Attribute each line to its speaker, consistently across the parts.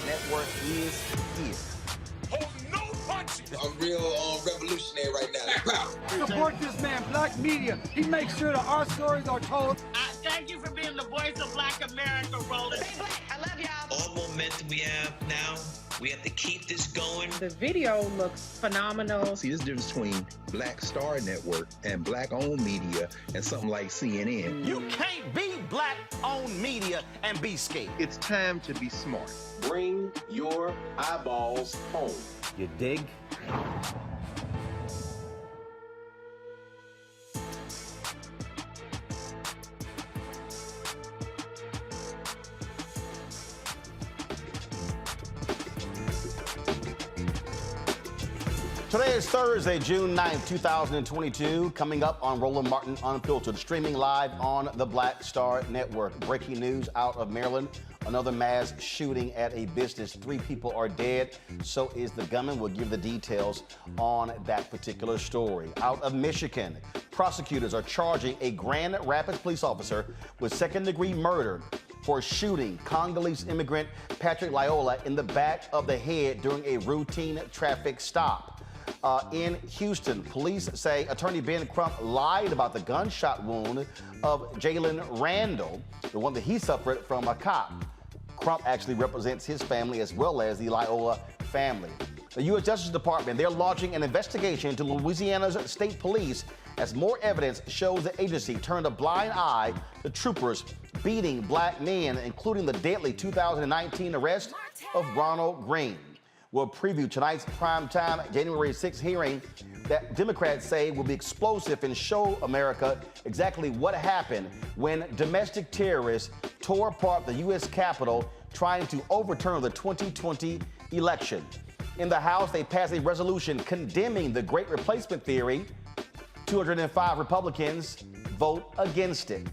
Speaker 1: Network is here.
Speaker 2: Hold no punches.
Speaker 3: I'm real revolutionary right now.
Speaker 4: Support this man, Black media. He makes sure that our stories are told.
Speaker 5: Thank you for being the voice of Black America, Roland.
Speaker 6: Stay black. I love y'all.
Speaker 7: All momentum we have now, we have to keep this going.
Speaker 8: The video looks phenomenal.
Speaker 9: See, there's a difference between Black Star Network and Black-owned media and something like CNN.
Speaker 1: You can't be Black-owned media and be scared.
Speaker 9: It's time to be smart.
Speaker 2: Bring your eyeballs home.
Speaker 1: You dig? Today is Thursday, June 9th, 2022. Coming up on Roland Martin Unfiltered, streaming live on the Black Star Network. Breaking news out of Maryland. Another mass shooting at a business. 3 people are dead. So is the gunman. We'll give the details on that particular story. Out of Michigan, prosecutors are charging a Grand Rapids police officer with second-degree murder for shooting Congolese immigrant Patrick Lyoya in the back of the head during a routine traffic stop. In Houston, police say attorney Ben Crump lied about the gunshot wound of Jalen Randle, the one that he suffered from a cop. Crump actually represents his family as well as the Lyoya family. The U.S. Justice Department, they're launching an investigation into Louisiana's state police as more evidence shows the agency turned a blind eye to troopers beating black men, including the deadly 2019 arrest of Ronald Greene. We'll preview tonight's primetime January 6th hearing that Democrats say will be explosive and show America exactly what happened when domestic terrorists tore apart the U.S. Capitol trying to overturn the 2020 election. In the House, they passed a resolution condemning the Great Replacement theory. 205 Republicans vote against it.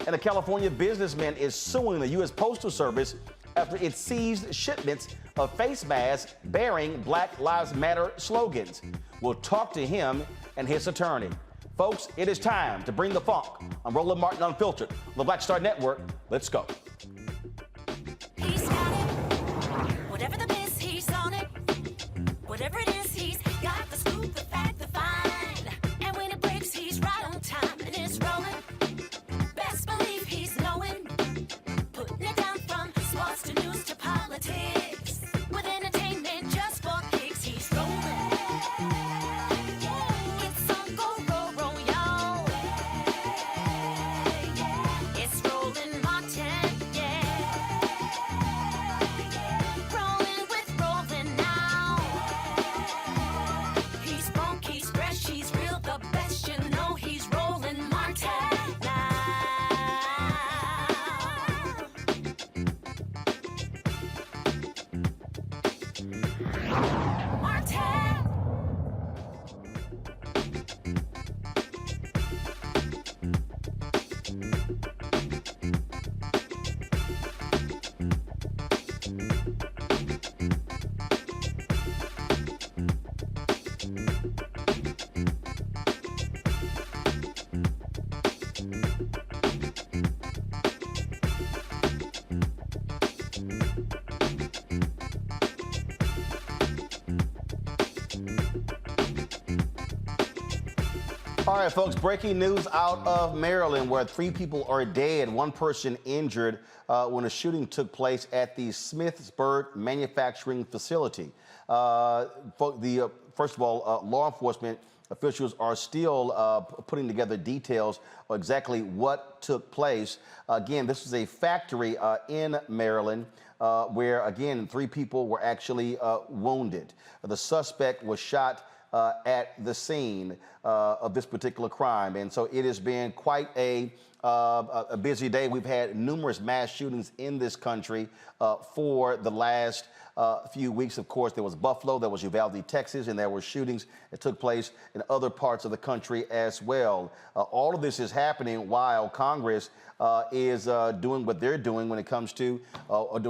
Speaker 1: And a California businessman is suing the U.S. Postal Service after it seized shipments of face masks bearing Black Lives Matter slogans. We'll talk to him and his attorney. Folks, it is time to bring the funk. I'm Roland Martin Unfiltered on the Black Star Network. Let's go.
Speaker 10: He's got it. Whatever the biz, he's on it. Whatever it is, he's got
Speaker 1: All right, folks, breaking news out of Maryland where 3 people are dead, 1 person injured when a shooting took place at the Smithsburg manufacturing facility. First of all, law enforcement officials are still putting together details of exactly what took place. Again, this was a factory in Maryland where, again, 3 people were actually wounded. The suspect was shot at the scene of this particular crime. And so it has been quite a busy day. We've had numerous mass shootings in this country for the last few weeks. Of course, there was Buffalo, there was Uvalde, Texas, and there were shootings that took place in other parts of the country as well. All of this is happening while Congress is doing what they're doing when it comes to,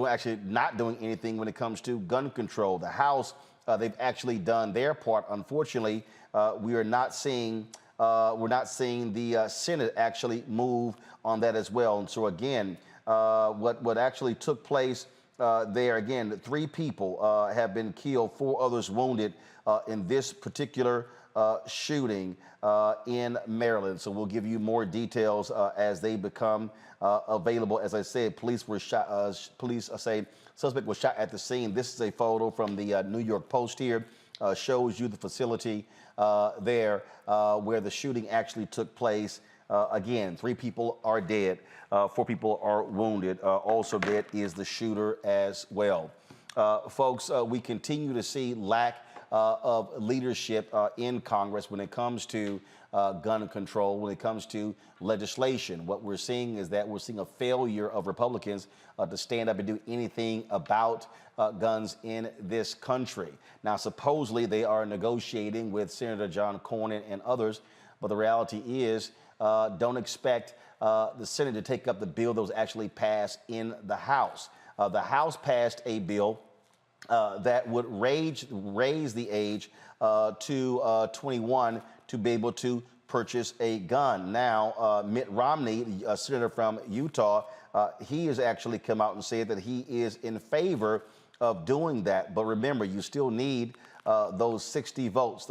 Speaker 1: actually not doing anything when it comes to gun control. The House, they've actually done their part. Unfortunately, we're not seeing the Senate actually move on that as well. And so again, what actually took place there, again, 3 people have been killed, 4 others wounded in this particular shooting in Maryland. So we'll give you more details as they become available. As I said, police say suspect was shot at the scene. This is a photo from the New York Post here. Shows you the facility there where the shooting actually took place. Again, 3 people are dead, 4 people are wounded. Also dead is the shooter as well. Folks, we continue to see lack of leadership in Congress when it comes to gun control, when it comes to legislation. What we're seeing is that we're seeing a failure of Republicans to stand up and do anything about guns in this country. Now, supposedly they are negotiating with Senator John Cornyn and others, but the reality is don't expect the Senate to take up the bill that was actually passed in the House. The House passed a bill that would raise the age to 21 to be able to purchase a gun. Now, Mitt Romney, a senator from Utah, he has actually come out and said that he is in favor of doing that. But remember, you still need those 60 votes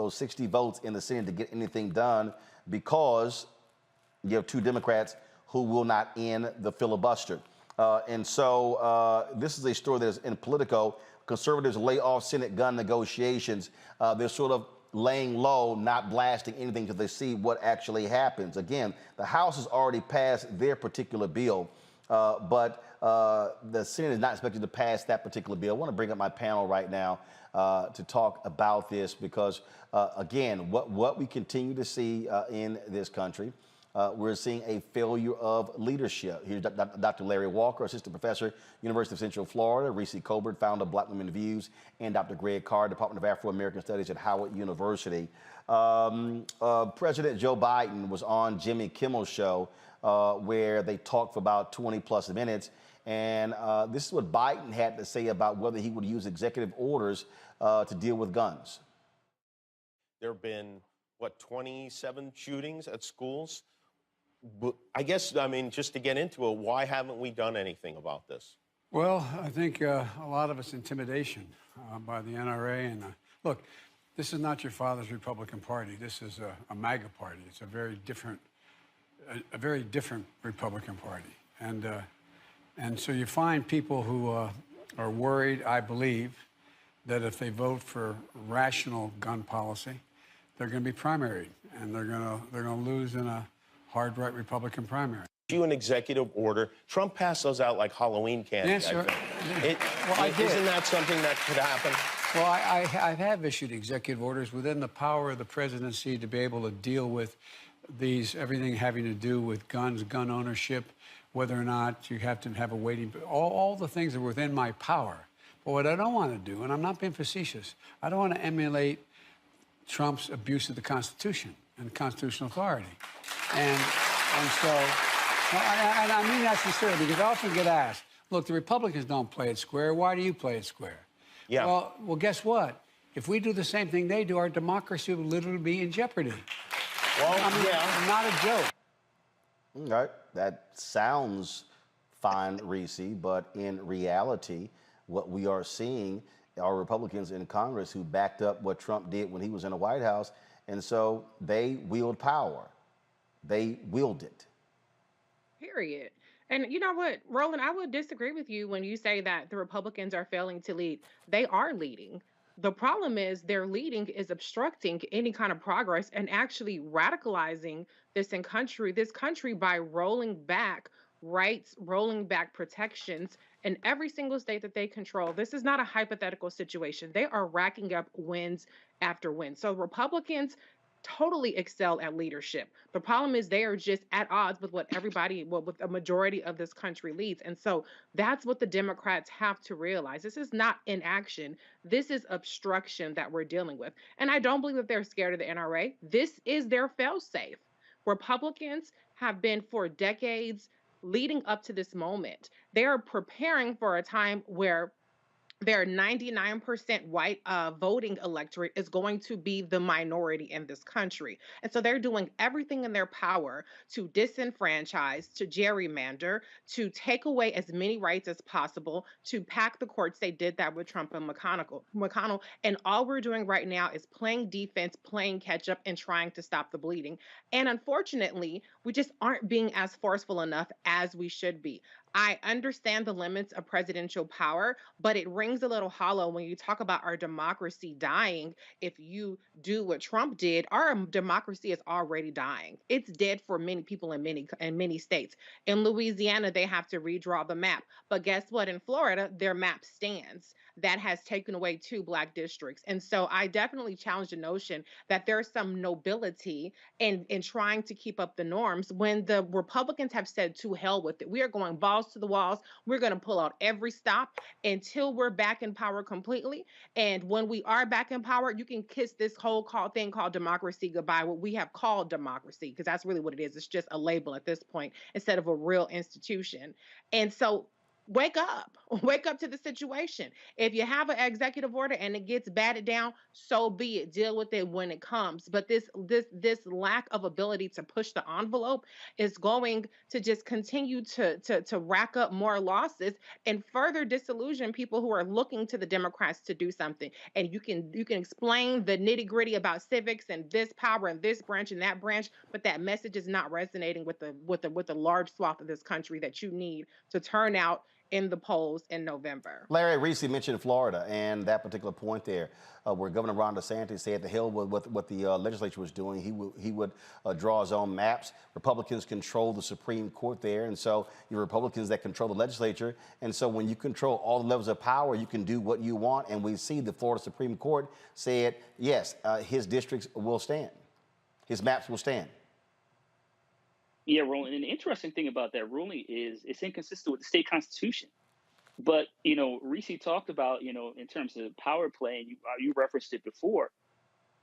Speaker 1: in the Senate to get anything done, because you have 2 Democrats who will not end the filibuster. And so this is a story that is in Politico. Conservatives lay off Senate gun negotiations. They're sort of laying low, not blasting anything until they see what actually happens. Again, the House has already passed their particular bill, but the Senate is not expected to pass that particular bill. I want to bring up my panel right now to talk about this because, again, what we continue to see in this country, we're seeing a failure of leadership. Here's Dr. Larry Walker, assistant professor, University of Central Florida; Reese Colbert, founder of Black Women Views; and Dr. Greg Carr, Department of Afro-American Studies at Howard University. President Joe Biden was on Jimmy Kimmel's show where they talked for about 20+ minutes. And this is what Biden had to say about whether he would use executive orders to deal with guns.
Speaker 6: There have been, 27 shootings at schools? I guess, just to get into it, why haven't we done anything about this?
Speaker 4: Well, I think a lot of it's intimidation by the NRA. And look, this is not your father's Republican Party. This is a MAGA party. It's a very different Republican Party. And so you find people who are worried, I believe, that if they vote for rational gun policy, they're going to be primaried, and they're going to lose in a hard-right Republican primary.
Speaker 6: You an executive order. Trump passed those out like Halloween candy.
Speaker 4: Yes, sir.
Speaker 6: I did. Isn't that something that could happen?
Speaker 4: Well, I have issued executive orders within the power of the presidency to be able to deal with these, everything having to do with guns, gun ownership, whether or not you have to have a waiting, all the things that are within my power. But what I don't want to do, and I'm not being facetious, I don't want to emulate Trump's abuse of the Constitution and constitutional authority. And so, and I mean that sincerely, because I often get asked, look, the Republicans don't play it square. Why do you play it square?
Speaker 6: Yeah.
Speaker 4: Well, guess what? If we do the same thing they do, our democracy will literally be in jeopardy.
Speaker 6: Well,
Speaker 4: yeah. Not a joke.
Speaker 1: All right. That sounds fine, Reese, but in reality, what we are seeing are Republicans in Congress who backed up what Trump did when he was in the White House, And so they wield power. They wield it.
Speaker 8: Period. And you know what, Roland, I would disagree with you when you say that the Republicans are failing to lead. They are leading. The problem is their leading is obstructing any kind of progress and actually radicalizing this country by rolling back rights, rolling back protections in every single state that they control. This is not a hypothetical situation. They are racking up wins after win. So Republicans totally excel at leadership. The problem is they are just at odds with with a majority of this country leads. And so that's what the Democrats have to realize. This is not inaction. This is obstruction that we're dealing with. And I don't believe that they're scared of the NRA. This is their failsafe. Republicans have been for decades leading up to this moment. They are preparing for a time where their 99% white voting electorate is going to be the minority in this country. And so they're doing everything in their power to disenfranchise, to gerrymander, to take away as many rights as possible, to pack the courts. They did that with Trump and McConnell. And all we're doing right now is playing defense, playing catch up, and trying to stop the bleeding. And unfortunately, we just aren't being as forceful enough as we should be. I understand the limits of presidential power, but it rings a little hollow when you talk about our democracy dying. If you do what Trump did, our democracy is already dying. It's dead for many people in many states. In Louisiana, they have to redraw the map. But guess what? In Florida, their map stands. That has taken away 2 Black districts. And so I definitely challenge the notion that there's some nobility in trying to keep up the norms when the Republicans have said to hell with it. We are going balls to the walls. We're going to pull out every stop until we're back in power completely. And when we are back in power, you can kiss this whole thing called democracy goodbye, what we have called democracy, because that's really what it is. It's just a label at this point instead of a real institution. And so wake up to the situation. If you have an executive order and it gets batted down, so be it. Deal with it when it comes. But this lack of ability to push the envelope is going to just continue to rack up more losses and further disillusion people who are looking to the Democrats to do something. And you can explain the nitty-gritty about civics and this power and this branch and that branch, but that message is not resonating with the large swath of this country that you need to turn out in the polls in November.
Speaker 1: Larry Reese mentioned Florida and that particular point there, where Governor Ron DeSantis said the hell with what the legislature was doing. He would draw his own maps. Republicans control the Supreme Court there, and so you're Republicans that control the legislature. And so when you control all the levels of power, you can do what you want. And we see the Florida Supreme Court said, yes, his districts will stand. His maps will stand.
Speaker 11: Yeah, Roland. And the interesting thing about that ruling is it's inconsistent with the state constitution. But, Reese talked about, in terms of power play, and you referenced it before,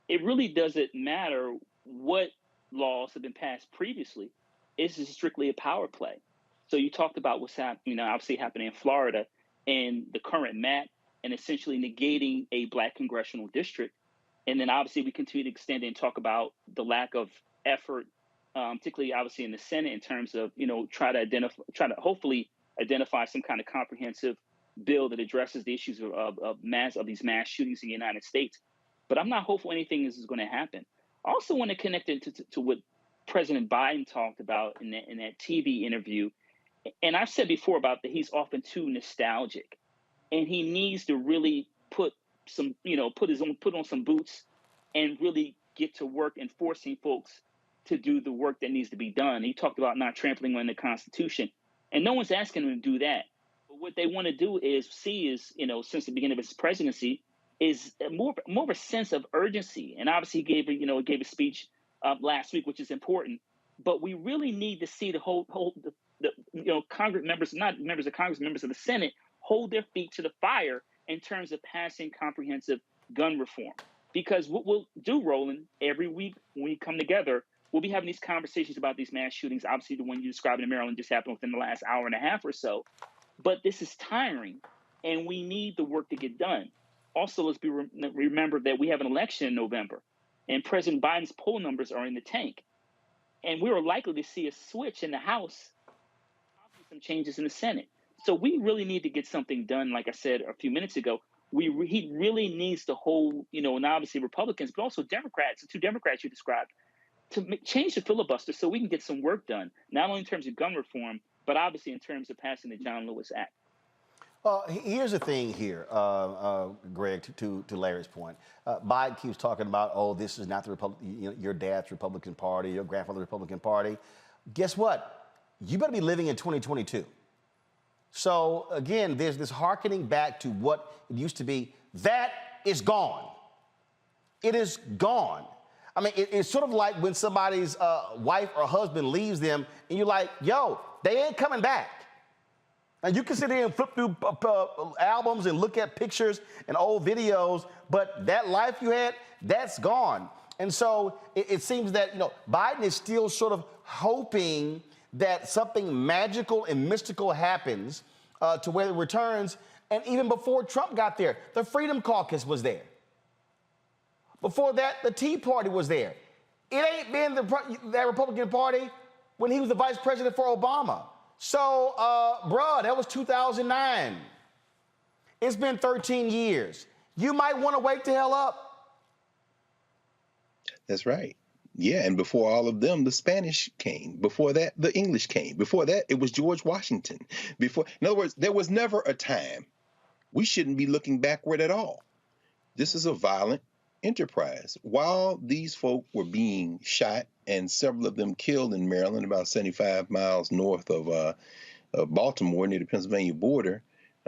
Speaker 11: it really doesn't matter what laws have been passed previously. It's just strictly a power play. So you talked about what's obviously happening in Florida and the current map and essentially negating a Black congressional district. And then obviously we continue to extend it and talk about the lack of effort, particularly obviously in the Senate, in terms of, try to hopefully identify some kind of comprehensive bill that addresses the issues of these mass shootings in the United States. But I'm not hopeful anything is going to happen. I also want to connect it to what President Biden talked about in that TV interview. And I've said before about that he's often too nostalgic, and he needs to really put on some boots and really get to work enforcing folks to do the work that needs to be done. He talked about not trampling on the Constitution, and no one's asking him to do that. But what they want to do is since the beginning of his presidency, is more of a sense of urgency. And obviously, he gave a speech last week, which is important. But we really need to see Congress members, not members of Congress, members of the Senate, hold their feet to the fire in terms of passing comprehensive gun reform. Because what we'll do, Roland, every week when we come together, we'll be having these conversations about these mass shootings. Obviously, the one you described in Maryland just happened within the last hour and a half or so. But this is tiring, and we need the work to get done. Also, let's remember that we have an election in November, and President Biden's poll numbers are in the tank. And we are likely to see a switch in the House, some changes in the Senate. So we really need to get something done, like I said a few minutes ago. he really needs to hold, and obviously Republicans, but also Democrats, the two Democrats you described, to change the filibuster so we can get some work done, not only in terms of gun reform, but obviously in terms of passing the John Lewis Act.
Speaker 1: Here's the thing here, Greg, to Larry's point. Biden keeps talking about, oh, this is not the your dad's Republican Party, your grandfather's Republican Party. Guess what? You better be living in 2022. So, again, there's this hearkening back to what it used to be. That is gone. It is gone. I mean, it's sort of like when somebody's wife or husband leaves them, and you're like, yo, they ain't coming back. And you can sit there and flip through albums and look at pictures and old videos, but that life you had, that's gone. And so it seems that, Biden is still sort of hoping that something magical and mystical happens to where it returns. And even before Trump got there, the Freedom Caucus was there. Before that, the Tea Party was there. It ain't been that Republican Party when he was the vice president for Obama. So, bruh, that was 2009. It's been 13 years. You might want to wake the hell up.
Speaker 9: That's right. Yeah, and before all of them, the Spanish came. Before that, the English came. Before that, it was George Washington. In other words, there was never a time. We shouldn't be looking backward at all. This is a violent enterprise. While these folk were being shot and several of them killed in Maryland, about 75 miles north of Baltimore, near the Pennsylvania border,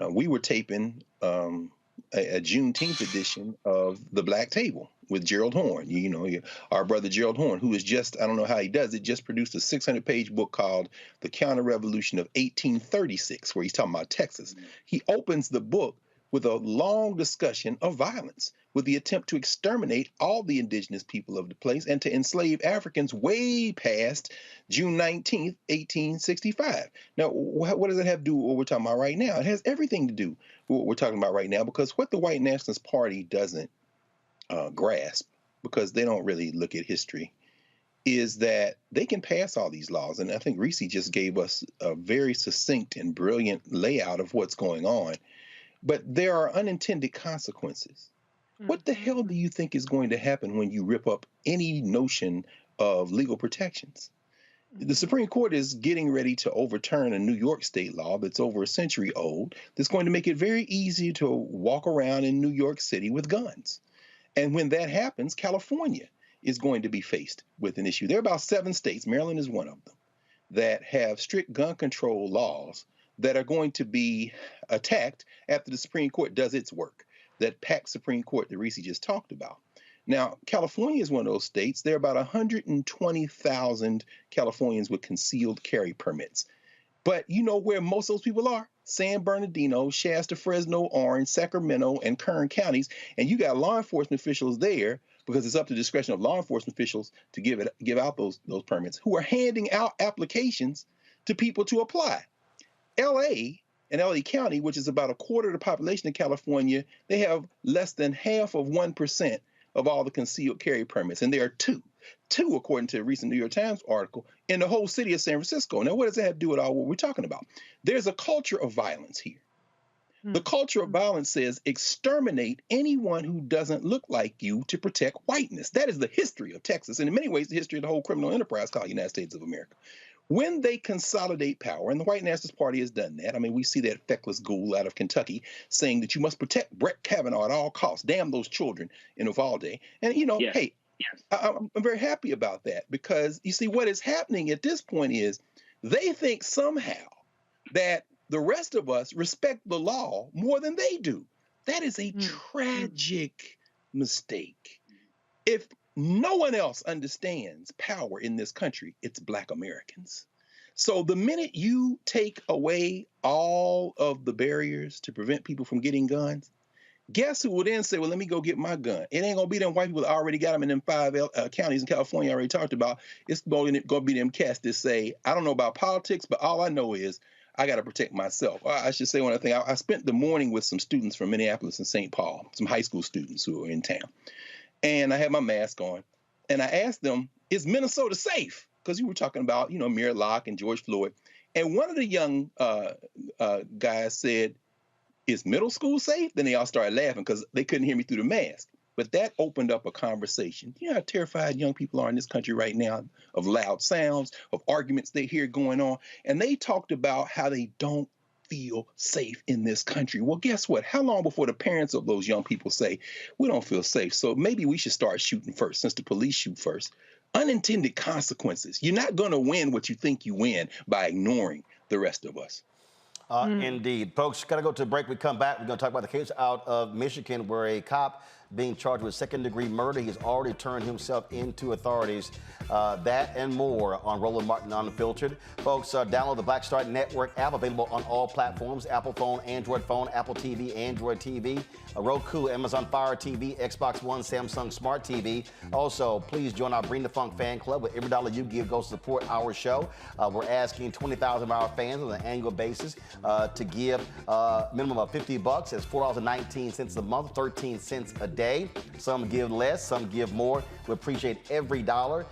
Speaker 9: we were taping a Juneteenth edition of The Black Table with Gerald Horne. Our brother Gerald Horne, who is just, I don't know how he does it, just produced a 600-page book called The Counter-Revolution of 1836, where he's talking about Texas. He opens the book with a long discussion of violence, with the attempt to exterminate all the indigenous people of the place and to enslave Africans way past June 19th, 1865. Now, what does that have to do with what we're talking about right now? It has everything to do with what we're talking about right now, because what the White Nationalist Party doesn't grasp, because they don't really look at history, is that they can pass all these laws. And I think Reese just gave us a very succinct and brilliant layout of what's going on. But there are unintended consequences. What the hell do you think is going to happen when you rip up any notion of legal protections? The Supreme Court is getting ready to overturn a New York state law that's over a century old that's going to make it very easy to walk around in New York City with guns. And when that happens, California is going to be faced with an issue. There are about 7 states, Maryland is one of them, that have strict gun control laws that are going to be attacked after the Supreme Court does its work, that packed Supreme Court that Reese just talked about. Now, California is one of those states. There are about 120,000 Californians with concealed carry permits. But you know where most of those people are? San Bernardino, Shasta, Fresno, Orange, Sacramento, and Kern counties. And you got law enforcement officials there, because it's up to the discretion of law enforcement officials to give out those permits, who are handing out applications to people to apply. L.A. and L.A. County, which is about a quarter of the population of California, they have less than half of 1% of all the concealed carry permits. And there are two, according to a recent New York Times article, in the whole city of San Francisco. Now, what does that have to do with all what we're talking about? There's a culture of violence here. The culture of violence says exterminate anyone who doesn't look like you to protect whiteness. That is the history of Texas, and in many ways, the history of the whole criminal enterprise called United States of America. When they consolidate power, and the White Nationalist Party has done that. I mean, we see that feckless ghoul out of Kentucky saying that you must protect Brett Kavanaugh at all costs. Damn those children in Uvalde. And, hey, I'm very happy about that, because you see what is happening at this point is they think somehow that the rest of us respect the law more than they do. That is a tragic mistake. If no one else understands power in this country, it's Black Americans. So the minute you take away all of the barriers to prevent people from getting guns, guess who will then say, well, let me go get my gun? It ain't going to be them white people that already got them in them 5 counties in California I already talked about. It's going to be them cats that say, I don't know about politics, but all I know is I got to protect myself. I should say one other thing. I spent the morning with some students from Minneapolis and St. Paul, some high school students who are in town. And I had my mask on. And I asked them, is Minnesota safe? Because you were talking about, Mira Locke and George Floyd. And one of the young guys said, is middle school safe? Then they all started laughing because they couldn't hear me through the mask. But that opened up a conversation. You know how terrified young people are in this country right now of loud sounds, of arguments they hear going on. And they talked about how they don't feel safe in this country. Well, guess what? How long before the parents of those young people say, we don't feel safe, so maybe we should start shooting first, since the police shoot first? Unintended consequences. You're not going to win what you think you win by ignoring the rest of us.
Speaker 1: Indeed. Folks, got to go to a break. We come back. We're going to talk about the case out of Michigan where a cop being charged with second-degree murder. He's already turned himself into authorities. That and more on Roland Martin Unfiltered. Folks, download the Black Star Network app, available on all platforms: Apple phone, Android phone, Apple TV, Android TV, Roku, Amazon Fire TV, Xbox One, Samsung Smart TV. Also, please join our Bring the Funk fan club. With every dollar you give goes to support our show. We're asking 20,000 of our fans on an annual basis to give a minimum of $50. That's $4.19 a month, 13 cents a day. Some give less, some give more. We appreciate every dollar.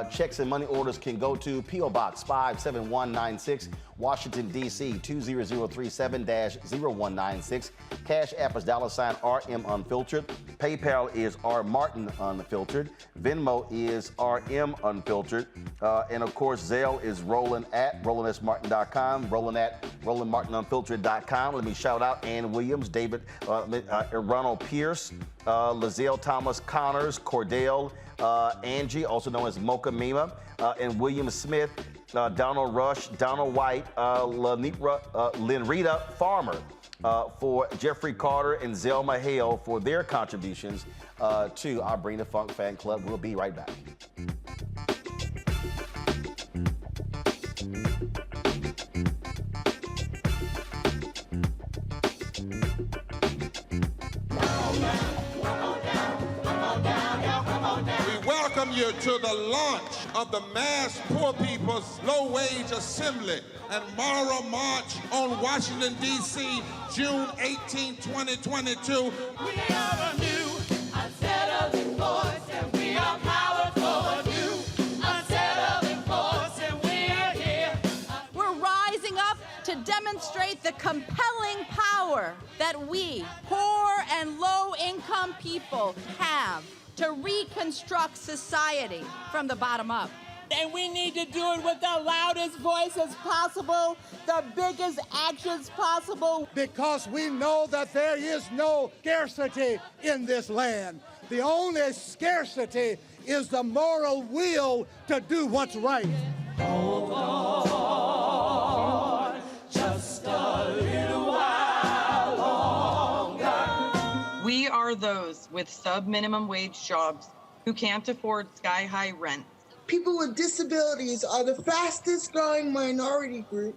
Speaker 1: Checks and money orders can go to P.O. Box 57196, Washington, D.C. 20037-0196. Cash App is $RM Unfiltered. PayPal is R Martin Unfiltered. Venmo is RM Unfiltered. And of course, Zelle is Roland at RolandSMartin.com, Roland at RolandMartinUnfiltered.com. Let me shout out Ann Williams, David, Ronald Pierce, Lizelle Thomas Connors, Cordell, Angie, also known as Mocha Mima, and William Smith, Donald Rush, Donald White, Linrita Farmer, for Jeffrey Carter and Zelma Hale for their contributions to our Bring the Funk fan club. We'll be right back.
Speaker 12: Welcome you to the launch of the Mass Poor People's Low Wage Assembly and Moral March on Washington, D.C., June 18, 2022.
Speaker 5: We are a new, unsettling force, and we are powerful. New, unsettling force, and we are here.
Speaker 10: We're rising up to demonstrate the compelling power that we, poor and low-income people, have to reconstruct society from the bottom up.
Speaker 5: And we need to do it with the loudest voices possible, the biggest actions possible.
Speaker 13: Because we know that there is no scarcity in this land. The only scarcity is the moral will to do what's right.
Speaker 5: Hold on, just a little while longer.
Speaker 14: We are those with sub-minimum wage jobs who can't afford sky-high rent.
Speaker 15: People with disabilities are the fastest growing minority group.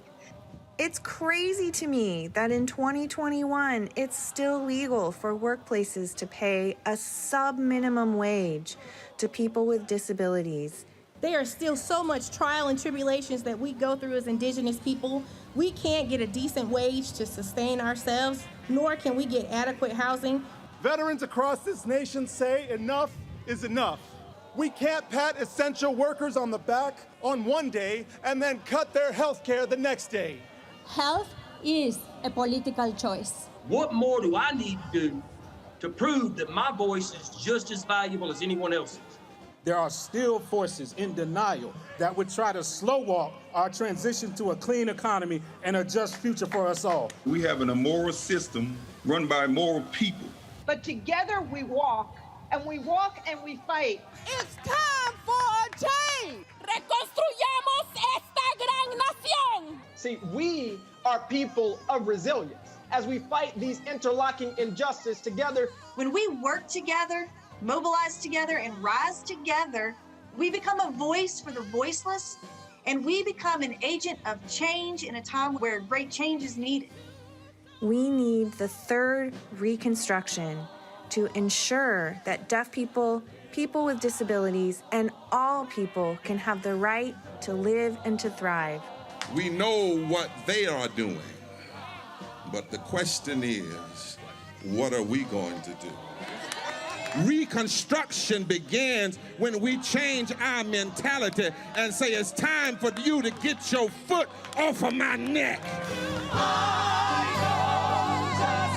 Speaker 16: It's crazy to me that in 2021, it's still legal for workplaces to pay a sub-minimum wage to people with disabilities.
Speaker 17: There are still so much trial and tribulations that we go through as Indigenous people. We can't get a decent wage to sustain ourselves, nor can we get adequate housing.
Speaker 13: Veterans across this nation say enough is enough. We can't pat essential workers on the back on one day and then cut their health care the next day.
Speaker 18: Health is a political choice.
Speaker 19: What more do I need to do to prove that my voice is just as valuable as anyone else's?
Speaker 20: There are still forces in denial that would try to slow walk our transition to a clean economy and a just future for us all.
Speaker 12: We have an immoral system run by immoral people.
Speaker 21: But together we walk, and we walk and we fight.
Speaker 5: It's time for a change. Reconstruyamos esta gran nación.
Speaker 21: See, we are people of resilience. As we fight these interlocking injustices together.
Speaker 22: When we work together, mobilize together, and rise together, we become a voice for the voiceless, and we become an agent of change in a time where great change is needed.
Speaker 16: We need the third reconstruction to ensure that deaf people, people with disabilities, and all people can have the right to live and to thrive.
Speaker 12: We know what they are doing, but the question is, what are we going to do? Reconstruction begins when we change our mentality and say it's time for you to get your foot off of my neck.
Speaker 5: I know just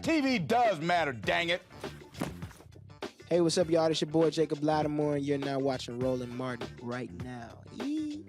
Speaker 3: TV does matter, dang it.
Speaker 7: Hey, what's up, y'all? It's your boy Jacob Lattimore, and you're now watching Roland Martin right now. Yee.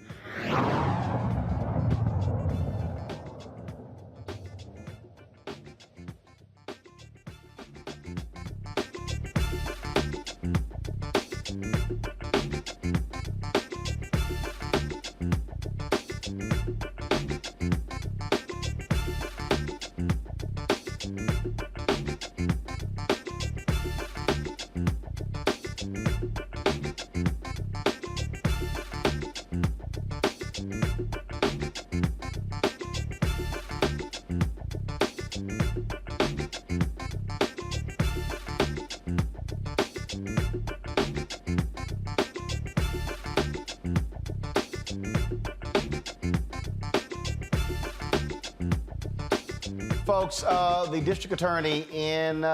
Speaker 1: Folks, the district attorney in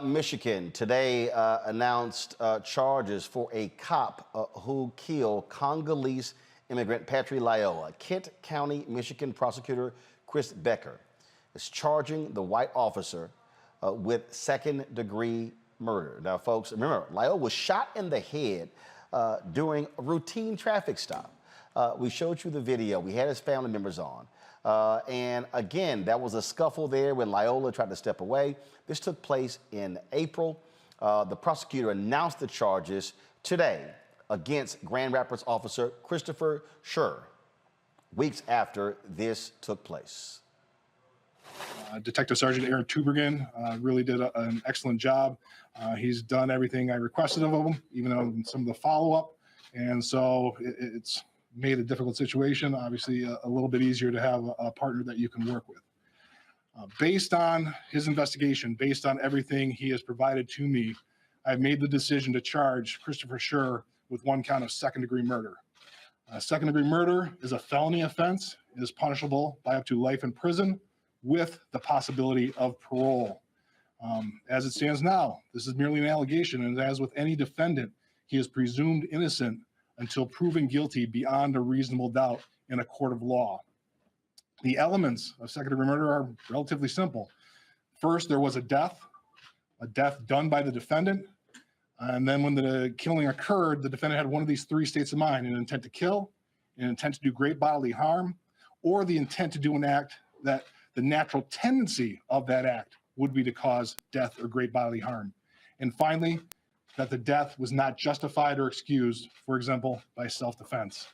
Speaker 1: Michigan today announced charges for a cop who killed Congolese immigrant Patrick Lyoya. Kent County, Michigan prosecutor Chris Becker is charging the white officer with second-degree murder. Now, folks, remember, Lyoya was shot in the head during a routine traffic stop. We showed you the video. We had his family members on. And again, that was a scuffle there when Lyoya tried to step away. This took place in April. The prosecutor announced the charges today against Grand Rapids officer Christopher Schur, weeks after this took place.
Speaker 23: Detective Sergeant Aaron Tubergen really did an excellent job. He's done everything I requested of him, even on some of the follow-up. And so it's made a difficult situation, obviously a little bit easier to have a partner that you can work with. Based on his investigation, based on everything he has provided to me, I've made the decision to charge Christopher Schur with one count of second-degree murder. Second-degree murder is a felony offense. It is punishable by up to life in prison with the possibility of parole. As it stands now, this is merely an allegation, and as with any defendant, he is presumed innocent until proven guilty beyond a reasonable doubt in a court of law. The elements of second-degree murder are relatively simple. First, there was a death done by the defendant. And then when the killing occurred, the defendant had one of these three states of mind: an intent to kill, an intent to do great bodily harm, or the intent to do an act that the natural tendency of that act would be to cause death or great bodily harm. And finally, that the death was not justified or excused, for example, by self-defense.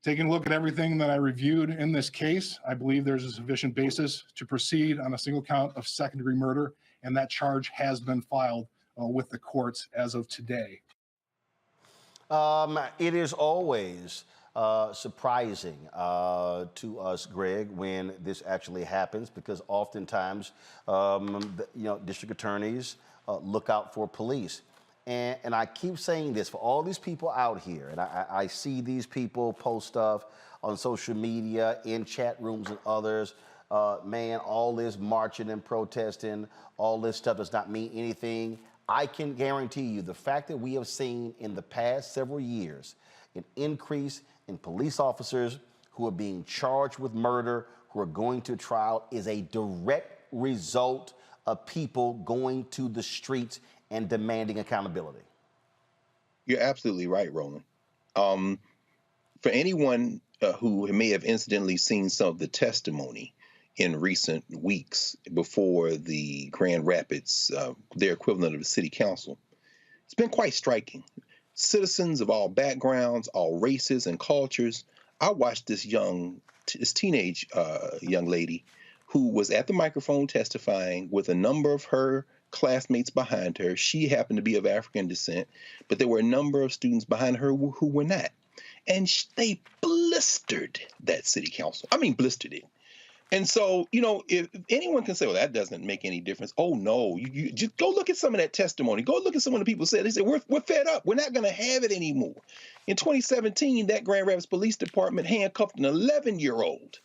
Speaker 23: Taking a look at everything that I reviewed in this case, I believe there's a sufficient basis to proceed on a single count of second-degree murder, and that charge has been filed with the courts as of today.
Speaker 1: It is always surprising to us, Greg, when this actually happens, because oftentimes, district attorneys look out for police. And I keep saying this for all these people out here, and I see these people post stuff on social media, in chat rooms and others. Man, all this marching and protesting, all this stuff does not mean anything. I can guarantee you the fact that we have seen in the past several years an increase in police officers who are being charged with murder, who are going to trial, is a direct result of people going to the streets and demanding accountability.
Speaker 9: You're absolutely right, Roland. For anyone who may have incidentally seen some of the testimony in recent weeks before the Grand Rapids, their equivalent of the city council, it's been quite striking. Citizens of all backgrounds, all races and cultures. I watched this teenage young lady who was at the microphone testifying with a number of her classmates behind her. She happened to be of African descent, but there were a number of students behind her who were not. And they blistered that city council. I mean, blistered it. And so, if anyone can say, well, that doesn't make any difference. Oh, no, you just go look at some of that testimony. Go look at some of the people said, they said, we're fed up. We're not going to have it anymore. In 2017, that Grand Rapids Police Department handcuffed an 11-year-old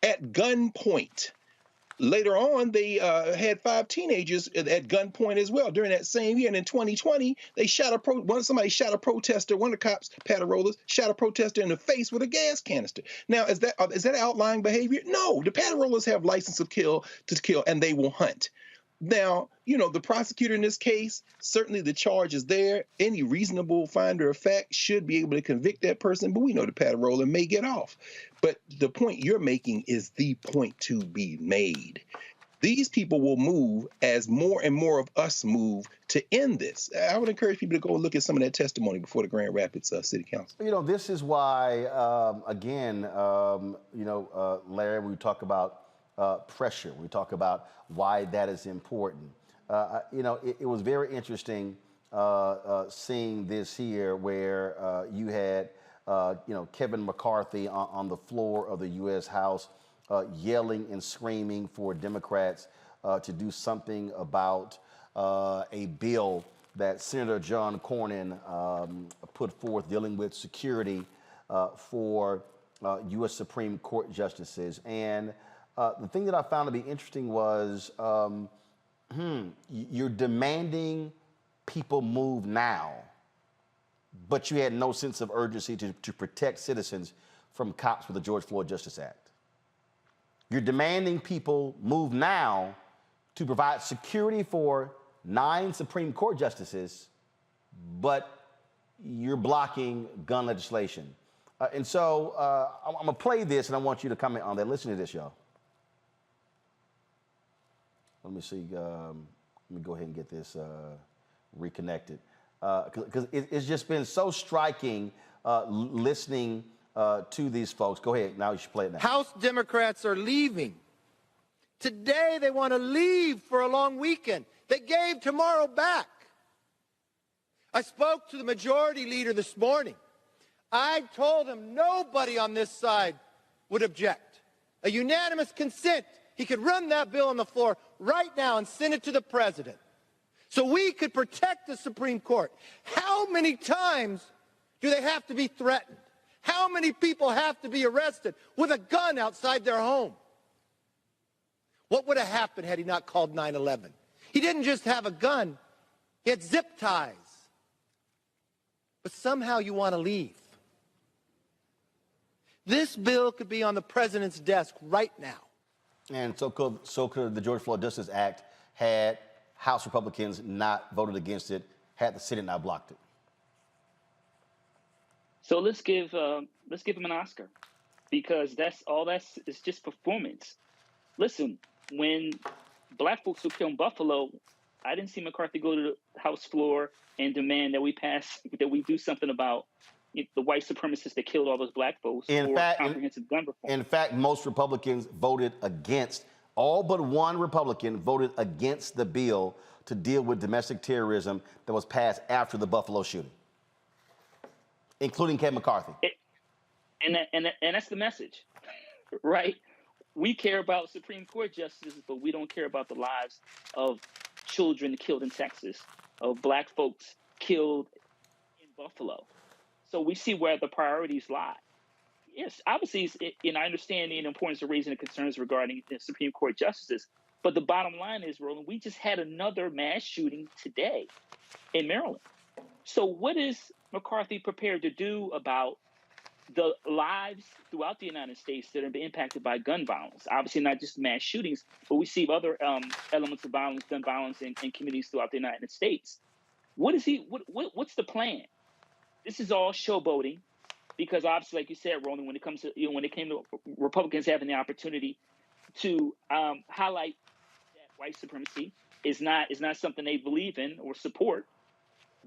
Speaker 9: at gunpoint. Later on, they had 5 teenagers at gunpoint as well during that same year. And in 2020, they somebody shot a protester. One of the cops, patrollers, shot a protester in the face with a gas canister. Now, is that outlying behavior? No, the patrollers have license to kill, and they will hunt. Now, the prosecutor in this case, certainly the charge is there. Any reasonable finder of fact should be able to convict that person, but we know the Pat Rowland may get off. But the point you're making is the point to be made. These people will move as more and more of us move to end this. I would encourage people to go look at some of that testimony before the Grand Rapids City Council.
Speaker 1: This is why, Larry, we talk about pressure. We talk about why that is important. It was very interesting seeing this here where you had, Kevin McCarthy on the floor of the U.S. House yelling and screaming for Democrats to do something about a bill that Senator John Cornyn put forth dealing with security for U.S. Supreme Court justices. And the thing that I found to be interesting was you're demanding people move now, but you had no sense of urgency to protect citizens from cops with the George Floyd Justice Act. You're demanding people move now to provide security for 9 Supreme Court justices, but you're blocking gun legislation. I'm going to play this, and I want you to comment on that. Listen to this, y'all. Let me see. Let me go ahead and get this reconnected. Because it's just been so striking listening to these folks. Go ahead. Now you should play it now.
Speaker 2: House Democrats are leaving. Today they want to leave for a long weekend. They gave tomorrow back. I spoke to the majority leader this morning. I told him nobody on this side would object. A unanimous consent. He could run that bill on the floor right now and send it to the president so we could protect the Supreme Court. How many times do they have to be threatened? How many people have to be arrested with a gun outside their home? What would have happened had he not called 9/11? He didn't just have a gun, he had zip ties. But somehow you want to leave. This bill could be on the president's desk right now.
Speaker 1: And so could the George Floyd Justice Act had House Republicans not voted against it, had the Senate not blocked it.
Speaker 11: So let's give him an Oscar, because it's just performance. Listen, when black folks were killed in Buffalo, I didn't see McCarthy go to the House floor and demand that we do something about the white supremacists that killed all those black folks comprehensive gun reform.
Speaker 1: In fact, most Republicans voted against, all but one Republican voted against the bill to deal with domestic terrorism that was passed after the Buffalo shooting, including Kevin McCarthy.
Speaker 11: And that's the message, right? We care about Supreme Court justices, but we don't care about the lives of children killed in Texas, of black folks killed in Buffalo. So we see where the priorities lie. Yes, obviously, I understand the importance of raising the concerns regarding the Supreme Court justices, but the bottom line is, Roland, we just had another mass shooting today in Maryland. So what is McCarthy prepared to do about the lives throughout the United States that are being impacted by gun violence? Obviously, not just mass shootings, but we see other elements of violence, gun violence in communities throughout the United States. What's the plan? This is all showboating, because obviously, like you said, Roland, when it came to Republicans having the opportunity to highlight that white supremacy is not something they believe in or support,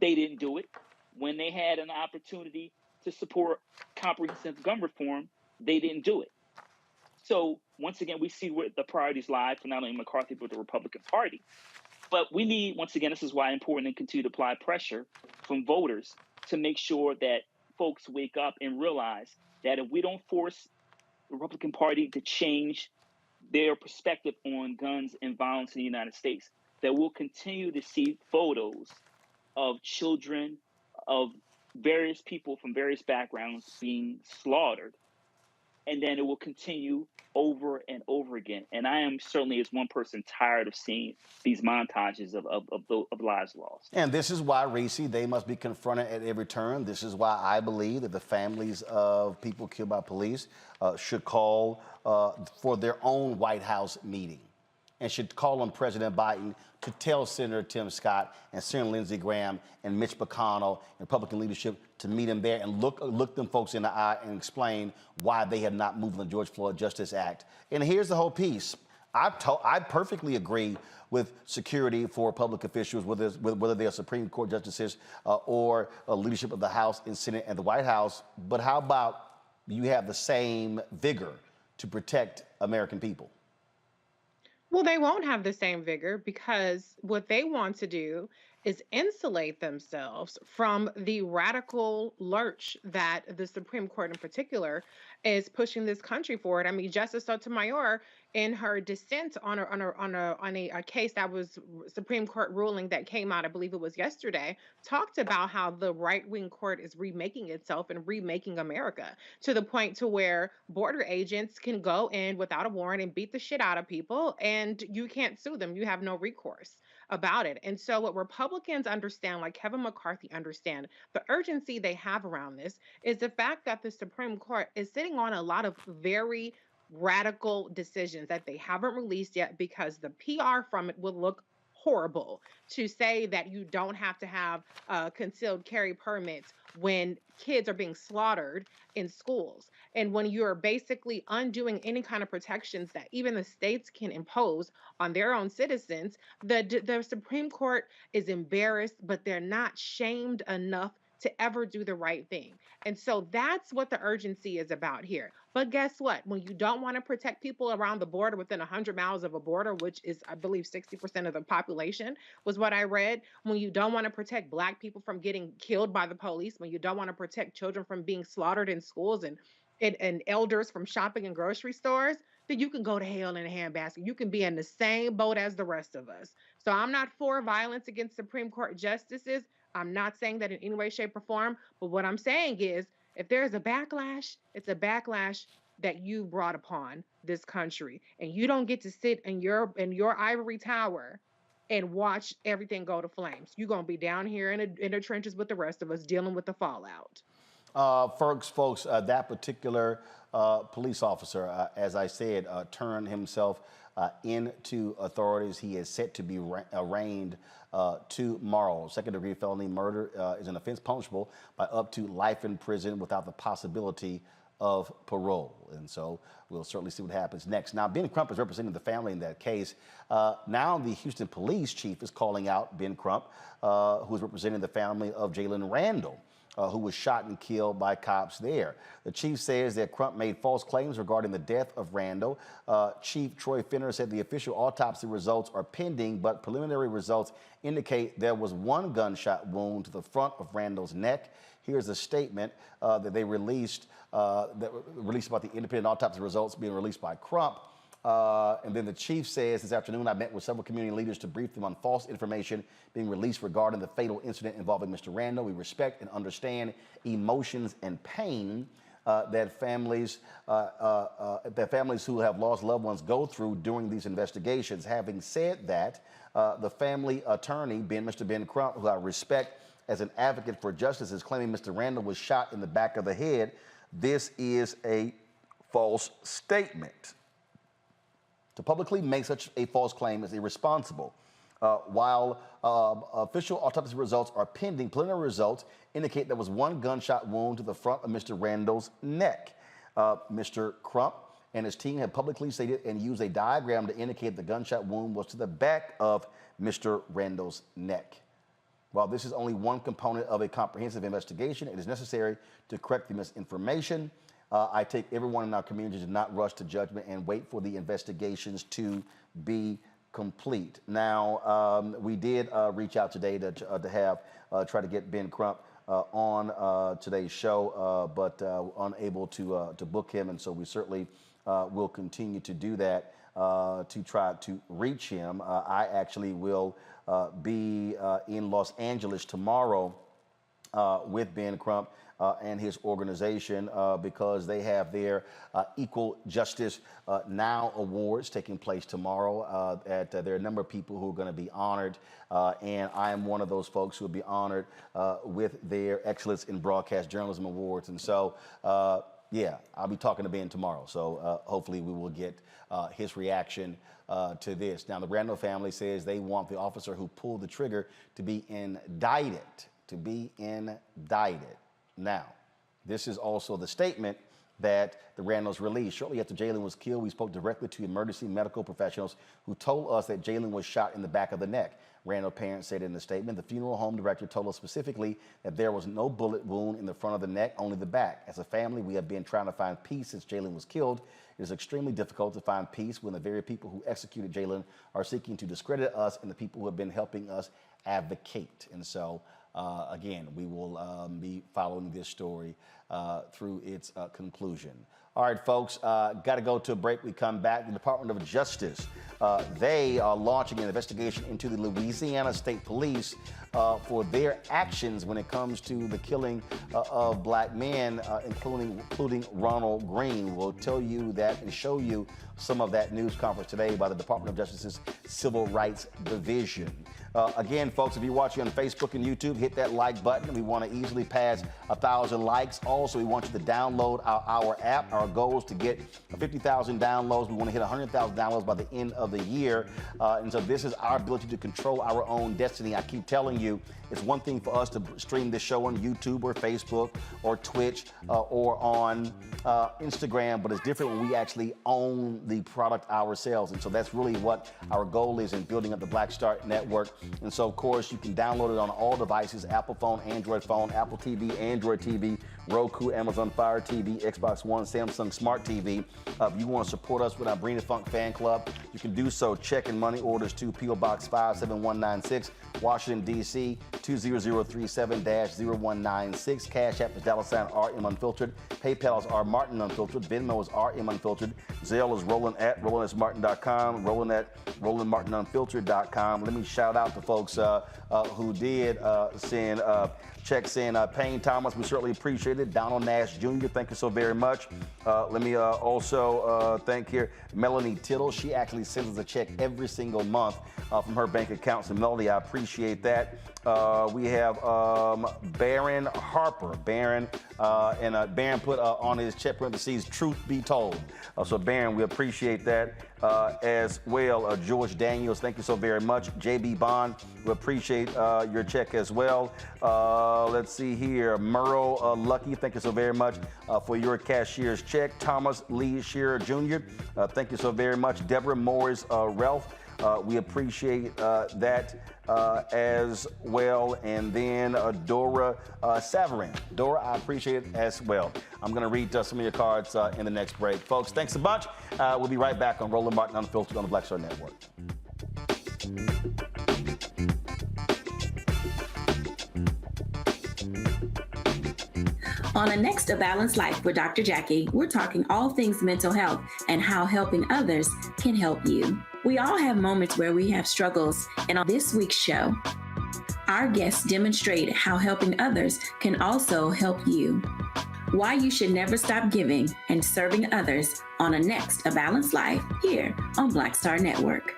Speaker 11: they didn't do it. When they had an opportunity to support comprehensive gun reform, they didn't do it. So once again, we see where the priorities lie for not only McCarthy, but the Republican Party. But we need, once again, this is why it's important to continue to apply pressure from voters to make sure that folks wake up and realize that if we don't force the Republican Party to change their perspective on guns and violence in the United States, that we'll continue to see photos of children, of various people from various backgrounds being slaughtered. And then it will continue over and over again. And I am certainly, as one person, tired of seeing these montages of lives lost.
Speaker 1: And this is why, Reese, they must be confronted at every turn. This is why I believe that the families of people killed by police should call for their own White House meeting and should call on President Biden to tell Senator Tim Scott and Senator Lindsey Graham and Mitch McConnell and Republican leadership to meet him there and look them folks in the eye and explain why they have not moved on the George Floyd Justice Act. And here's the whole piece. I perfectly agree with security for public officials, whether they're Supreme Court justices or leadership of the House and Senate and the White House. But how about you have the same vigor to protect American people?
Speaker 4: Well, they won't have the same vigor because what they want to do is insulate themselves from the radical lurch that the Supreme Court in particular is pushing this country forward. I mean, Justice Sotomayor, in her dissent on a case that was Supreme Court ruling that came out, I believe it was yesterday, talked about how the right-wing court is remaking itself and remaking America to the point to where border agents can go in without a warrant and beat the shit out of people, and you can't sue them. You have no recourse about it. And so what Republicans understand, like Kevin McCarthy understand, the urgency they have around this is the fact that the Supreme Court is sitting on a lot of very radical decisions that they haven't released yet because the PR from it will look horrible to say that you don't have to have concealed carry permits when kids are being slaughtered in schools. And when you're basically undoing any kind of protections that even the states can impose on their own citizens, the Supreme Court is embarrassed, but they're not shamed enough to ever do the right thing. And so that's what the urgency is about here. But guess what? When you don't want to protect people around the border within 100 miles of a border, which is, I believe, 60% of the population, was what I read. When you don't want to protect Black people from getting killed by the police, when you don't want to protect children from being slaughtered in schools and elders from shopping in grocery stores, then you can go to hell in a handbasket. You can be in the same boat as the rest of us. So I'm not for violence against Supreme Court justices. I'm not saying that in any way, shape, or form. But what I'm saying is, if there's a backlash, it's a backlash that you brought upon this country. And you don't get to sit in your ivory tower and watch everything go to flames. You're going to be down here in the trenches with the rest of us dealing with the fallout.
Speaker 1: Folks, that particular police officer, as I said, turned himself into authorities. He is set to be arraigned tomorrow. Second-degree felony murder is an offense punishable by up to life in prison without the possibility of parole. And so we'll certainly see what happens next. Now, Ben Crump is representing the family in that case. Now the Houston police chief is calling out Ben Crump, who is representing the family of Jalen Randle, who was shot and killed by cops there. The chief says that Crump made false claims regarding the death of Randle. Chief Troy Finner said the official autopsy results are pending, but preliminary results indicate there was one gunshot wound to the front of Randle's neck. Here's a statement that they released about the independent autopsy results being released by Crump. And then the chief says, this afternoon, I met with several community leaders to brief them on false information being released regarding the fatal incident involving Mr. Randle. We respect and understand emotions and pain that families who have lost loved ones go through during these investigations. Having said that, the family attorney, Mr. Ben Crump, who I respect as an advocate for justice, is claiming Mr. Randle was shot in the back of the head. This is a false statement. To publicly make such a false claim is irresponsible. While official autopsy results are pending, preliminary results indicate there was one gunshot wound to the front of Mr. Randle's neck. Mr. Crump and his team have publicly stated and used a diagram to indicate the gunshot wound was to the back of Mr. Randle's neck. While this is only one component of a comprehensive investigation, it is necessary to correct the misinformation. I take everyone in our community to not rush to judgment and wait for the investigations to be complete. Now, we did reach out today to try to get Ben Crump on today's show, but unable to book him, and so we certainly will continue to do that to try to reach him. I actually will be in Los Angeles tomorrow with Ben Crump and his organization because they have their Equal Justice Now Awards taking place tomorrow. There are a number of people who are going to be honored, and I am one of those folks who will be honored with their Excellence in Broadcast Journalism Awards. And so Yeah, I'll be talking to Ben tomorrow, so hopefully we will get his reaction to this. Now, the Randle family says they want the officer who pulled the trigger to be indicted, Now, this is also the statement that the Randles released. Shortly after Jalen was killed, we spoke directly to emergency medical professionals who told us that Jalen was shot in the back of the neck. Randle parents said in the statement, the funeral home director told us specifically that there was no bullet wound in the front of the neck, only the back. As a family, we have been trying to find peace since Jalen was killed. It is extremely difficult to find peace when the very people who executed Jalen are seeking to discredit us and the people who have been helping us advocate. And so, again, we will be following this story through its conclusion. All right, folks, got to go to a break. We come back. The Department of Justice, they are launching an investigation into the Louisiana State Police for their actions when it comes to the killing of black men, including Ronald Greene. We'll tell you that and show you some of that news conference today by the Department of Justice's Civil Rights Division. Again, folks, if you're watching on Facebook and YouTube, hit that like button. We want to easily pass 1,000 likes. Also, we want you to download our app. Our goal is to get 50,000 downloads. We want to hit 100,000 downloads by the end of the year. And so this is our ability to control our own destiny. I keep telling you, it's one thing for us to stream this show on YouTube or Facebook or Twitch or on Instagram, but it's different when we actually own the product ourselves. And so that's really what our goal is in building up the Black Star Network. And so, of course, you can download it on all devices: Apple phone, Android phone, Apple TV, Android TV, Roku, Amazon Fire TV, Xbox One, Samsung Smart TV. If you want to support us with our Bring the Funk fan club, you can do so. Check and money orders to P.O. Box 57196, Washington, D.C., 20037-0196. Cash App is $RM Unfiltered. PayPal is R Martin Unfiltered. Venmo is RM Unfiltered. Zelle is Roland@RolandSMartin.com. Roland@RolandMartinUnfiltered.com. Let me shout out to folks who did send checks in. Payne Thomas, we certainly appreciate it. Donald Nash Jr., thank you so very much. Let me also thank here Melanie Tittle. She actually sends us a check every single month from her bank account. So Melody, I appreciate that. We have Baron Harper. Baron put on his check parentheses, truth be told. So Baron, we appreciate that as well. George Daniels, thank you so very much. JB Bond, we appreciate your check as well. Let's see here. Merle Lucky, thank you so very much for your cashier's check. Thomas Lee Shearer Jr., thank you so very much. Deborah Morris Ralph, we appreciate that as well. And then Dora Savarin. Dora, I appreciate it as well. I'm going to read some of your cards in the next break. Folks, thanks a bunch. We'll be right back on Roland Martin Unfiltered on the Black Star Network.
Speaker 6: On the next A Balanced Life with Dr. Jackie, we're talking all things mental health and how helping others can help you. We all have moments where we have struggles, and on this week's show, our guests demonstrate how helping others can also help you. Why you should never stop giving and serving others on a next A Balanced Life here on Black Star Network.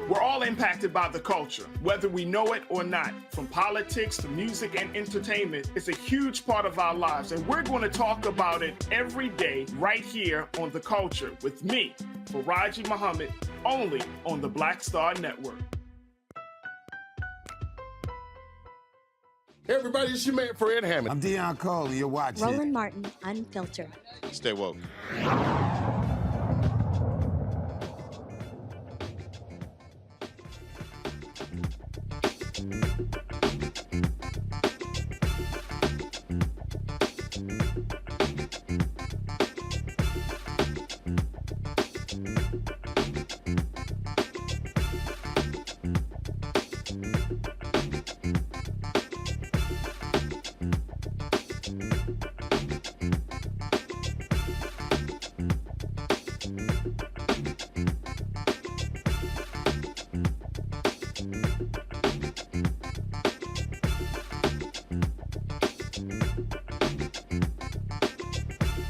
Speaker 8: We're all impacted by the culture, whether we know it or not. From politics to music and entertainment, it's a huge part of our lives, and we're going to talk about it every day right here on The Culture with me, Faraji Muhammad, only on the Black Star Network.
Speaker 10: Hey everybody, it's your man Fred Hammond.
Speaker 24: I'm Deion Cole, and you're watching
Speaker 25: Roland Martin Unfiltered.
Speaker 10: Stay woke.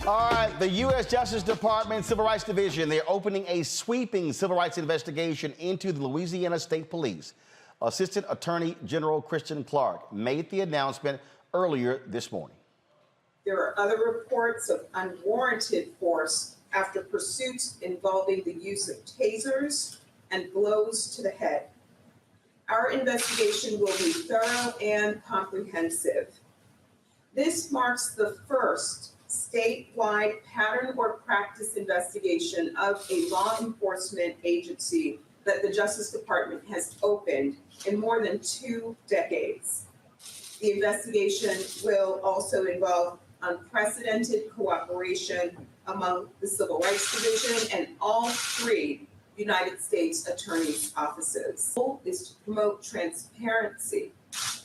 Speaker 1: All right, the U.S. Justice Department Civil Rights Division, they're opening a sweeping civil rights investigation into the Louisiana State Police. Assistant Attorney General Kristen Clarke made the announcement earlier this morning.
Speaker 13: There are other reports of unwarranted force after pursuits involving the use of tasers and blows to the head. Our investigation will be thorough and comprehensive. This marks the first statewide pattern or practice investigation of a law enforcement agency that the Justice Department has opened in more than 2 decades. The investigation will also involve unprecedented cooperation among the Civil Rights Division and all 3 United States Attorney's offices. The goal is to promote transparency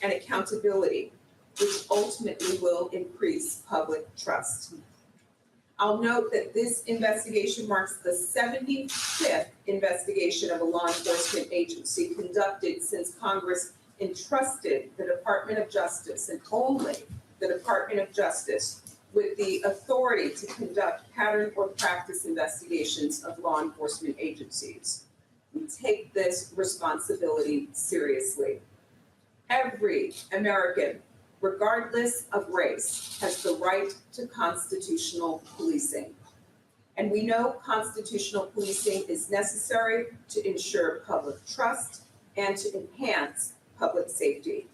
Speaker 13: and accountability, which ultimately will increase public trust. I'll note that this investigation marks the 75th investigation of a law enforcement agency conducted since Congress entrusted the Department of Justice, and only the Department of Justice, with the authority to conduct pattern or practice investigations of law enforcement agencies. We take this responsibility seriously. Every American, regardless of race, has the right to constitutional policing. And we know constitutional policing is necessary to ensure public trust and to enhance public safety.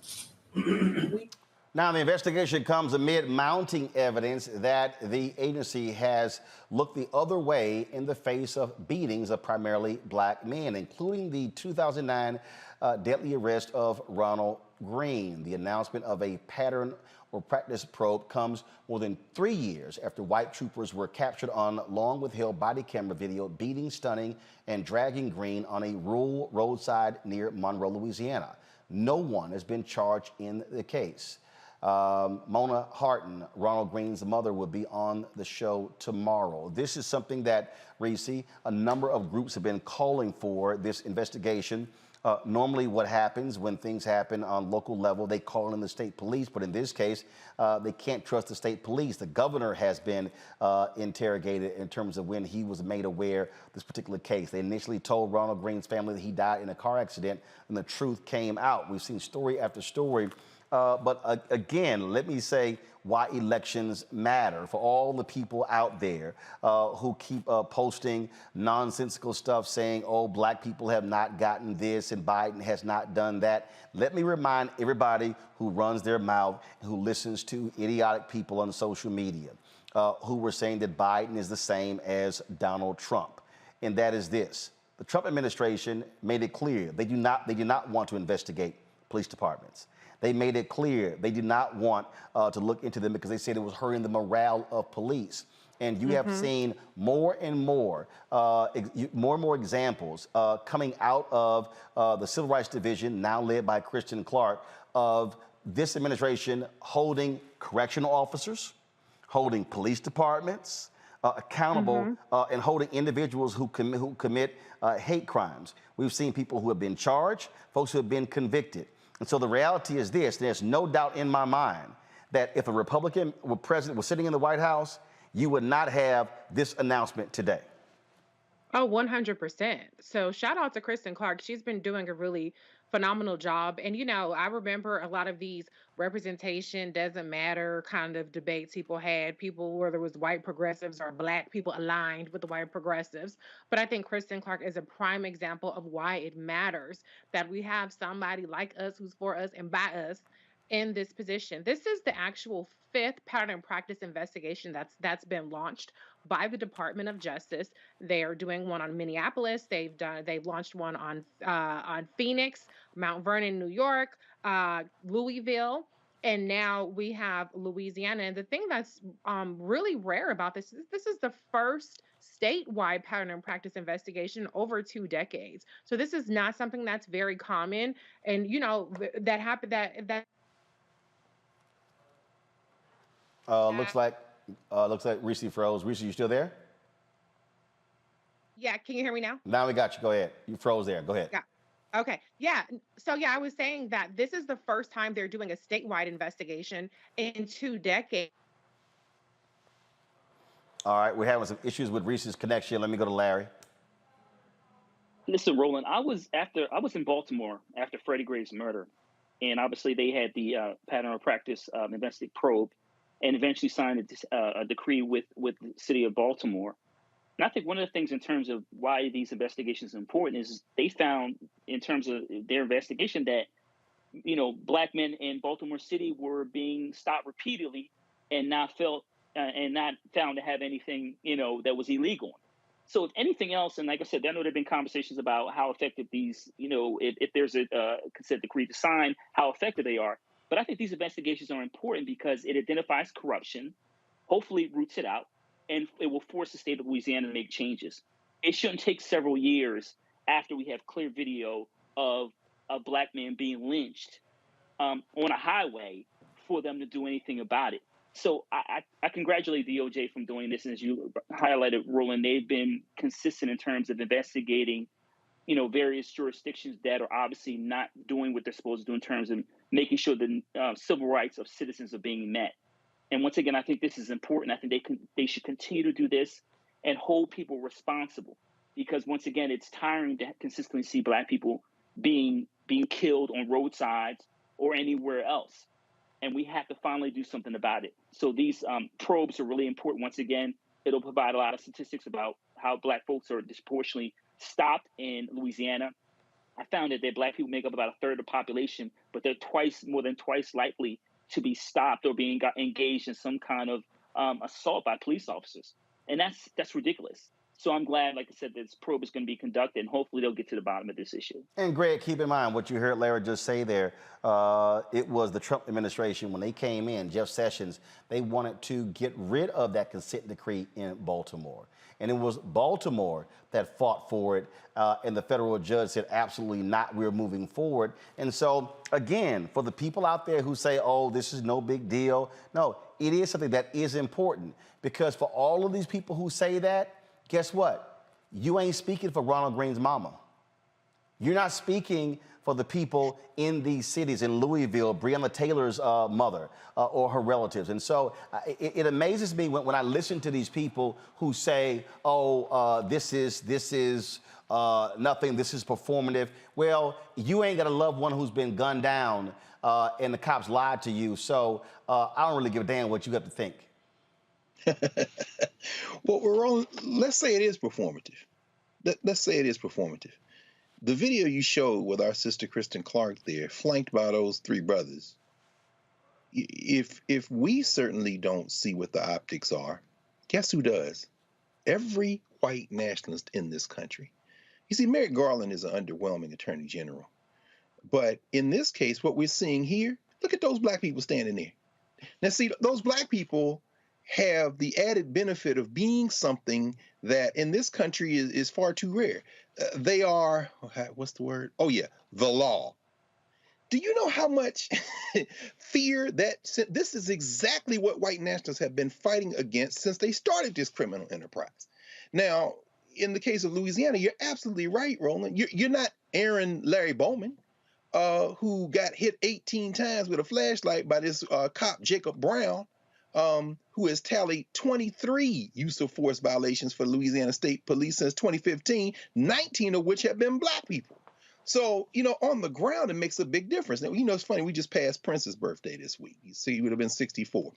Speaker 1: Now, the investigation comes amid mounting evidence that the agency has looked the other way in the face of beatings of primarily black men, including the 2009 deadly arrest of Ronald Greene. The announcement of a pattern or practice probe comes more than 3 years after white troopers were captured on long-withheld body camera video beating, stunning, and dragging Greene on a rural roadside near Monroe, Louisiana. No one has been charged in the case. Mona Hardin, Ronald Greene's mother, will be on the show tomorrow. This is something that, Reese, a number of groups have been calling for this investigation. Normally what happens when things happen on local level, they call in the state police, but in this case, they can't trust the state police. The governor has been interrogated in terms of when he was made aware of this particular case. They initially told Ronald Greene's family that he died in a car accident, and the truth came out. We've seen story after story. But again, let me say why elections matter. For all the people out there who keep posting nonsensical stuff saying, oh, black people have not gotten this and Biden has not done that. Let me remind everybody who runs their mouth, who listens to idiotic people on social media, who were saying that Biden is the same as Donald Trump. And that is this. The Trump administration made it clear they do not want to investigate police departments. They made it clear they did not want to look into them because they said it was hurting the morale of police. And you have seen more and more examples coming out of the Civil Rights Division, now led by Kristen Clarke, of this administration holding correctional officers, holding police departments accountable, and holding individuals who commit hate crimes. We've seen people who have been charged, folks who have been convicted. And so the reality is this: there's no doubt in my mind that if a Republican president was sitting in the White House, you would not have this announcement today.
Speaker 4: Oh, 100%. So shout out to Kristen Clarke. She's been doing a really phenomenal job. And, you know, I remember a lot of these representation doesn't matter kind of debates people had, people, whether it was white progressives or black people aligned with the white progressives. But I think Kristen Clarke is a prime example of why it matters that we have somebody like us who's for us and by us in this position. This is the actual 5th pattern and practice investigation that's been launched by the Department of Justice. They are doing one on Minneapolis. They've launched one on Phoenix, Mount Vernon, New York, Louisville, and now we have Louisiana. And the thing that's really rare about this is the first statewide pattern and practice investigation over 2 decades. So this is not something that's very common, and you know that happened that.
Speaker 1: Looks like Reese froze. Reese, you still there?
Speaker 4: Yeah, can you hear me now?
Speaker 1: Now we got you. Go ahead. You froze there. Go ahead.
Speaker 4: Yeah. Okay. Yeah. So yeah, I was saying that this is the first time they're doing a statewide investigation in 2 decades.
Speaker 1: All right, we're having some issues with Reese's connection. Let me go to Larry.
Speaker 11: Listen, Roland, I was in Baltimore after Freddie Gray's murder, and obviously they had the pattern of practice investigative probe, and eventually signed a decree with the city of Baltimore. And I think one of the things in terms of why these investigations are important is they found, in terms of their investigation, that Black men in Baltimore City were being stopped repeatedly and not found to have anything that was illegal. So if anything else, and like I said, I know there have been conversations about how effective these, if there's a consent decree to sign, how effective they are. But I think these investigations are important because it identifies corruption, hopefully roots it out, and it will force the state of Louisiana to make changes. It shouldn't take several years after we have clear video of a Black man being lynched on a highway for them to do anything about it. So I congratulate DOJ from doing this. And as you highlighted, Roland, they've been consistent in terms of investigating, various jurisdictions that are obviously not doing what they're supposed to do in terms of making sure the civil rights of citizens are being met. And once again, I think this is important. I think they should continue to do this and hold people responsible, because once again, it's tiring to consistently see Black people being killed on roadsides or anywhere else. And we have to finally do something about it. So these probes are really important. Once again, it'll provide a lot of statistics about how Black folks are disproportionately stopped in Louisiana. I found that Black people make up about a third of the population, but they're more than twice likely to be stopped or being engaged in some kind of assault by police officers. And that's ridiculous. So I'm glad, like I said, this probe is going to be conducted, and hopefully they'll get to the bottom of this issue.
Speaker 1: And Greg, keep in mind what you heard Larry just say there. It was the Trump administration, when they came in, Jeff Sessions, they wanted to get rid of that consent decree in Baltimore. And it was Baltimore that fought for it, and the federal judge said, absolutely not, we're moving forward. And so, again, for the people out there who say, oh, this is no big deal, no, it is something that is important, because for all of these people who say that, guess what? You ain't speaking for Ronald Greene's mama. You're not speaking for the people in these cities, in Louisville, Breonna Taylor's mother or her relatives. And so it amazes me when I listen to these people who say, oh, this is nothing, this is performative. Well, you ain't got a loved one who's been gunned down and the cops lied to you. So I don't really give a damn what you have to think.
Speaker 9: Well, let's say it is performative. Let's say it is performative. The video you showed with our sister Kristen Clark there, flanked by those three brothers, if we certainly don't see what the optics are, guess who does? Every white nationalist in this country. You see, Merrick Garland is an underwhelming attorney general. But in this case, what we're seeing here, look at those Black people standing there. Now, see, those Black people have the added benefit of being something that in this country is far too rare. They are, what's the word? Oh, yeah, the law. Do you know how much fear this is exactly what white nationalists have been fighting against since they started this criminal enterprise? Now, in the case of Louisiana, you're absolutely right, Roland. You're not Larry Bowman, who got hit 18 times with a flashlight by this cop, Jacob Brown, who has tallied 23 use of force violations for Louisiana State Police since 2015, 19 of which have been Black people. So, on the ground, it makes a big difference. Now, it's funny, we just passed Prince's birthday this week. He would have been 64.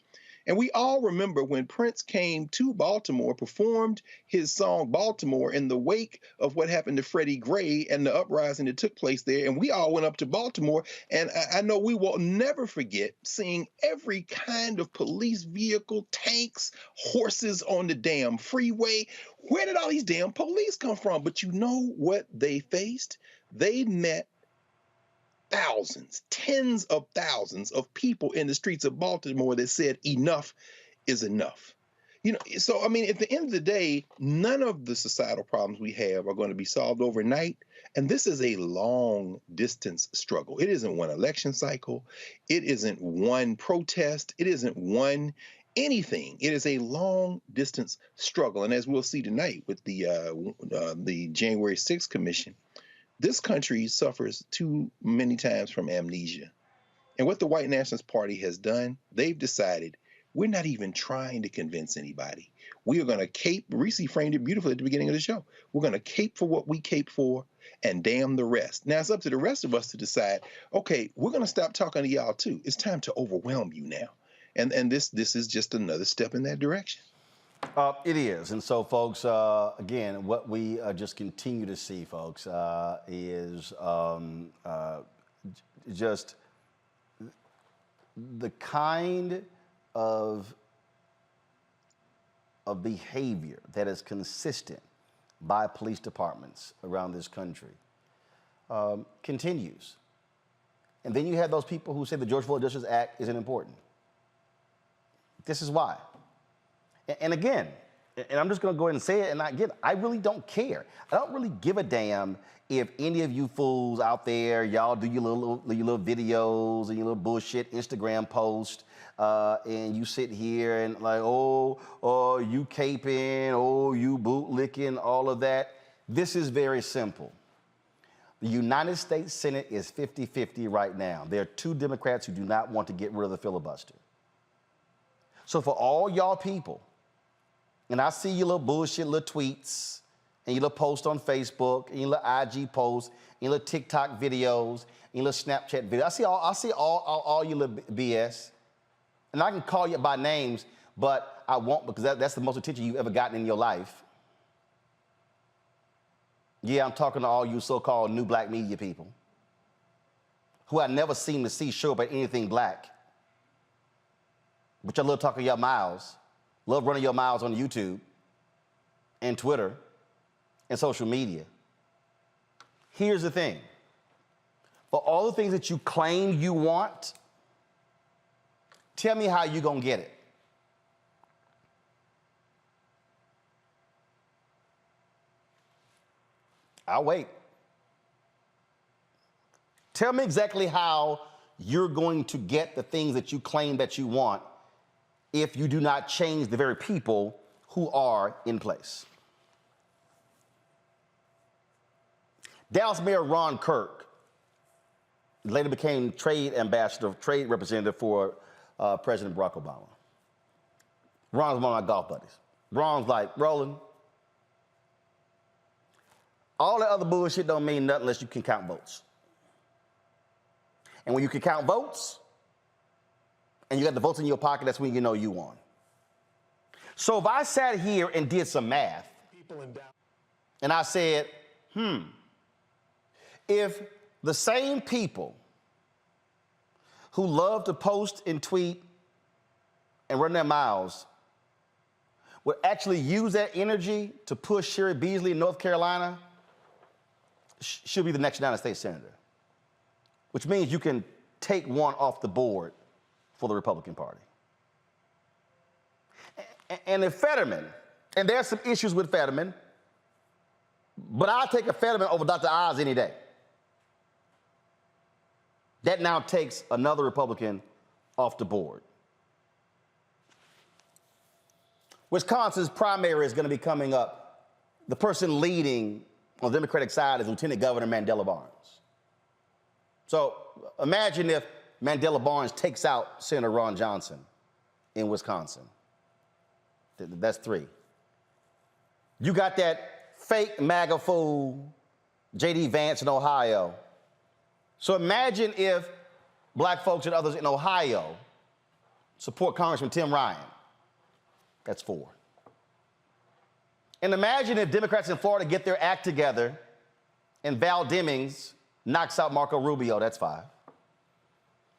Speaker 9: And we all remember when Prince came to Baltimore, performed his song Baltimore in the wake of what happened to Freddie Gray and the uprising that took place there. And we all went up to Baltimore. And I know we will never forget seeing every kind of police vehicle, tanks, horses on the damn freeway. Where did all these damn police come from? But you know what they faced? They met thousands, tens of thousands of people in the streets of Baltimore that said enough is enough. So, at the end of the day, none of the societal problems we have are going to be solved overnight. And this is a long distance struggle. It isn't one election cycle. It isn't one protest. It isn't one anything. It is a long distance struggle. And as we'll see tonight with the January 6th Commission, this country suffers too many times from amnesia. And what the White Nationalist Party has done, they've decided We're not even trying to convince anybody. We are going to cape. Reese framed it beautifully at the beginning of the show. We're going to cape for what we cape for and damn the rest. Now it's up to the rest of us to decide, okay, we're going to stop talking to y'all too. It's time to overwhelm you now. And this is just another step in that direction.
Speaker 1: It is. And so, folks, again, what we just continue to see, folks, is just the kind of behavior that is consistent by police departments around this country continues. And then you have those people who say the George Floyd Justice Act isn't important. This is why. And again, and I'm just going to go ahead and say it, and again, I really don't care. I don't really give a damn if any of you fools out there, y'all do your little videos and your little bullshit Instagram post, and you sit here and like, oh, you caping, oh, you bootlicking, all of that. This is very simple. The United States Senate is 50-50 right now. There are 2 Democrats who do not want to get rid of the filibuster. So for all y'all people, and I see your little bullshit little tweets, and your little posts on Facebook, and your little IG posts, and your little TikTok videos, and your little Snapchat videos. I see all your little BS. And I can call you by names, but I won't, because that's the most attention you've ever gotten in your life. Yeah, I'm talking to all you so-called new black media people who I never seem to see show up at anything black. But y'all love talking your mouths, love running your mouths on YouTube and Twitter and social media. Here's the thing. For all the things that you claim you want, tell me how you're going to get it. I'll wait. Tell me exactly how you're going to get the things that you claim that you want if you do not change the very people who are in place. Dallas Mayor Ron Kirk later became trade representative for President Barack Obama. Ron's one of my golf buddies. Ron's like, Roland, all that other bullshit don't mean nothing unless you can count votes. And when you can count votes, and you got the votes in your pocket, that's when you know you won. So if I sat here and did some math, and I said, if the same people who love to post and tweet and run their mouths would actually use that energy to push Sherry Beasley in North Carolina, she'll be the next United States Senator, which means you can take one off the board for the Republican Party. And if Fetterman, and there's some issues with Fetterman, but I'll take a Fetterman over Dr. Oz any day. That now takes another Republican off the board. Wisconsin's primary is going to be coming up. The person leading on the Democratic side is Lieutenant Governor Mandela Barnes. So imagine if Mandela Barnes takes out Senator Ron Johnson in Wisconsin. That's 3. You got that fake MAGA fool, J.D. Vance in Ohio. So imagine if black folks and others in Ohio support Congressman Tim Ryan. That's 4. And imagine if Democrats in Florida get their act together and Val Demings knocks out Marco Rubio. That's 5.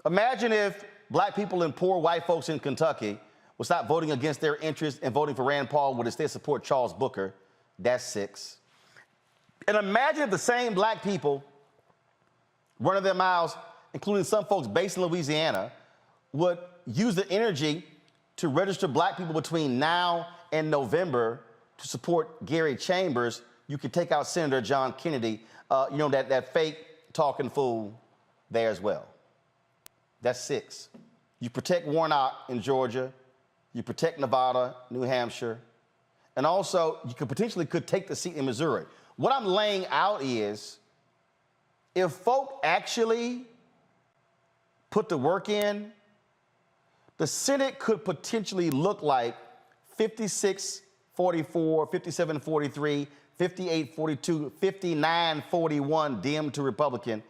Speaker 1: Imagine if black people and poor white folks in Kentucky would stop voting against their interests and voting for Rand Paul, would instead support Charles Booker. That's 6. And imagine if the same black people running their mouths, including some folks based in Louisiana, would use the energy to register black people between now and November to support Gary Chambers. You could take out Senator John Kennedy, that fake talking fool there as well. That's 6. You protect Warnock in Georgia. You protect Nevada, New Hampshire. And also, you could potentially take the seat in Missouri. What I'm laying out is, if folk actually put the work in, the Senate could potentially look like 56-44, 57-43, 58-42, 59-41, dim to Republican.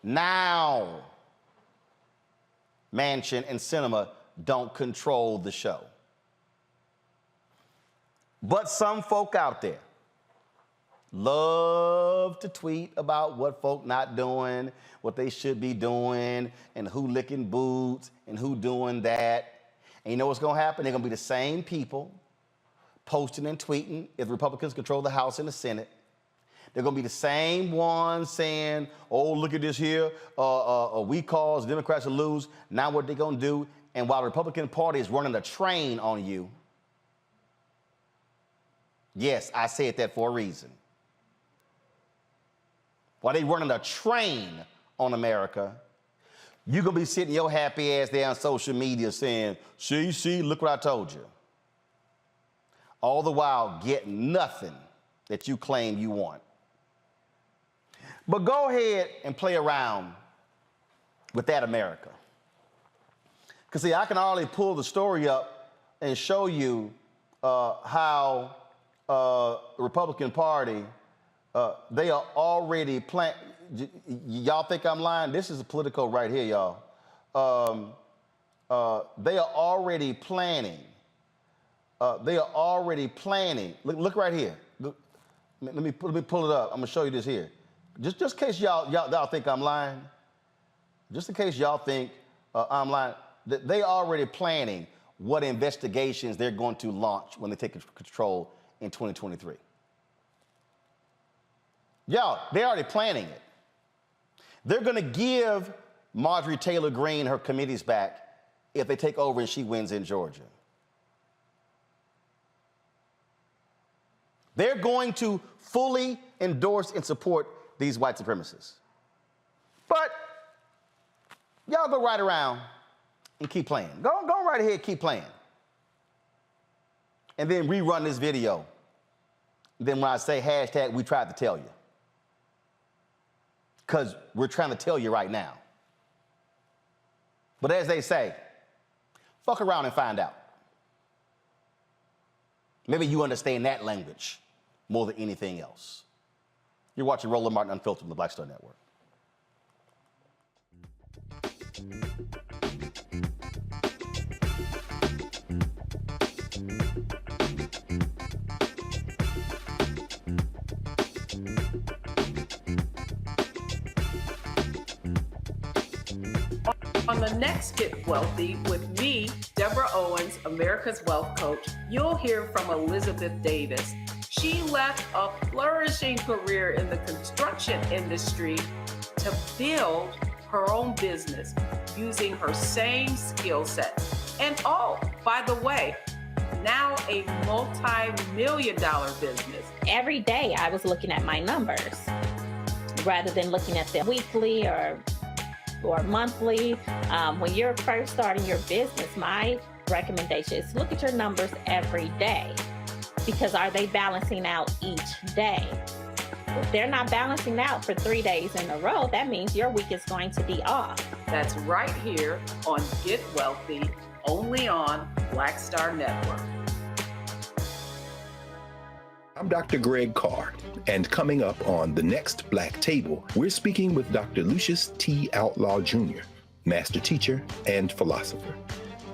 Speaker 1: Now, Manchin and Sinema don't control the show. But some folk out there love to tweet about what folk not doing, what they should be doing, and who licking boots, and who doing that. And you know what's gonna happen? They're gonna be the same people posting and tweeting if the Republicans control the House and the Senate. They're gonna be the same ones saying, oh, look at this here, we cause Democrats to lose. Now what they're gonna do, and while the Republican Party is running a train on you, yes, I said that for a reason. While they running a train on America, you're gonna be sitting your happy ass there on social media saying, see, look what I told you. All the while getting nothing that you claim you want. But go ahead and play around with that America. Because see, I can already pull the story up and show you how the Republican Party, they are already planning. Y'all think I'm lying? This is a Politico right here, y'all. They are already planning. Look right here. Look, let me pull it up. I'm gonna show you this here. Just in case y'all think I'm lying. Just in case y'all think I'm lying. They already planning what investigations they're going to launch when they take control in 2023. Y'all, they're already planning it. They're gonna give Marjorie Taylor Greene her committees back if they take over and she wins in Georgia. They're going to fully endorse and support these white supremacists. But y'all go right around and keep playing. Go right ahead, keep playing. And then rerun this video. Then when I say hashtag, we tried to tell you. Because we're trying to tell you right now. But as they say, fuck around and find out. Maybe you understand that language more than anything else. You're watching Roland Martin Unfiltered on the Black Star Network.
Speaker 14: On the next Get Wealthy with me, Deborah Owens, America's Wealth Coach, you'll hear from Elizabeth Davis. She left a flourishing career in the construction industry to build her own business using her same skill sets. And oh, by the way, now a multi-million-dollar business.
Speaker 15: Every day I was looking at my numbers rather than looking at them weekly or monthly. When you're first starting your business, my recommendation is look at your numbers every day, because are they balancing out each day? If they're not balancing out for 3 days in a row, that means your week is going to be off.
Speaker 14: That's right here on Get Wealthy, only on Black Star Network.
Speaker 9: I'm Dr. Greg Carr, and coming up on The Next Black Table, we're speaking with Dr. Lucius T. Outlaw Jr., master teacher and philosopher.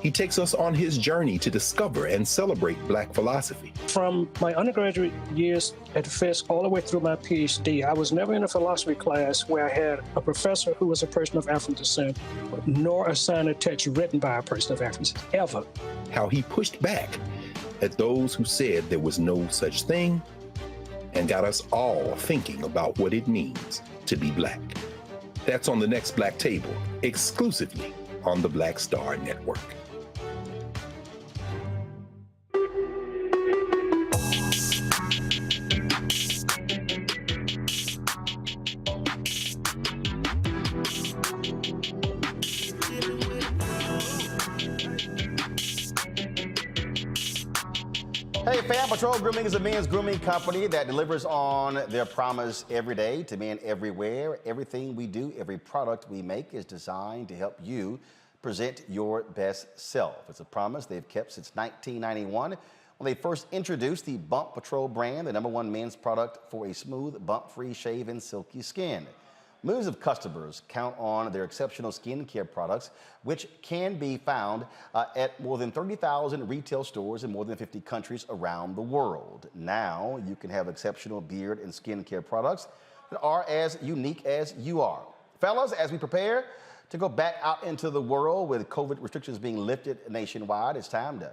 Speaker 9: He takes us on his journey to discover and celebrate Black philosophy.
Speaker 17: From my undergraduate years at Fisk all the way through my PhD, I was never in a philosophy class where I had a professor who was a person of African descent, nor assigned a text written by a person of African descent, ever.
Speaker 9: How he pushed back at those who said there was no such thing, and got us all thinking about what it means to be Black. That's on The Next Black Table, exclusively on the Black Star Network.
Speaker 1: Hey, Fan Patrol Grooming is a men's grooming company that delivers on their promise every day to men everywhere. Everything we do, every product we make is designed to help you Present your best self. It's a promise they've kept since 1991 when they first introduced the Bump Patrol brand, the #1 men's product for a smooth, bump-free shave and silky skin. Millions of customers count on their exceptional skincare products, which can be found at more than 30,000 retail stores in more than 50 countries around the world. Now you can have exceptional beard and skincare products that are as unique as you are. Fellas, as we prepare to go back out into the world with COVID restrictions being lifted nationwide, it's time to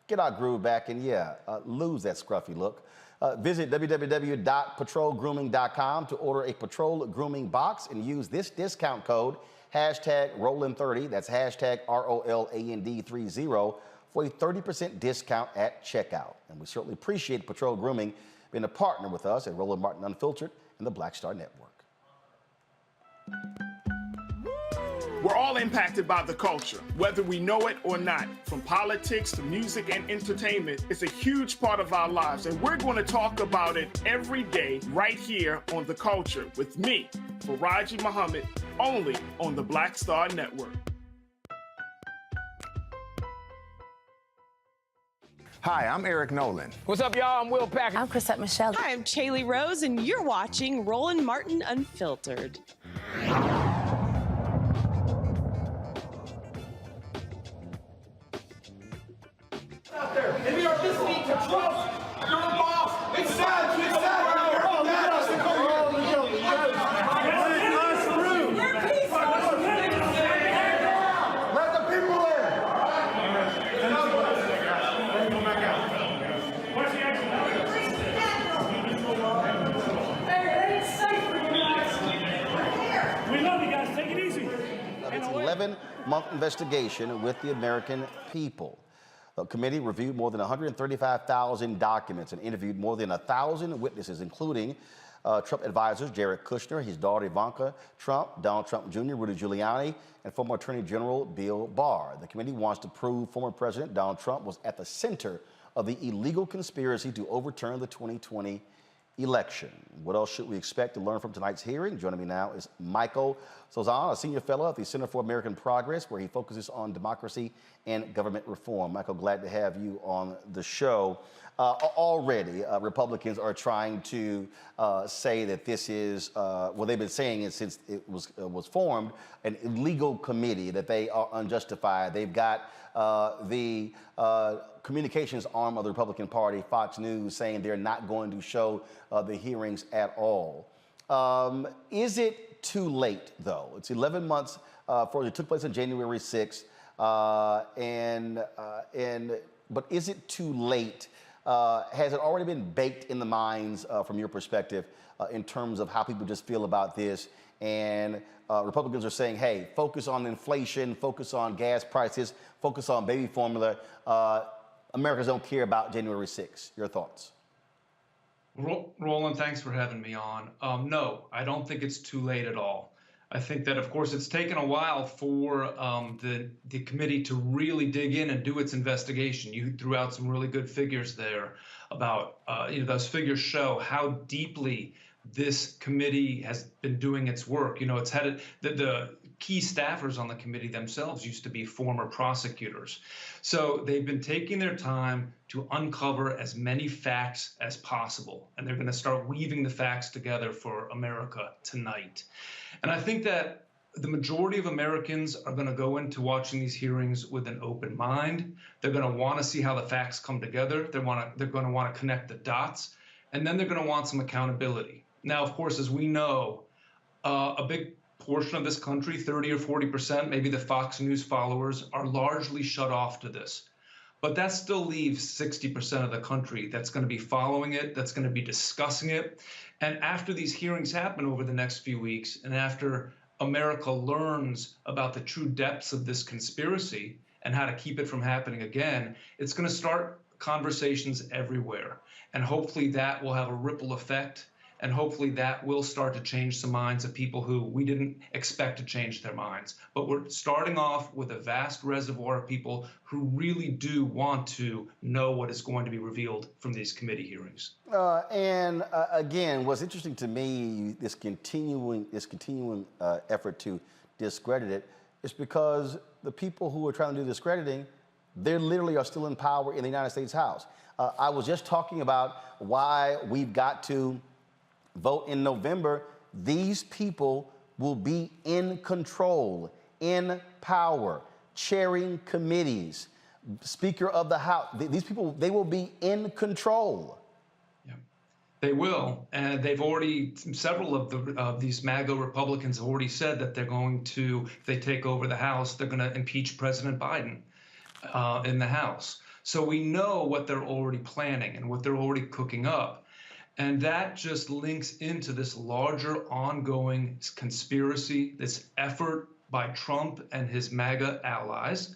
Speaker 1: get our groove back and lose that scruffy look. Visit www.patrolgrooming.com to order a Patrol Grooming box and use this discount code #Roland30, that's #ROLAND30 for a 30% discount at checkout. And we certainly appreciate Patrol Grooming being a partner with us at Roland Martin Unfiltered and the Black Star Network.
Speaker 8: We're all impacted by the culture, whether we know it or not. From politics to music and entertainment, it's a huge part of our lives, and we're going to talk about it every day right here on The Culture with me, Faraji Muhammad, only on the Black Star Network.
Speaker 3: Hi, I'm Eric Nolan.
Speaker 18: What's up, y'all? I'm Will Packer.
Speaker 19: I'm Chrisette Michelle.
Speaker 20: Hi, I'm Chaley Rose, and you're watching Roland Martin Unfiltered.
Speaker 5: If you are listening to Trump, you're a boss. It's sad. It's sad. Let the people in.
Speaker 21: Hey, it ain't safe for you guys. We love you guys. Take it easy.
Speaker 1: It's an 11-month investigation with the American people. The committee reviewed more than 135,000 documents and interviewed more than 1,000 witnesses, including Trump advisors Jared Kushner, his daughter Ivanka Trump, Donald Trump Jr., Rudy Giuliani, and former Attorney General Bill Barr. The committee wants to prove former President Donald Trump was at the center of the illegal conspiracy to overturn the 2020 election. What else should we expect to learn from tonight's hearing? Joining me now is Michael Sozan, a senior fellow at the Center for American Progress, where he focuses on democracy and government reform. Michael, glad to have you on the show. Already, Republicans are trying to say that this is, well, they've been saying it since it was formed, an illegal committee, that they are unjustified. They've got the communications arm of the Republican Party, Fox News, saying they're not going to show the hearings at all. Is it too late, though? It's 11 months it took place on January 6th, but is it too late? Has it already been baked in the minds from your perspective in terms of how people just feel about this? And Republicans are saying, hey, focus on inflation, focus on gas prices, focus on baby formula. Americans don't care about January 6th. Your thoughts?
Speaker 24: Roland, thanks for having me on. No, I don't think it's too late at all. I think that, of course, it's taken a while for the committee to really dig in and do its investigation. You threw out some really good figures there about, those figures show how deeply this committee has been doing its work. It's had the key staffers on the committee themselves used to be former prosecutors. So they've been taking their time to uncover as many facts as possible. And they're going to start weaving the facts together for America tonight. And I think that the majority of Americans are going to go into watching these hearings with an open mind. They're going to want to see how the facts come together. They're going to want to connect the dots. And then they're going to want some accountability. Now, of course, as we know, a big portion of this country, 30 or 40%, maybe the Fox News followers, are largely shut off to this. But that still leaves 60% of the country that's going to be following it, that's going to be discussing it. And after these hearings happen over the next few weeks, and after America learns about the true depths of this conspiracy and how to keep it from happening again, it's going to start conversations everywhere. And hopefully that will have a ripple effect. And hopefully that will start to change some minds of people who we didn't expect to change their minds. But we're starting off with a vast reservoir of people who really do want to know what is going to be revealed from these committee hearings.
Speaker 1: Again, what's interesting to me, this continuing effort to discredit it, It's because the people who are trying to do discrediting, they literally are still in power in the United States House. I was just talking about why we've got to vote in November. These people will be in control, in power, chairing committees, Speaker of the House. These people, they will be in control.
Speaker 24: They will, and they've already, several of these MAGA Republicans have already said that they're going to, if they take over the House, they're going to impeach President Biden in the House. So we know what they're already planning and what they're already cooking up. And that just links into this larger ongoing conspiracy, this effort by Trump and his MAGA allies,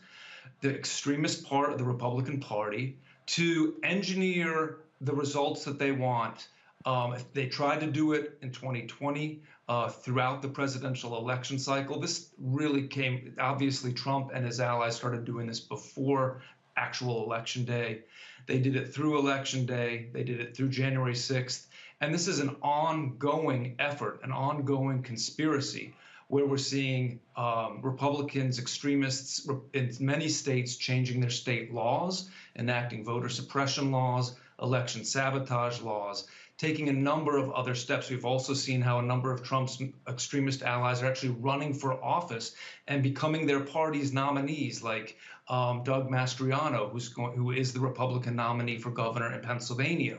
Speaker 24: the extremist part of the Republican Party, to engineer the results that they want. They tried to do it in 2020 throughout the presidential election cycle. This really came, obviously Trump and his allies started doing this before actual election day. They did it through election day. They did it through January 6th. And this is an ongoing effort, an ongoing conspiracy where we're seeing Republicans, extremists in many states changing their state laws, enacting voter suppression laws, election sabotage laws, taking a number of other steps. We've also seen how a number of Trump's extremist allies are actually running for office and becoming their party's nominees, like Doug Mastriano, who is the Republican nominee for governor in Pennsylvania.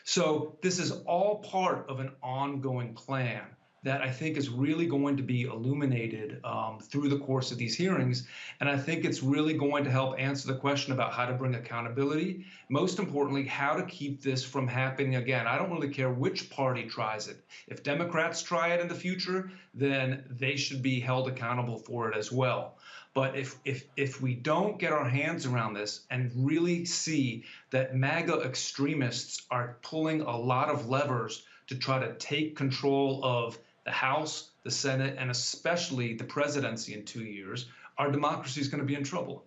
Speaker 24: So this is all part of an ongoing plan that I think is really going to be illuminated through the course of these hearings. And I think it's really going to help answer the question about how to bring accountability. Most importantly, how to keep this from happening again. I don't really care which party tries it. If Democrats try it in the future, then they should be held accountable for it as well. But if we don't get our hands around this and really see that MAGA extremists are pulling a lot of levers to try to take control of the House, the Senate, and especially the presidency in 2 years, our democracy is going to be in trouble.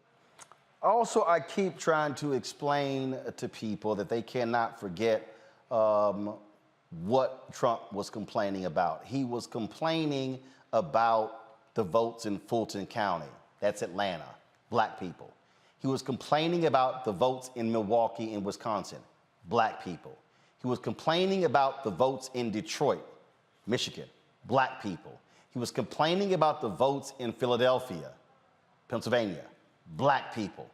Speaker 1: Also, I keep trying to explain to people that they cannot forget what Trump was complaining about. He was complaining about the votes in Fulton County. That's Atlanta, black people. He was complaining about the votes in Milwaukee and Wisconsin, black people. He was complaining about the votes in Detroit, Michigan, black people. He was complaining about the votes in Philadelphia, Pennsylvania, black people.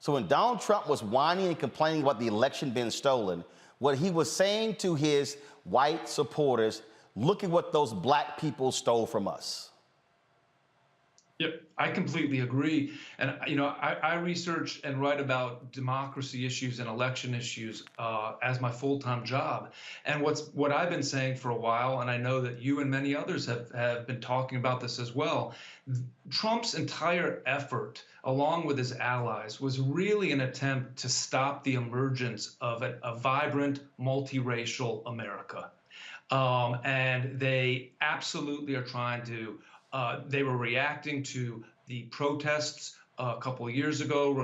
Speaker 1: So when Donald Trump was whining and complaining about the election being stolen, what he was saying to his white supporters, look at what those black people stole from us.
Speaker 24: Yep, I completely agree. And, you know, I research and write about democracy issues and election issues as my full-time job. And what I've been saying for a while, and I know that you and many others have been talking about this as well, Trump's entire effort, along with his allies, was really an attempt to stop the emergence of a vibrant, multiracial America. And they absolutely are trying to they were reacting to the protests a couple of years ago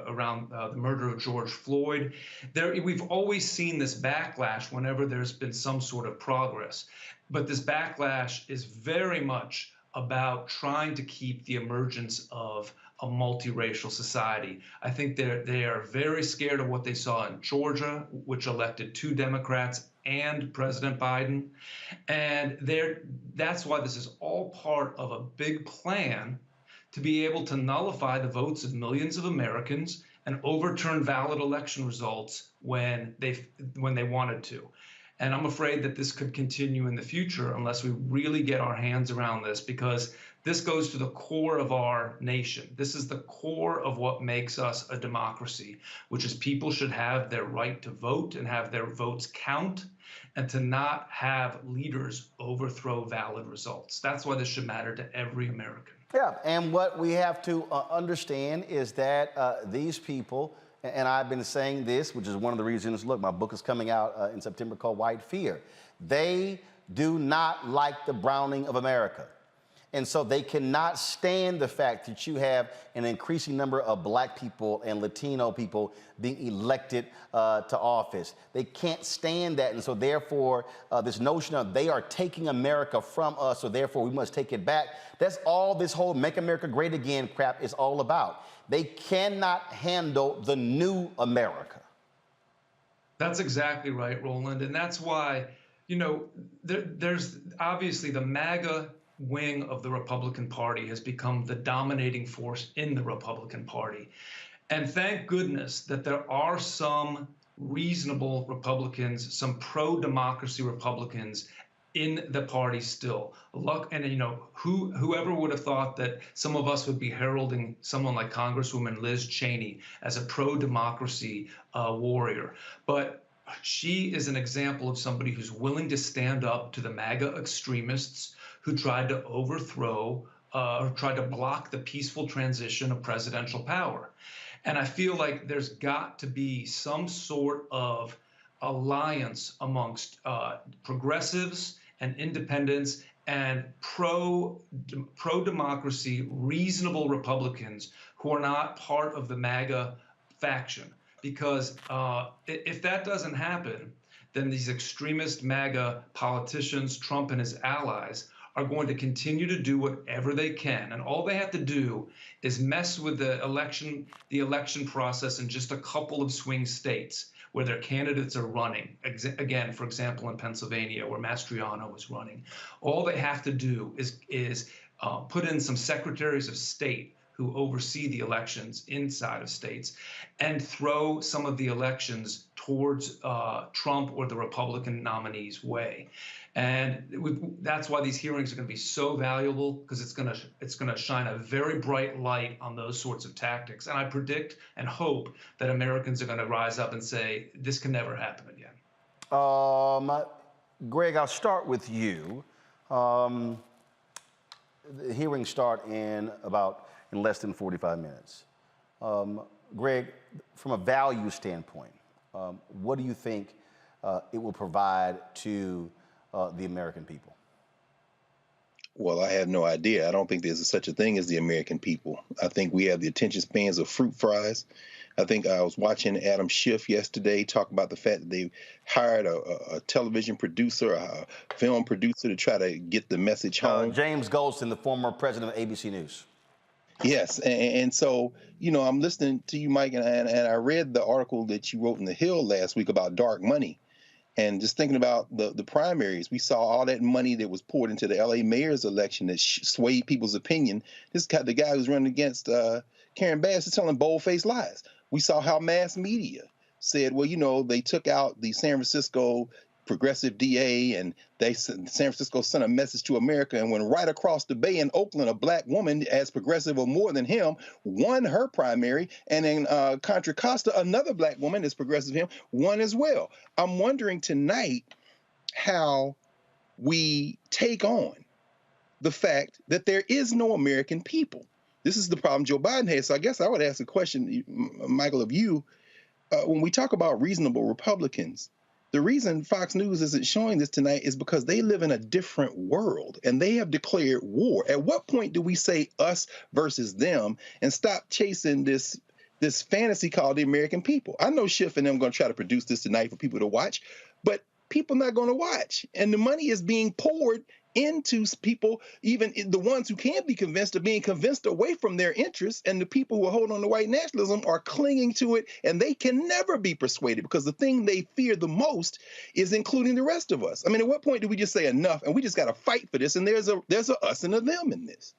Speaker 24: around the murder of George Floyd. We've always seen this backlash whenever there's been some sort of progress. But this backlash is very much about trying to keep the emergence of a multiracial society. I think they are very scared of what they saw in Georgia, which elected 2 Democrats and President Biden. And that's why this is all part of a big plan to be able to nullify the votes of millions of Americans and overturn valid election results when they wanted to. And I'm afraid that this could continue in the future unless we really get our hands around this, because this goes to the core of our nation. This is the core of what makes us a democracy, which is people should have their right to vote and have their votes count, and to not have leaders overthrow valid results. That's why this should matter to every American.
Speaker 1: Yeah, and what we have to understand is that these people, and I've been saying this, which is one of the reasons, look, my book is coming out in September called White Fear. They do not like the browning of America. And so they cannot stand the fact that you have an increasing number of black people and Latino people being elected to office. They can't stand that. And so therefore, this notion of they are taking America from us, so therefore we must take it back. That's all this whole Make America Great Again crap is all about. They cannot handle the new America.
Speaker 24: That's exactly right, Roland. And that's why, you know, there's obviously the MAGA wing of the Republican Party has become the dominating force in the Republican Party. And thank goodness that there are some reasonable Republicans, some pro-democracy Republicans in the party still. And you know, whoever would have thought that some of us would be heralding someone like Congresswoman Liz Cheney as a pro-democracy warrior. But she is an example of somebody who's willing to stand up to the MAGA extremists who tried to overthrow or tried to block the peaceful transition of presidential power. And I feel like there's got to be some sort of alliance amongst progressives and independents and pro-democracy, reasonable Republicans who are not part of the MAGA faction. Because if that doesn't happen, then these extremist MAGA politicians, Trump and his allies, are going to continue to do whatever they can. And all they have to do is mess with the election process in just a couple of swing states where their candidates are running. Again, for example, in Pennsylvania, where Mastriano is running. All they have to do is put in some secretaries of state who oversee the elections inside of states and throw some of the elections towards Trump or the Republican nominee's way. And that's why these hearings are going to be so valuable, because it's going to shine a very bright light on those sorts of tactics. And I predict and hope that Americans are going to rise up and say, this can never happen again.
Speaker 1: Greg, I'll start with you. The hearings start in less than 45 minutes. Greg, from a value standpoint, what do you think it will provide to the American people?
Speaker 9: Well, I have no idea. I don't think there's such a thing as the American people. I think we have the attention spans of fruit fries. I think I was watching Adam Schiff yesterday talk about the fact that they hired a television producer, a film producer to try to get the message home.
Speaker 1: James Goldston, the former president of ABC News.
Speaker 9: Yes, and so, you know, I'm listening to you, Mike, and I read the article that you wrote in The Hill last week about dark money. And just thinking about the primaries, we saw all that money that was poured into the LA mayor's election that swayed people's opinion. The guy who's running against Karen Bass is telling bold-faced lies. We saw how mass media said, well, you know, they took out the San Francisco progressive DA and San Francisco sent a message to America, and when right across the bay in Oakland, a black woman as progressive or more than him won her primary, and in Contra Costa, another black woman as progressive him won as well. I'm wondering tonight how we take on the fact that there is no American people. This is the problem Joe Biden has. So I guess I would ask a question, Michael, of you. When we talk about reasonable Republicans, the reason Fox News isn't showing this tonight is because they live in a different world and they have declared war. At what point do we say us versus them and stop chasing this fantasy called the American people? I know Schiff and them are going to try to produce this tonight for people to watch, but people are not going to watch. And the money is being poured into people, even the ones who can't be convinced are being convinced away from their interests, and the people who hold on to white nationalism are clinging to it, and they can never be persuaded because the thing they fear the most is including the rest of us. I mean, at what point do we just say enough and we just got to fight for this, and there's a us and a them in this?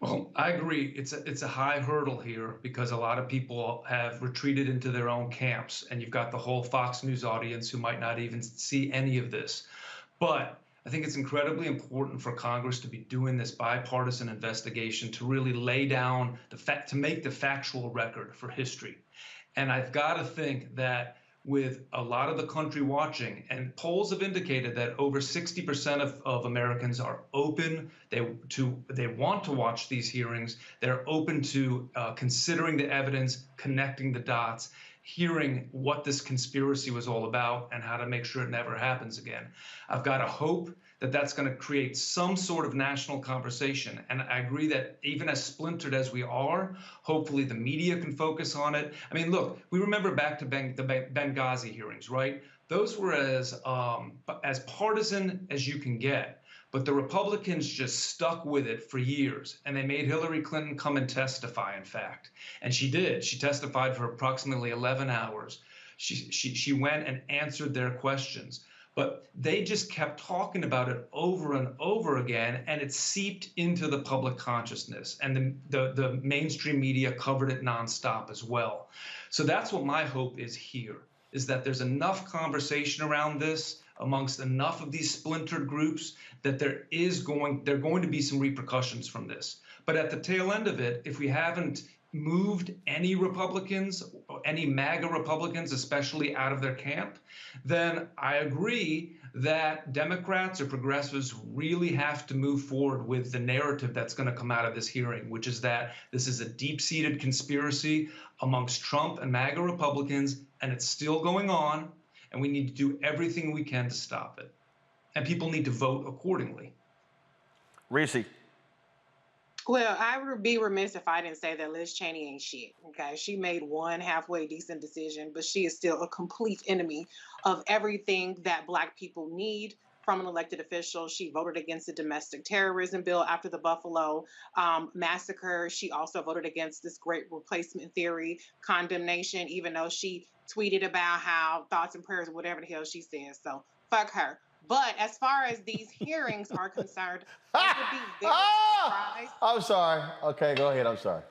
Speaker 24: Well, I agree. It's a high hurdle here because a lot of people have retreated into their own camps, and you've got the whole Fox News audience who might not even see any of this. But I think it's incredibly important for Congress to be doing this bipartisan investigation to really lay down to make the factual record for history. And I've got to think that with a lot of the country watching, and polls have indicated that over 60% of Americans are open. They want to watch these hearings. They're open to considering the evidence, connecting the dots, hearing what this conspiracy was all about and how to make sure it never happens again. I've got to hope that's going to create some sort of national conversation. And I agree that even as splintered as we are, hopefully the media can focus on it. I mean, look, we remember back to the Benghazi hearings, right? Those were as partisan as you can get. But the Republicans just stuck with it for years, and they made Hillary Clinton come and testify, in fact. And she did. She testified for approximately 11 hours. She went and answered their questions. But they just kept talking about it over and over again, and it seeped into the public consciousness. And the mainstream media covered it nonstop as well. So that's what my hope is here, is that there's enough conversation around this amongst enough of these splintered groups that there are going to be some repercussions from this. But at the tail end of it, if we haven't moved any Republicans, any MAGA Republicans, especially out of their camp, then I agree that Democrats or progressives really have to move forward with the narrative that's going to come out of this hearing, which is that this is a deep-seated conspiracy amongst Trump and MAGA Republicans, and it's still going on, and we need to do everything we can to stop it. And people need to vote accordingly.
Speaker 1: Reese.
Speaker 4: Well, I would be remiss if I didn't say that Liz Cheney ain't shit. Okay, she made one halfway decent decision, but she is still a complete enemy of everything that Black people need from an elected official. She voted against the domestic terrorism bill after the Buffalo massacre. She also voted against this great replacement theory, condemnation, even though she tweeted about how thoughts and prayers, whatever the hell she says. So fuck her. But as far as these hearings are concerned, I would be very surprised.
Speaker 1: I'm sorry. Okay, go ahead. I'm sorry.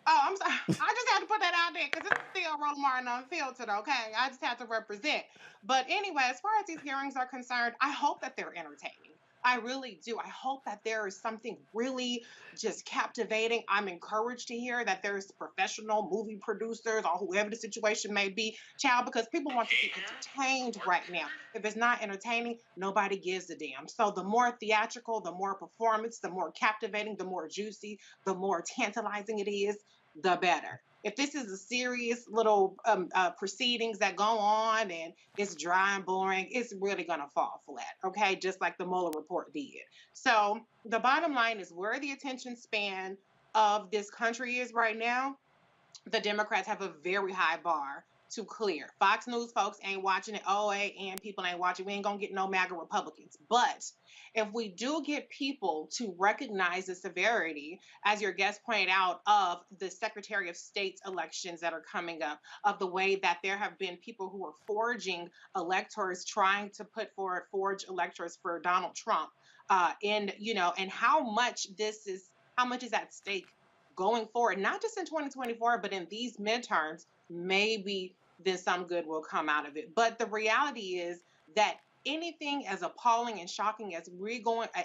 Speaker 4: Oh, I'm sorry. I just had to put that out there because it's still Roland Martin Unfiltered, okay? I just had to represent. But anyway, as far as these hearings are concerned, I hope that they're entertaining. I really do. I hope that there is something really just captivating. I'm encouraged to hear that there's professional movie producers or whoever the situation may be, child, because people want to be entertained right now. If it's not entertaining, nobody gives a damn. So the more theatrical, the more performance, the more captivating, the more juicy, the more tantalizing it is, the better. If this is a serious little proceedings that go on and it's dry and boring, it's really going to fall flat, okay? Just like the Mueller report did. So the bottom line is where the attention span of this country is right now, the Democrats have a very high bar to clear. Fox News folks ain't watching it. OAN people ain't watching. We ain't going to get no MAGA Republicans. But if we do get people to recognize the severity, as your guest pointed out, of the Secretary of State's elections that are coming up, of the way that there have been people who are forging electors, trying to put forward forged electors for Donald Trump, and how much is at stake going forward, not just in 2024, but in these midterms, maybe then some good will come out of it. But the reality is that anything as appalling and shocking as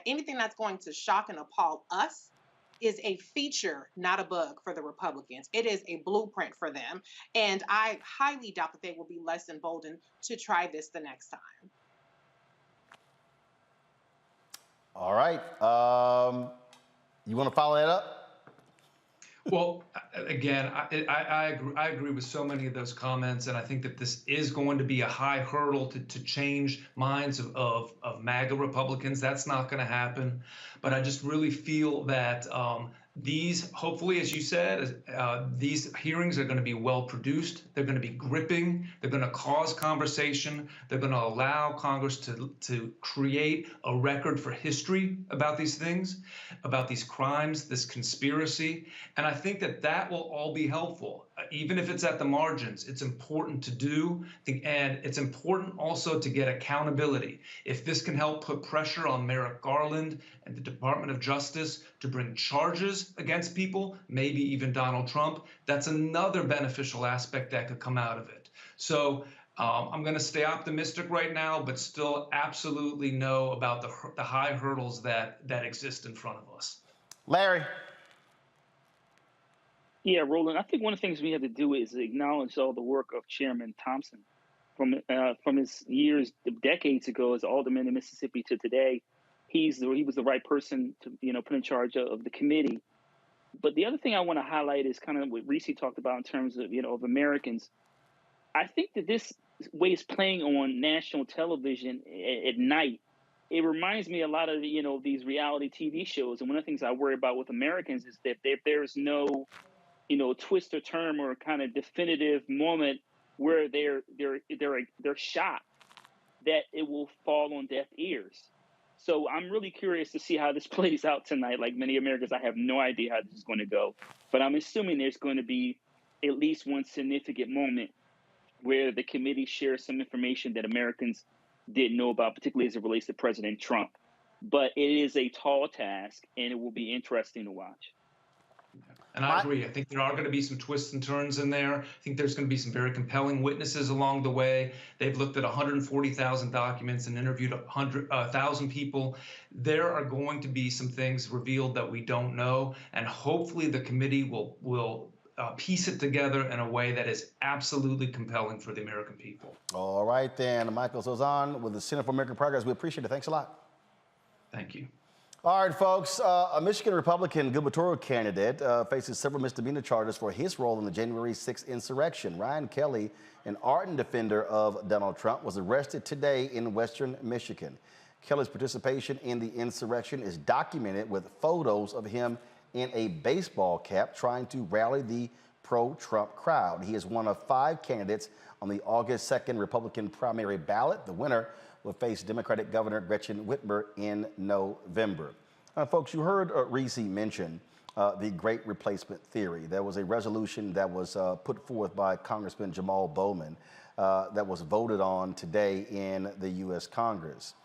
Speaker 4: anything that's going to shock and appall us is a feature, not a bug for the Republicans. It is a blueprint for them. And I highly doubt that they will be less emboldened to try this the next time.
Speaker 1: All right. You want to follow that up?
Speaker 24: Well, again, I agree with so many of those comments, and I think that this is going to be a high hurdle to change minds of MAGA Republicans. That's not going to happen. But I just really feel that these, hopefully, as you said, these hearings are going to be well produced. They're going to be gripping. They're going to cause conversation. They're going to allow Congress to create a record for history about these things, about these crimes, this conspiracy. And I think that will all be helpful. Even if it's at the margins, it's important to do. And it's important also to get accountability. If this can help put pressure on Merrick Garland and the Department of Justice to bring charges against people, maybe even Donald Trump, that's another beneficial aspect that could come out of it. So I'm going to stay optimistic right now, but still absolutely know about the high hurdles that exist in front of us.
Speaker 1: Larry.
Speaker 11: Yeah, Roland, I think one of the things we have to do is acknowledge all the work of Chairman Thompson from his years, decades ago as alderman in Mississippi to today. He was the right person to put in charge of the committee. But the other thing I want to highlight is kind of what Reese talked about in terms of of Americans. I think that this way is playing on national television at night it reminds me a lot of, these reality TV shows. And one of the things I worry about with Americans is that if there's no, twist or turn or kind of definitive moment where they're shocked, that it will fall on deaf ears. So I'm really curious to see how this plays out tonight. Like many Americans, I have no idea how this is going to go, but I'm assuming there's going to be at least one significant moment where the committee shares some information that Americans didn't know about, particularly as it relates to President Trump. But it is a tall task, and it will be interesting to watch.
Speaker 24: And I agree. I think there are going to be some twists and turns in there. I think there's going to be some very compelling witnesses along the way. They've looked at 140,000 documents and interviewed 1,000 people. There are going to be some things revealed that we don't know, and hopefully the committee will piece it together in a way that is absolutely compelling for the American people.
Speaker 1: All right, then. Michael Sozan with the Center for American Progress. We appreciate it. Thanks a lot.
Speaker 24: Thank you.
Speaker 1: All right, folks. A Michigan Republican gubernatorial candidate faces several misdemeanor charges for his role in the January 6th insurrection. Ryan Kelly, an ardent defender of Donald Trump, was arrested today in western Michigan. Kelly's participation in the insurrection is documented with photos of him in a baseball cap trying to rally the pro-Trump crowd. He is one of 5 candidates on the August 2nd Republican primary ballot. The winner will face Democratic Governor Gretchen Whitmer in November. Folks, you heard Reese mention the Great Replacement Theory. There was a resolution that was put forth by Congressman Jamal Bowman that was voted on today in the U.S. Congress.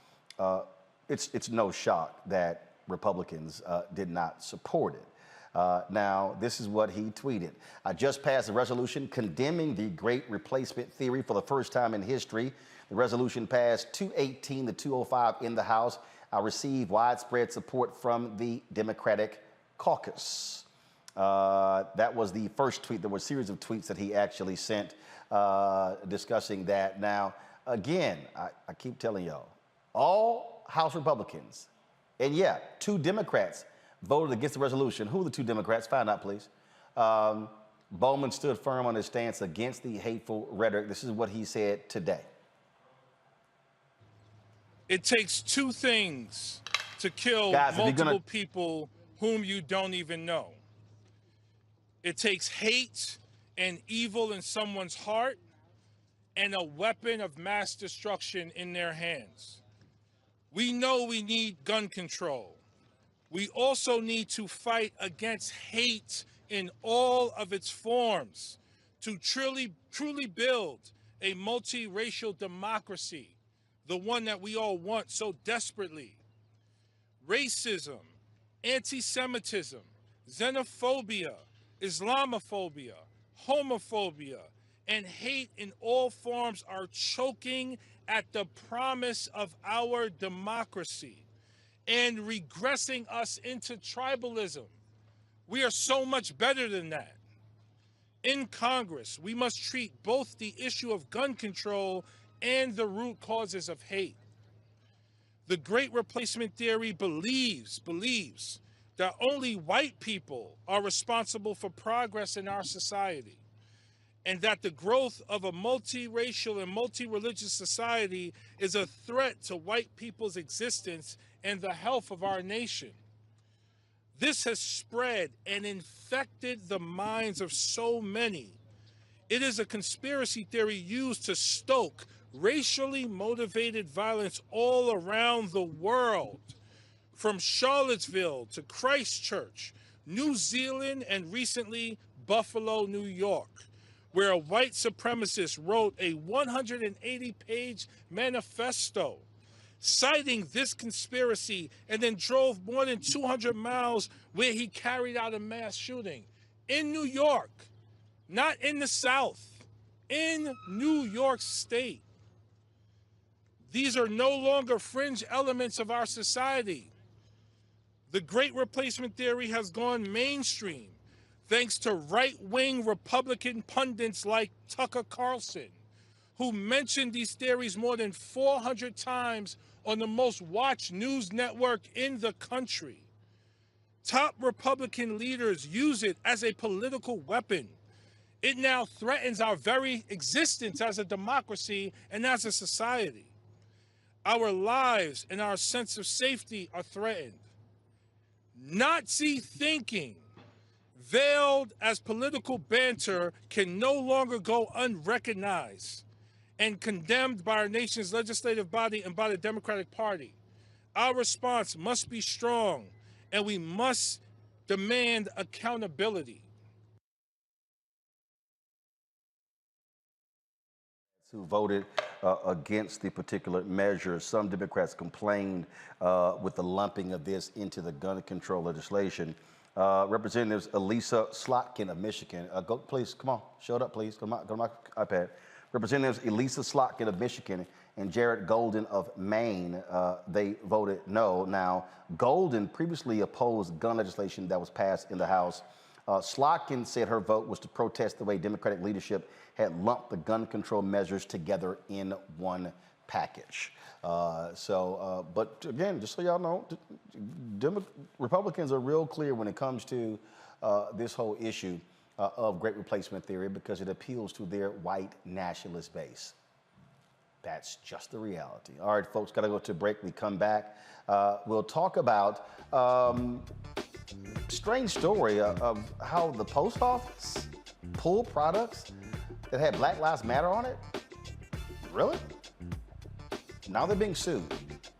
Speaker 1: It's no shock that Republicans did not support it. Now, this is what he tweeted. I just passed a resolution condemning the Great Replacement Theory for the first time in history. The resolution passed 218 to 205 in the House. I received widespread support from the Democratic caucus. That was the first tweet. There were a series of tweets that he actually sent discussing that. Now, again, I keep telling y'all, all House Republicans, and yeah, 2 Democrats voted against the resolution. Who are the 2 Democrats? Find out, please. Bowman stood firm on his stance against the hateful rhetoric. This is what he said today.
Speaker 12: It takes 2 things to kill multiple people whom you don't even know. It takes hate and evil in someone's heart and a weapon of mass destruction in their hands. We know we need gun control. We also need to fight against hate in all of its forms to truly build a multiracial democracy, the one that we all want so desperately. Racism, anti-Semitism, xenophobia, Islamophobia, homophobia, and hate in all forms are choking at the promise of our democracy and regressing us into tribalism. We are so much better than that. In Congress, we must treat both the issue of gun control and the root causes of hate. The Great Replacement Theory believes that only white people are responsible for progress in our society, and that the growth of a multiracial and multi-religious society is a threat to white people's existence and the health of our nation. This has spread and infected the minds of so many. It is a conspiracy theory used to stoke racially motivated violence all around the world, from Charlottesville to Christchurch, New Zealand, and recently Buffalo, New York, where a white supremacist wrote a 180-page manifesto citing this conspiracy and then drove more than 200 miles where he carried out a mass shooting in New York, not in the South, in New York State. These are no longer fringe elements of our society. The Great Replacement Theory has gone mainstream thanks to right-wing Republican pundits like Tucker Carlson, who mentioned these theories more than 400 times on the most watched news network in the country. Top Republican leaders use it as a political weapon. It now threatens our very existence as a democracy and as a society. Our lives and our sense of safety are threatened. Nazi thinking, veiled as political banter, can no longer go unrecognized and condemned by our nation's legislative body and by the Democratic Party. Our response must be strong, and we must demand accountability.
Speaker 1: Who voted against the particular measure. Some Democrats complained with the lumping of this into the gun control legislation. Representatives Elisa Slotkin of Michigan, go please, come on, show it up please, go to my iPad. Representatives Elisa Slotkin of Michigan and Jared Golden of Maine, they voted no. Now, Golden previously opposed gun legislation that was passed in the House. Slotkin said her vote was to protest the way Democratic leadership had lumped the gun control measures together in one package. But again, just so y'all know, Republicans are real clear when it comes to this whole issue of great replacement theory because it appeals to their white nationalist base. That's just the reality. All right, folks, got to go to a break. We come back. We'll talk about strange story of how the post office pulled products that had Black Lives Matter on it. Really? Now they're being sued.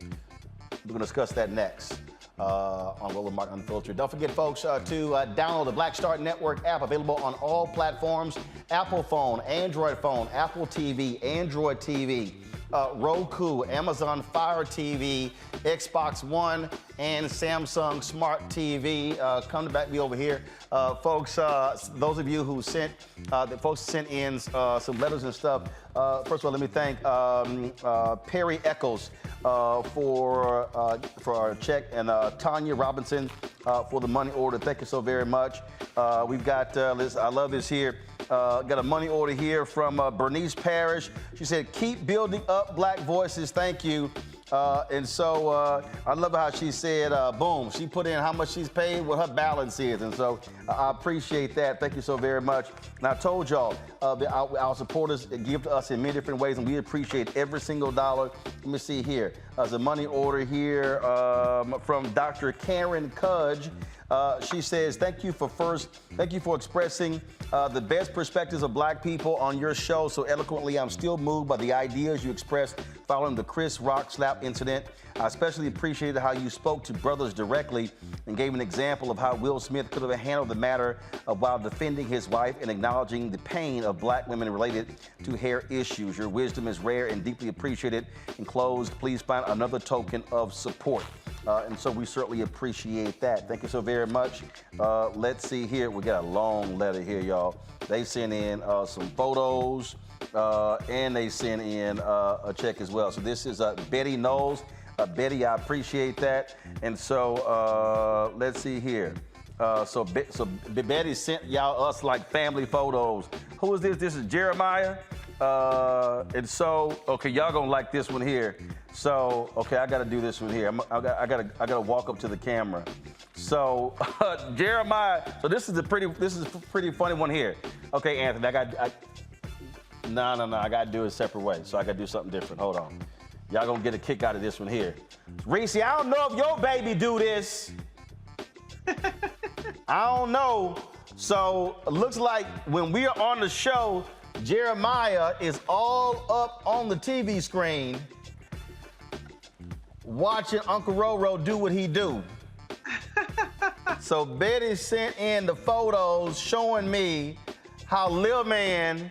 Speaker 1: We're going to discuss that next on Roland Martin Unfiltered. Don't forget, folks, to download the Black Star Network app, available on all platforms: Apple phone, Android phone, Apple TV, Android TV, Roku, Amazon Fire TV, Xbox One, and Samsung Smart TV. Come back me over here. Folks, those of you who sent in some letters and stuff. First of all, let me thank Perry Eccles for our check, and Tanya Robinson for the money order. Thank you so very much. We've got, I love this here. Got a money order here from Bernice Parrish. She said, keep building up Black voices. Thank you. And so I love how she said, boom, she put in how much she's paid, what her balance is. And so I appreciate that. Thank you so very much. And I told y'all, our supporters give to us in many different ways, and we appreciate every single dollar. Let me see here. There's a money order here from Dr. Karen Cudge. She says, thank you for expressing the best perspectives of Black people on your show so eloquently. I'm still moved by the ideas you expressed following the Chris Rock slap incident. I especially appreciated how you spoke to brothers directly and gave an example of how Will Smith could have handled the matter while defending his wife and acknowledging the pain of Black women related to hair issues. Your wisdom is rare and deeply appreciated. In close, please find another token of support. And so we certainly appreciate that. Thank you so very much. Let's see here. We got a long letter here, y'all. They sent in some photos and they sent in a check as well. So this is Betty Knowles. Betty, I appreciate that. And so let's see here. So Betty sent us like family photos. Who is this? This is Jeremiah. And so, okay, y'all gonna like this one here. So, okay, I gotta do this one here. I gotta walk up to the camera. So, Jeremiah. So this is a pretty funny one here. Okay, Anthony, No, I gotta do it a separate way. So I gotta do something different. Hold on. Y'all gonna get a kick out of this one here. Reese, I don't know if your baby do this. I don't know. So it looks like when we are on the show, Jeremiah is all up on the TV screen watching Uncle Roro do what he do. So Betty sent in the photos showing me how Lil Man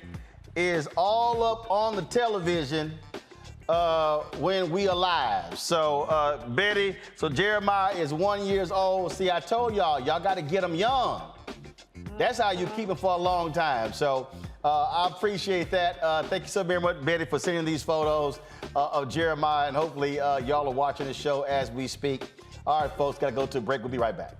Speaker 1: is all up on the television when we are live. So Betty, so Jeremiah is 1 year old. See, I told y'all got to get him young. That's how you keep him for a long time. So I appreciate that. Thank you so very much, Betty, for sending these photos of Jeremiah, and hopefully y'all are watching the show as we speak. All right, folks, got to go to a break. We'll be right back.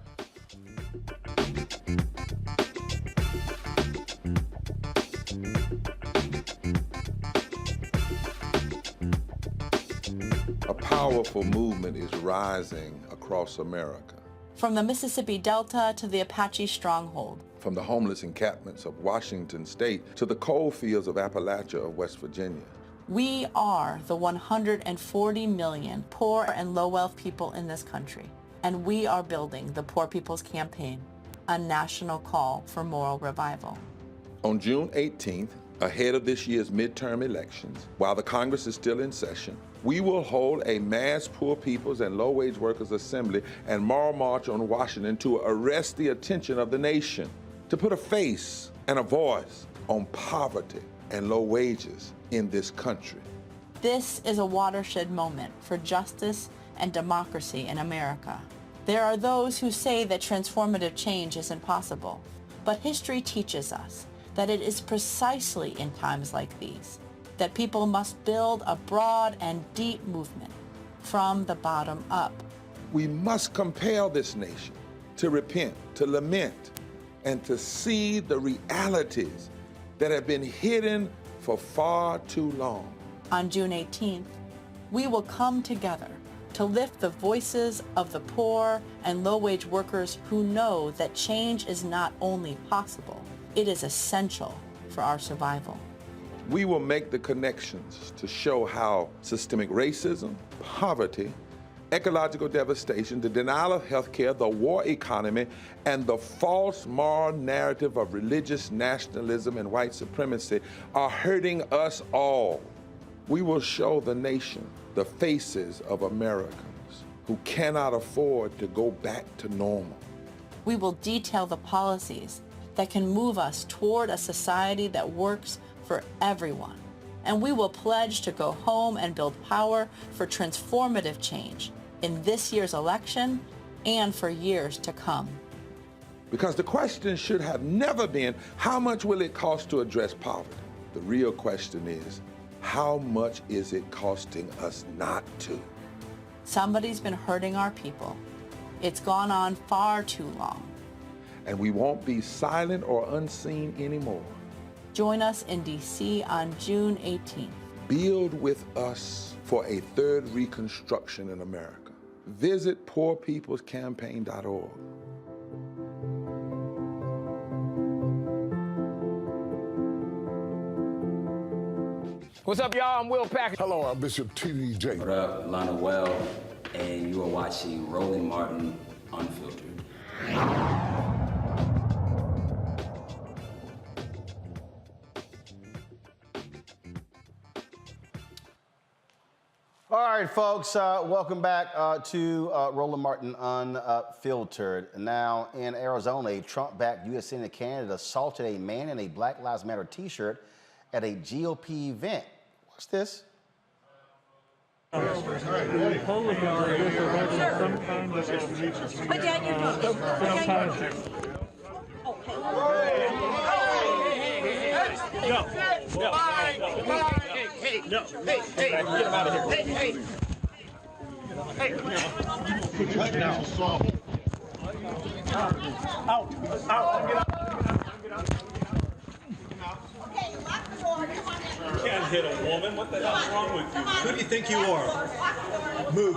Speaker 7: A powerful movement is rising across America.
Speaker 16: From the Mississippi Delta to the Apache stronghold.
Speaker 7: From the homeless encampments of Washington State to the coal fields of Appalachia of West Virginia.
Speaker 16: We are the 140 million poor and low-wealth people in this country, and we are building the Poor People's Campaign, a national call for moral revival.
Speaker 7: On June 18th, ahead of this year's midterm elections, while the Congress is still in session, we will hold a mass poor people's and low-wage workers assembly and moral march on Washington to arrest the attention of the nation, to put a face and a voice on poverty and low wages in this country.
Speaker 16: This is a watershed moment for justice and democracy in America. There are those who say that transformative change is impossible, but history teaches us that it is precisely in times like these that people must build a broad and deep movement from the bottom up.
Speaker 7: We must compel this nation to repent, to lament, and to see the realities that have been hidden for far too long.
Speaker 16: On June 18th, we will come together to lift the voices of the poor and low-wage workers who know that change is not only possible, it is essential for our survival.
Speaker 7: We will make the connections to show how systemic racism, poverty, ecological devastation, the denial of health care, the war economy, and the false moral narrative of religious nationalism and white supremacy are hurting us all. We will show the nation the faces of Americans who cannot afford to go back to normal.
Speaker 16: We will detail the policies that can move us toward a society that works for everyone. And we will pledge to go home and build power for transformative change in this year's election and for years to come.
Speaker 7: Because the question should have never been, how much will it cost to address poverty? The real question is, how much is it costing us not to?
Speaker 16: Somebody's been hurting our people. It's gone on far too long.
Speaker 7: And we won't be silent or unseen anymore.
Speaker 16: Join us in D.C. on June 18th.
Speaker 7: Build with us for a third reconstruction in America. Visit poorpeoplescampaign.org.
Speaker 2: What's up, y'all? I'm Will Packard.
Speaker 10: Hello, I'm Bishop T.D. Jakes.
Speaker 18: What up, Lana Well, and you are watching Roland Martin Unfiltered.
Speaker 1: All right, folks, welcome back to Roland Martin Unfiltered. Now, in Arizona, a Trump-backed U.S. Senate candidate assaulted a man in a Black Lives Matter t-shirt at a GOP event. What's this?
Speaker 19: Put down your No. Hey, get him out of here. Hey. Out. You can't hit a woman. What the hell's wrong with you? Who do you think you are? Move.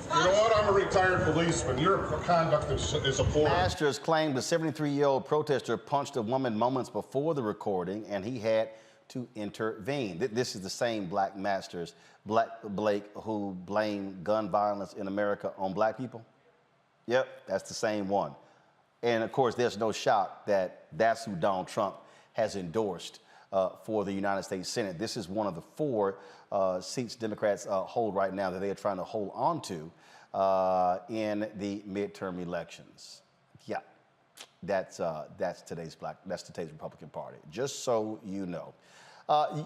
Speaker 10: You know what? I'm a retired policeman. Your conduct is appalling.
Speaker 1: Masters claimed the 73-year-old protester punched a woman moments before the recording, and he had to intervene. This is the same Black Masters, Blake, who blamed gun violence in America on Black people. Yep, that's the same one. And of course, there's no shock that that's who Donald Trump has endorsed for the United States Senate. This is one of the 4 seats Democrats hold right now that they are trying to hold on to in the midterm elections. Yeah, that's today's Republican Party. Just so you know.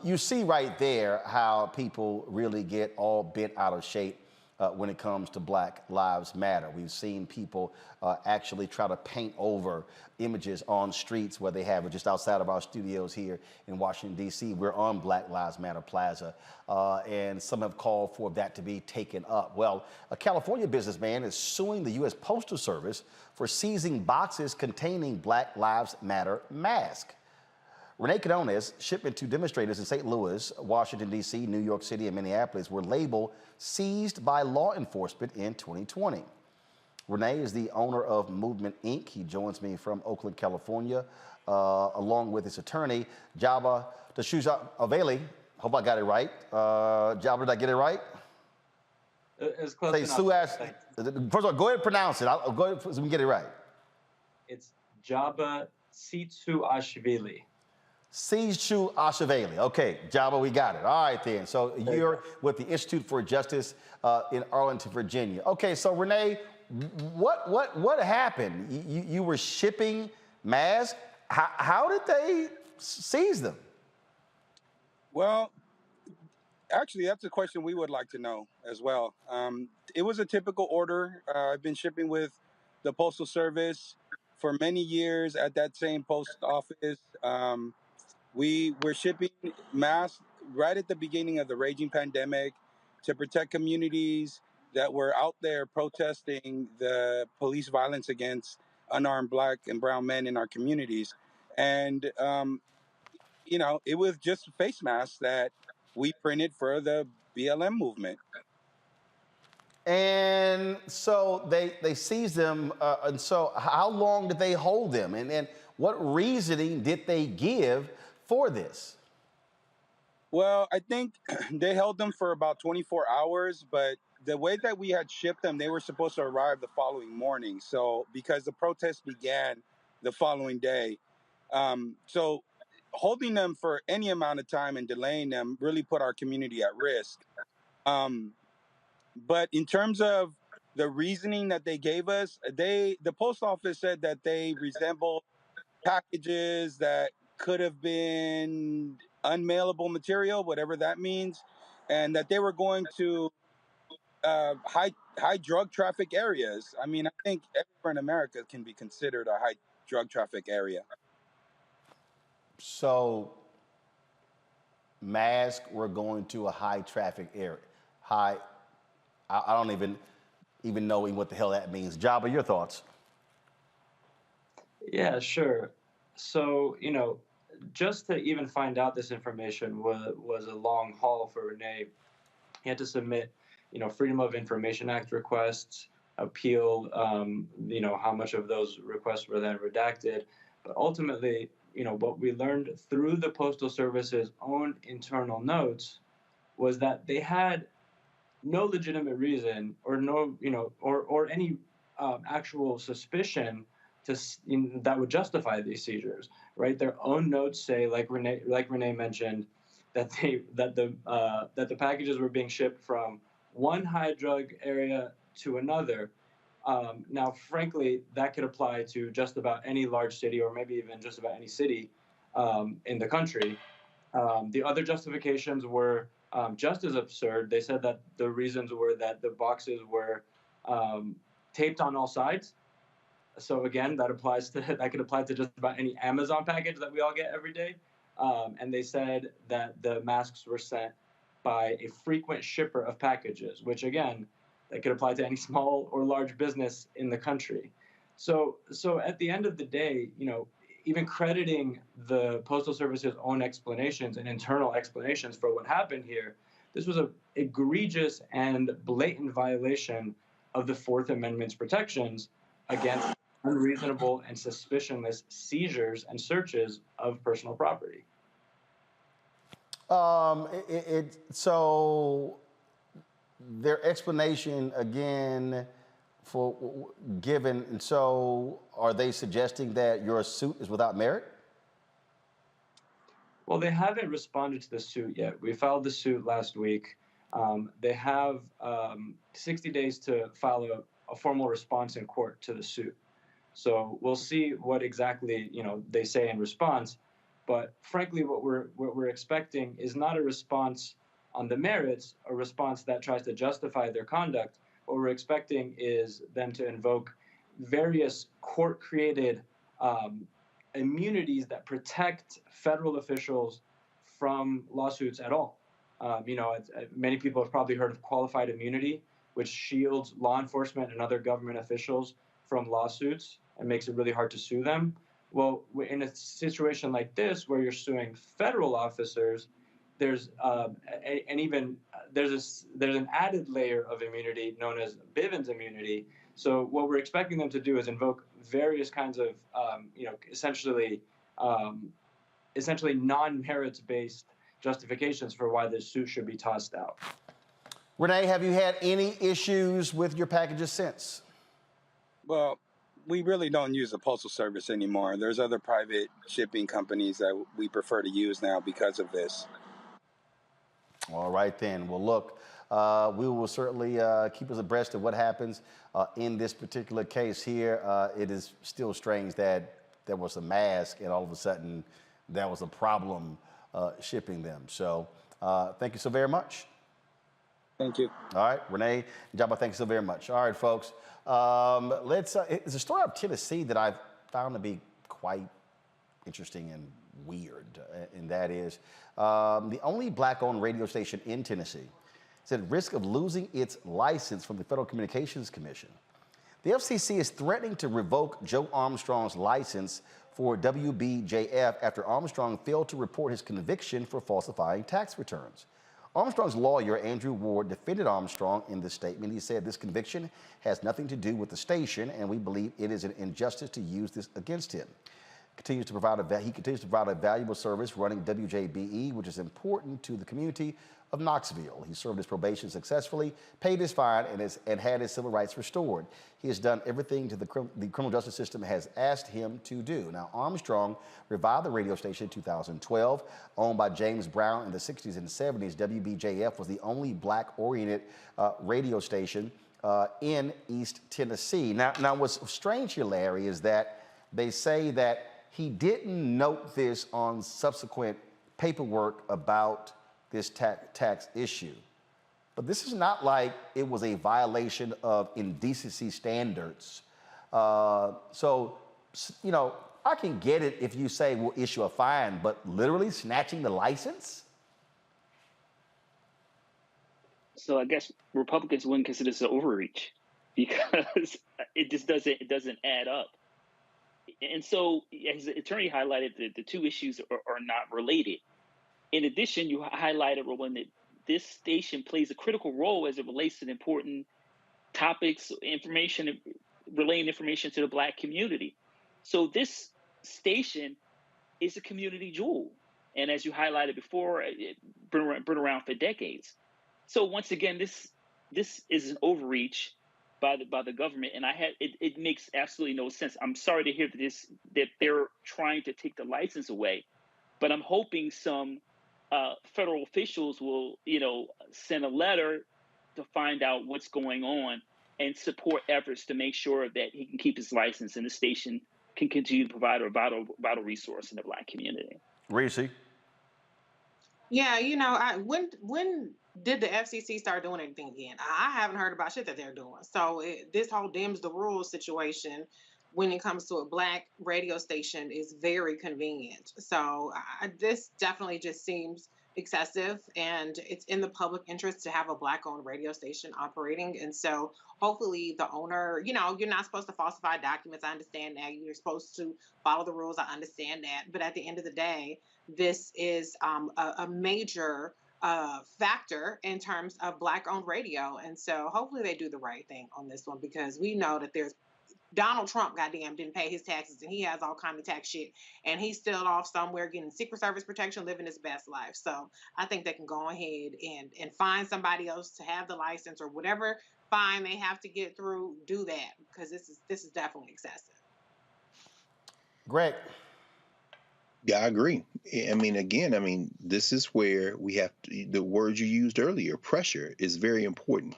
Speaker 1: You see right there how people really get all bent out of shape when it comes to Black Lives Matter. We've seen people actually try to paint over images on streets where they have it. Just outside of our studios here in Washington, D.C., we're on Black Lives Matter Plaza, and some have called for that to be taken up. Well, a California businessman is suing the U.S. Postal Service for seizing boxes containing Black Lives Matter masks. Renee Cadone's shipment to demonstrators in St. Louis, Washington, D.C., New York City, and Minneapolis were labeled seized by law enforcement in 2020. Renee is the owner of Movement Inc. He joins me from Oakland, California, along with his attorney, Jaba Aveli. Hope I got it right. Jaba, did I get it right?
Speaker 6: It's close
Speaker 1: Say
Speaker 6: enough.
Speaker 1: First of all, go ahead and pronounce it. I'll go ahead so we can get it right.
Speaker 6: It's Jaba Sitsuashvili.
Speaker 1: Sitsuashvili. Okay, Jaba, we got it. All right then. So you're with the Institute for Justice in Arlington, Virginia. Okay, so Renee, what happened? You were shipping masks. How did they seize them?
Speaker 13: Well, actually, that's a question we would like to know as well. It was a typical order. I've been shipping with the Postal Service for many years at that same post office. We were shipping masks right at the beginning of the raging pandemic to protect communities that were out there protesting the police violence against unarmed Black and brown men in our communities. And, it was just face masks that we printed for the BLM movement.
Speaker 1: And so they seized them. And so how long did they hold them? And what reasoning did they give for this?
Speaker 13: Well, I think they held them for about 24 hours, but the way that we had shipped them, they were supposed to arrive the following morning. So because the protest began the following day. So holding them for any amount of time and delaying them really put our community at risk. But in terms of the reasoning that they gave us, the post office said that they resembled packages that could have been unmailable material, whatever that means, and that they were going to high drug traffic areas. I mean, I think everywhere in America can be considered a high drug traffic area.
Speaker 1: So masks were going to a high traffic area. I don't even know what the hell that means. Jaba, your thoughts?
Speaker 6: Yeah, sure. So, just to even find out this information was a long haul for Renee. He had to submit, Freedom of Information Act requests, appeal, how much of those requests were then redacted. But ultimately, what we learned through the Postal Service's own internal notes was that they had no legitimate reason or no, or any actual suspicion that would justify these seizures, right? Their own notes say, like Renee mentioned, that the packages were being shipped from one high drug area to another. Now, frankly, that could apply to just about any large city, or maybe even just about any city in the country. The other justifications were just as absurd. They said that the reasons were that the boxes were taped on all sides. So again, that could apply to just about any Amazon package that we all get every day. And they said that the masks were sent by a frequent shipper of packages, which again, that could apply to any small or large business in the country. So at the end of the day, even crediting the Postal Service's own explanations and internal explanations for what happened here, this was an egregious and blatant violation of the Fourth Amendment's protections against unreasonable and suspicionless seizures and searches of personal property.
Speaker 1: So their explanation again for given, and so are they suggesting that your suit is without merit?
Speaker 6: Well, they haven't responded to the suit yet. We filed the suit last week. They have 60 days to file a formal response in court to the suit. So we'll see what exactly they say in response. But frankly, what we're expecting is not a response on the merits, a response that tries to justify their conduct. What we're expecting is them to invoke various court-created immunities that protect federal officials from lawsuits at all. Many people have probably heard of qualified immunity, which shields law enforcement and other government officials from lawsuits and makes it really hard to sue them. Well, in a situation like this, where you're suing federal officers, there's an added layer of immunity known as Bivens immunity. So what we're expecting them to do is invoke various kinds of, essentially non-merits-based justifications for why this suit should be tossed out.
Speaker 1: Renee, have you had any issues with your packages since?
Speaker 13: Well, we really don't use the Postal Service anymore. There's other private shipping companies that we prefer to use now because of this.
Speaker 1: All right, then. Well, look, we will certainly keep us abreast of what happens in this particular case here. It is still strange that there was a mask and all of a sudden there was a problem shipping them. So thank you so very much.
Speaker 13: Thank you.
Speaker 1: All right, Renee, Jabba, thank you so very much. All right, folks. It's a story of Tennessee that I've found to be quite interesting and weird, and that is the only black-owned radio station in Tennessee is at risk of losing its license from the Federal Communications Commission. The FCC is threatening to revoke Joe Armstrong's license for WBJF after Armstrong failed to report his conviction for falsifying tax returns. Armstrong's lawyer, Andrew Ward, defended Armstrong in this statement. He said this conviction has nothing to do with the station, and we believe it is an injustice to use this against him. He continues to provide a valuable service running WJBE, which is important to the community of Knoxville. He served his probation successfully, paid his fine, and had his civil rights restored. He has done everything the criminal justice system has asked him to do. Now, Armstrong revived the radio station in 2012. Owned by James Brown in the 60s and 70s, WBJF was the only black-oriented radio station in East Tennessee. Now, what's strange here, Larry, is that they say that he didn't note this on subsequent paperwork about this tax issue. But this is not like it was a violation of indecency standards. So, you know, I can get it if you say we'll issue a fine, but literally snatching the license?
Speaker 11: So I guess Republicans wouldn't consider this an overreach because it just doesn't add up. And so, as the attorney highlighted, the two issues are not related. In addition, you highlighted, Roland, that this station plays a critical role as it relates to the important topics, relaying information to the Black community. So this station is a community jewel. And as you highlighted before, it's been around for decades. So once again, this is an overreach by the government, and it makes absolutely no sense. I'm sorry to hear that they're trying to take the license away, but I'm hoping some federal officials will, send a letter to find out what's going on and support efforts to make sure that he can keep his license and the station can continue to provide a vital resource in the Black community.
Speaker 1: Reese?
Speaker 4: Yeah, when did the FCC start doing anything again? I haven't heard about shit that they're doing. So this whole dims the rules situation when it comes to a Black radio station is very convenient. So this definitely just seems excessive, and it's in the public interest to have a Black-owned radio station operating. And so hopefully the owner, you're not supposed to falsify documents. I understand that. You're supposed to follow the rules. I understand that. But at the end of the day, this is a major factor in terms of Black-owned radio. And so hopefully they do the right thing on this one, because we know that there's Donald Trump, goddamn, didn't pay his taxes, and he has all kind of tax shit, and he's still off somewhere getting Secret Service protection, living his best life. So I think they can go ahead and find somebody else to have the license, or whatever fine they have to get through, do that, because this is definitely excessive.
Speaker 1: Greg?
Speaker 9: Yeah, I agree. Again, this is where we have to, the word you used earlier, pressure, is very important.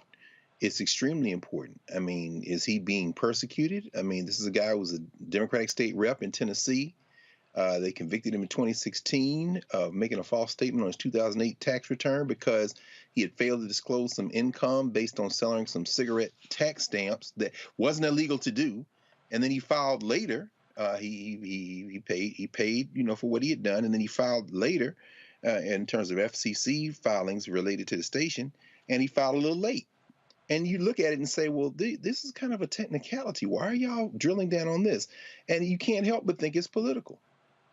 Speaker 9: It's extremely important. Is he being persecuted? This is a guy who was a Democratic state rep in Tennessee. They convicted him in 2016 of making a false statement on his 2008 tax return because he had failed to disclose some income based on selling some cigarette tax stamps that wasn't illegal to do. And then he filed later. He paid, for what he had done. And then he filed later in terms of FCC filings related to the station, and he filed a little late. And you look at it and say, well, this is kind of a technicality. Why are y'all drilling down on this? And you can't help but think it's political.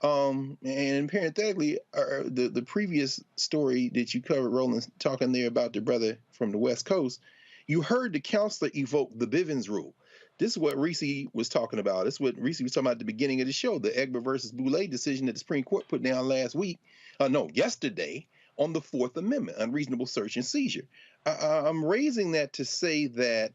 Speaker 9: And parenthetically, the previous story that you covered, Roland, talking there about the brother from the West Coast, you heard the counselor evoke the Bivens rule. This is what Reese was talking about. This is what Reese was talking about at the beginning of the show, the Egbert versus Boulay decision that the Supreme Court put down yesterday on the Fourth Amendment, unreasonable search and seizure. I'm raising that to say that,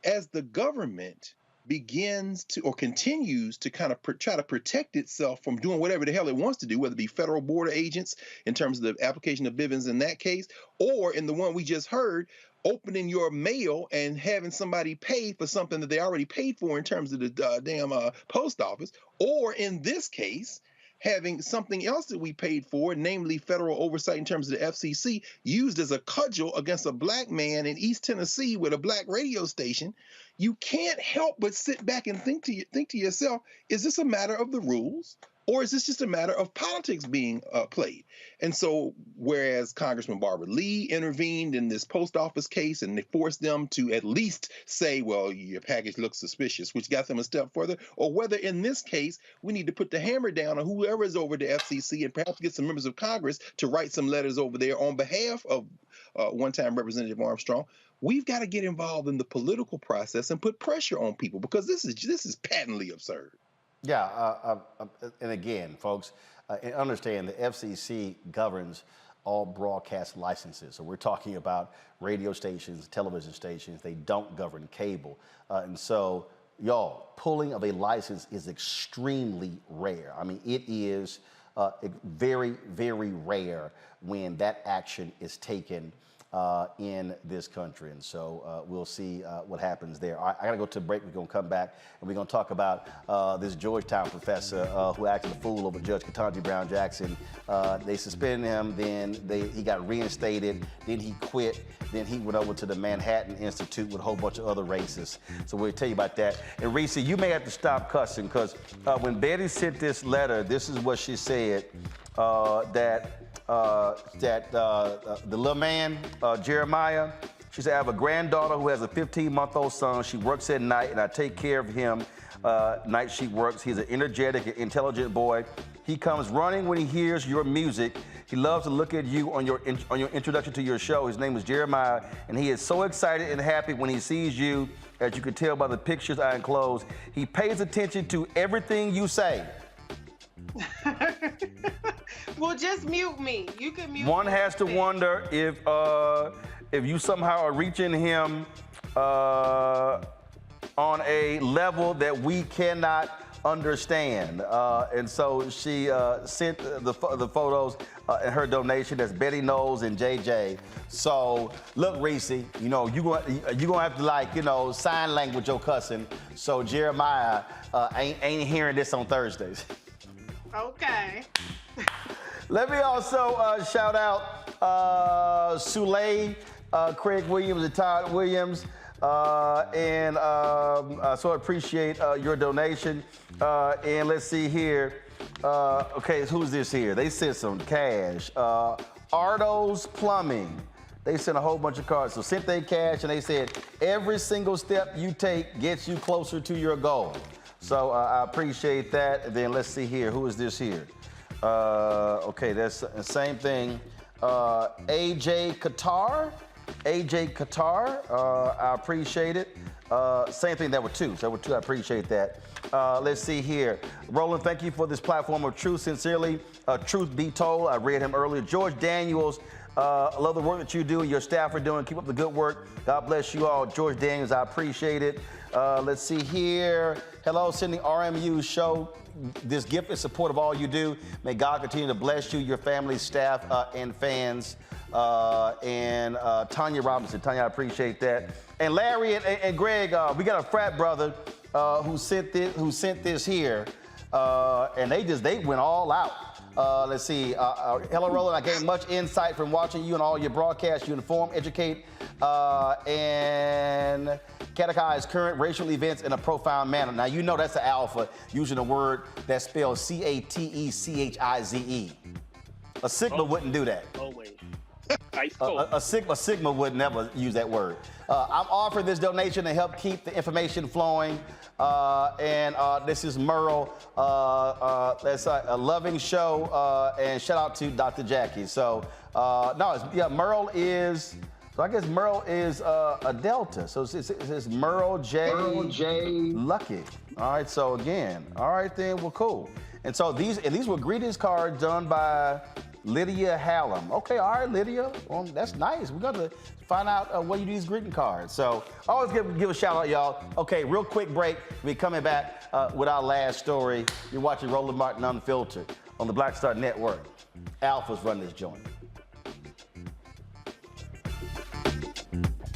Speaker 9: as the government begins to or continues to kind of try to protect itself from doing whatever the hell it wants to do, whether it be federal border agents in terms of the application of Bivens in that case, or in the one we just heard, opening your mail and having somebody pay for something that they already paid for in terms of the post office, or in this case, having something else that we paid for, namely federal oversight in terms of the FCC, used as a cudgel against a black man in East Tennessee with a black radio station. You can't help but sit back and think to yourself, is this a matter of the rules? Or is this just a matter of politics being played? And so, whereas Congressman Barbara Lee intervened in this post office case and they forced them to at least say, well, your package looks suspicious, which got them a step further, or whether in this case, we need to put the hammer down on whoever is over the FCC and perhaps get some members of Congress to write some letters over there on behalf of one-time Representative Armstrong. We've got to get involved in the political process and put pressure on people because this is patently absurd.
Speaker 1: Yeah, and again, folks, understand the FCC governs all broadcast licenses. So we're talking about radio stations, television stations. They don't govern cable. And so, y'all, pulling of a license is extremely rare. I mean, it is very, very rare when that action is taken in this country. And so we'll see what happens there. All right, I got to go to a break. We're going to come back and we're going to talk about this Georgetown professor who acted a fool over Judge Ketanji Brown Jackson. They suspended him, then he got reinstated, then he quit, then he went over to the Manhattan Institute with a whole bunch of other racists. So we'll tell you about that. And Reese, you may have to stop cussing because when Betty sent this letter, this is what she said, that the little man, Jeremiah, she said, I have a granddaughter who has a 15-month-old son. She works at night, and I take care of him. Night she works. He's an energetic and intelligent boy. He comes running when he hears your music. He loves to look at you on your introduction to your show. His name is Jeremiah, and he is so excited and happy when he sees you, as you can tell by the pictures I enclosed. He pays attention to everything you say.
Speaker 4: Well, just mute me. You can mute
Speaker 1: One
Speaker 4: me.
Speaker 1: has to wonder if you somehow are reaching him on a level that we cannot understand. And so she sent the photos and her donation. That's Betty Knowles and JJ. So look, Reese, you're gonna have to sign language your cussing. So Jeremiah ain't hearing this on Thursdays.
Speaker 4: Okay.
Speaker 1: Let me also shout out Souley, Craig Williams, and Todd Williams. And so I appreciate your donation. And let's see here. Okay, who's this here? They sent some cash. Ardo's Plumbing. They sent a whole bunch of cards. So sent their cash, and they said, every single step you take gets you closer to your goal. So I appreciate that. And then let's see here. Who is this here? Okay, that's the same thing. AJ Qatar. I appreciate it. Same thing, that were two. So I appreciate that. Let's see here. Roland, thank you for this platform of truth. Sincerely, truth be told. I read him earlier. George Daniels, I love the work that you do and your staff are doing. Keep up the good work. God bless you all. George Daniels, I appreciate it. Let's see here. Hello, sending RMU show. This gift is support of all you do. May God continue to bless you, your family, staff, and fans. And Tanya Robinson. Tanya, I appreciate that. And Larry and Greg, we got a frat brother who sent this here, and they went all out. Let's see. Hello, Roland. I gained much insight from watching you and all your broadcasts. You inform, educate, and catechize current racial events in a profound manner. Now, you know that's the alpha, using a word that's spelled Catechize. A Sigma wouldn't do that.
Speaker 11: Always.
Speaker 1: A Sigma would never use that word. I'm offering this donation to help keep the information flowing. And this is Merle. That's a loving show. And shout out to Dr. Jackie. So, Merle is So I guess Merle is a Delta. So it's Merle J. Lucky. All right, so again, all right then, well, cool. And so these were greetings cards done by Lydia Hallam. Okay, all right, Lydia. Well, that's nice. We're going to find out what you do these greeting cards. So always give a shout out, y'all. Okay, real quick break. We're coming back with our last story. You're watching Roland Martin Unfiltered on the Black Star Network. Alphas run this joint.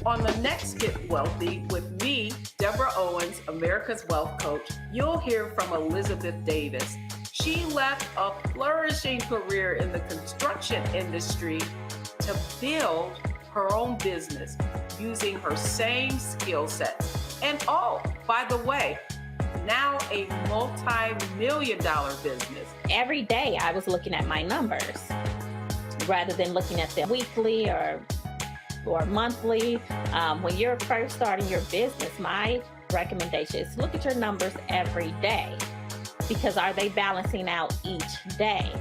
Speaker 14: On the next Get Wealthy with me, Deborah Owens, America's Wealth Coach, you'll hear from Elizabeth Davis. She left a flourishing career in the construction industry to build her own business using her same skill sets. And oh, by the way, now a multi-million-dollar business.
Speaker 15: Every day I was looking at my numbers rather than looking at them weekly or monthly. When you're first starting your business, my recommendation is look at your numbers every day, because are they balancing out each day?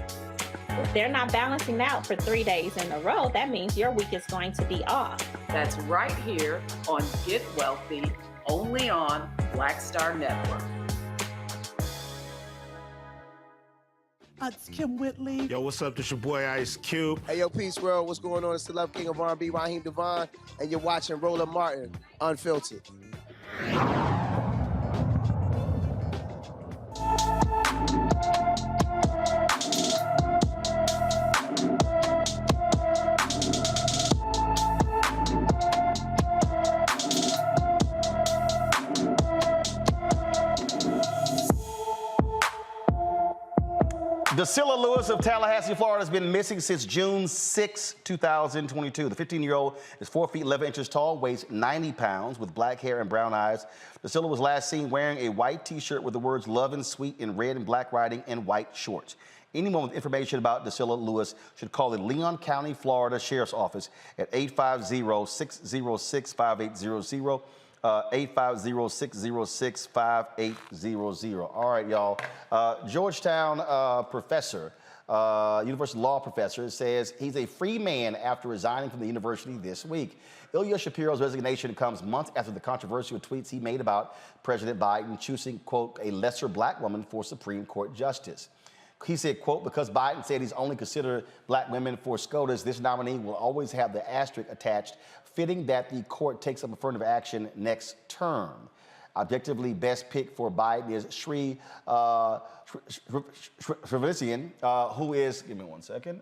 Speaker 15: If they're not balancing out for 3 days in a row, that means your week is going to be off.
Speaker 14: That's right here on Get Wealthy, only on Black Star Network.
Speaker 22: It's Kim Whitley.
Speaker 23: Yo, what's up? This your boy Ice Cube.
Speaker 25: Hey, yo, peace world. What's going on? It's the Love King of R&B, Raheem Devon, and you're watching Roland Martin Unfiltered.
Speaker 1: Drusilla Lewis of Tallahassee, Florida, has been missing since June 6, 2022. The 15-year-old is 4 feet 11 inches tall, weighs 90 pounds, with black hair and brown eyes. Drusilla was last seen wearing a white T-shirt with the words "Love and Sweet" in red and black writing and white shorts. Anyone with information about Drusilla Lewis should call the Leon County, Florida Sheriff's Office at 850-606-5800. 850-606-5800. All right, y'all. Georgetown professor, university law professor, says he's a free man after resigning from the university this week. Ilya Shapiro's resignation comes months after the controversial tweets he made about President Biden choosing, quote, a lesser black woman for Supreme Court justice. He said, quote, because Biden said he's only considered black women for SCOTUS, this nominee will always have the asterisk attached, fitting that the court takes up affirmative action next term. Objectively, best pick for Biden is Sri Srivatsan, who is, give me 1 second,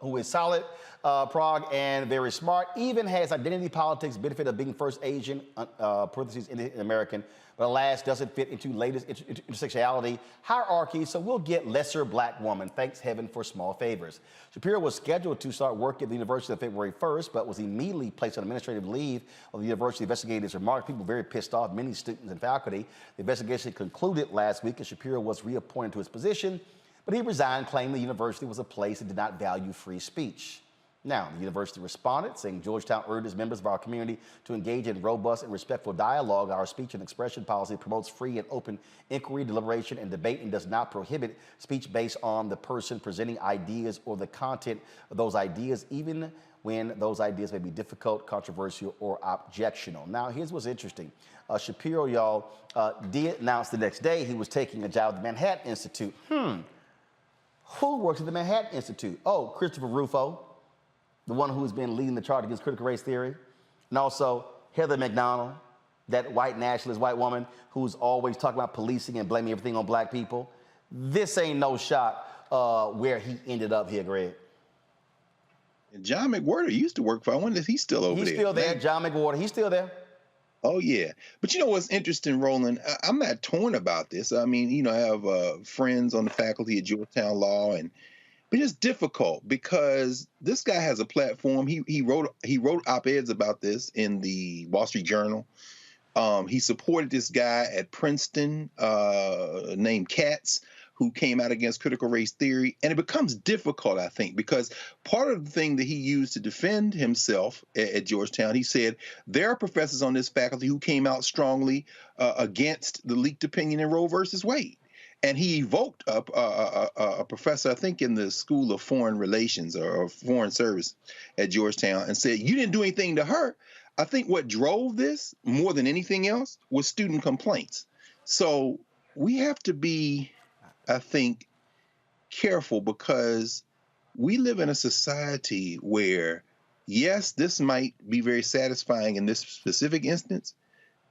Speaker 1: who is solid, Prague, and very smart, even has identity politics benefit of being first Asian, parentheses, Indian American, but alas, doesn't fit into latest intersectionality hierarchy, so we'll get lesser black woman. Thanks heaven for small favors. Shapiro was scheduled to start work at the university on February 1st, but was immediately placed on administrative leave of the university. Investigators remarked people very pissed off, many students and faculty. The investigation concluded last week, and Shapiro was reappointed to his position, but he resigned, claiming the university was a place that did not value free speech. Now, the university responded, saying Georgetown urged its members of our community to engage in robust and respectful dialogue. Our speech and expression policy promotes free and open inquiry, deliberation, and debate, and does not prohibit speech based on the person presenting ideas or the content of those ideas, even when those ideas may be difficult, controversial, or objectionable. Now, here's what's interesting. Shapiro, y'all, did announce the next day he was taking a job at the Manhattan Institute. Who works at the Manhattan Institute? Oh, Christopher Rufo, the one who's been leading the charge against critical race theory, and also Heather McDonald, that white nationalist white woman who's always talking about policing and blaming everything on black people. This ain't no shot where he ended up here, Greg.
Speaker 9: John McWhorter used to work for, I wonder if he's still over there.
Speaker 1: He's still there, John McWhorter, he's still there.
Speaker 9: Oh, yeah. But you know what's interesting, Roland? I'm not torn about this. I mean, you know, I have friends on the faculty at Georgetown Law, but it's difficult because this guy has a platform. He wrote op-eds about this in the Wall Street Journal. He supported this guy at Princeton named Katz, who came out against critical race theory. And it becomes difficult, I think, because part of the thing that he used to defend himself at Georgetown, he said, there are professors on this faculty who came out strongly against the leaked opinion in Roe versus Wade. And he evoked a professor, I think in the School of Foreign Relations or Foreign Service at Georgetown, and said, you didn't do anything to her. I think what drove this more than anything else was student complaints. So we have to be, I think, careful, because we live in a society where, yes, this might be very satisfying in this specific instance,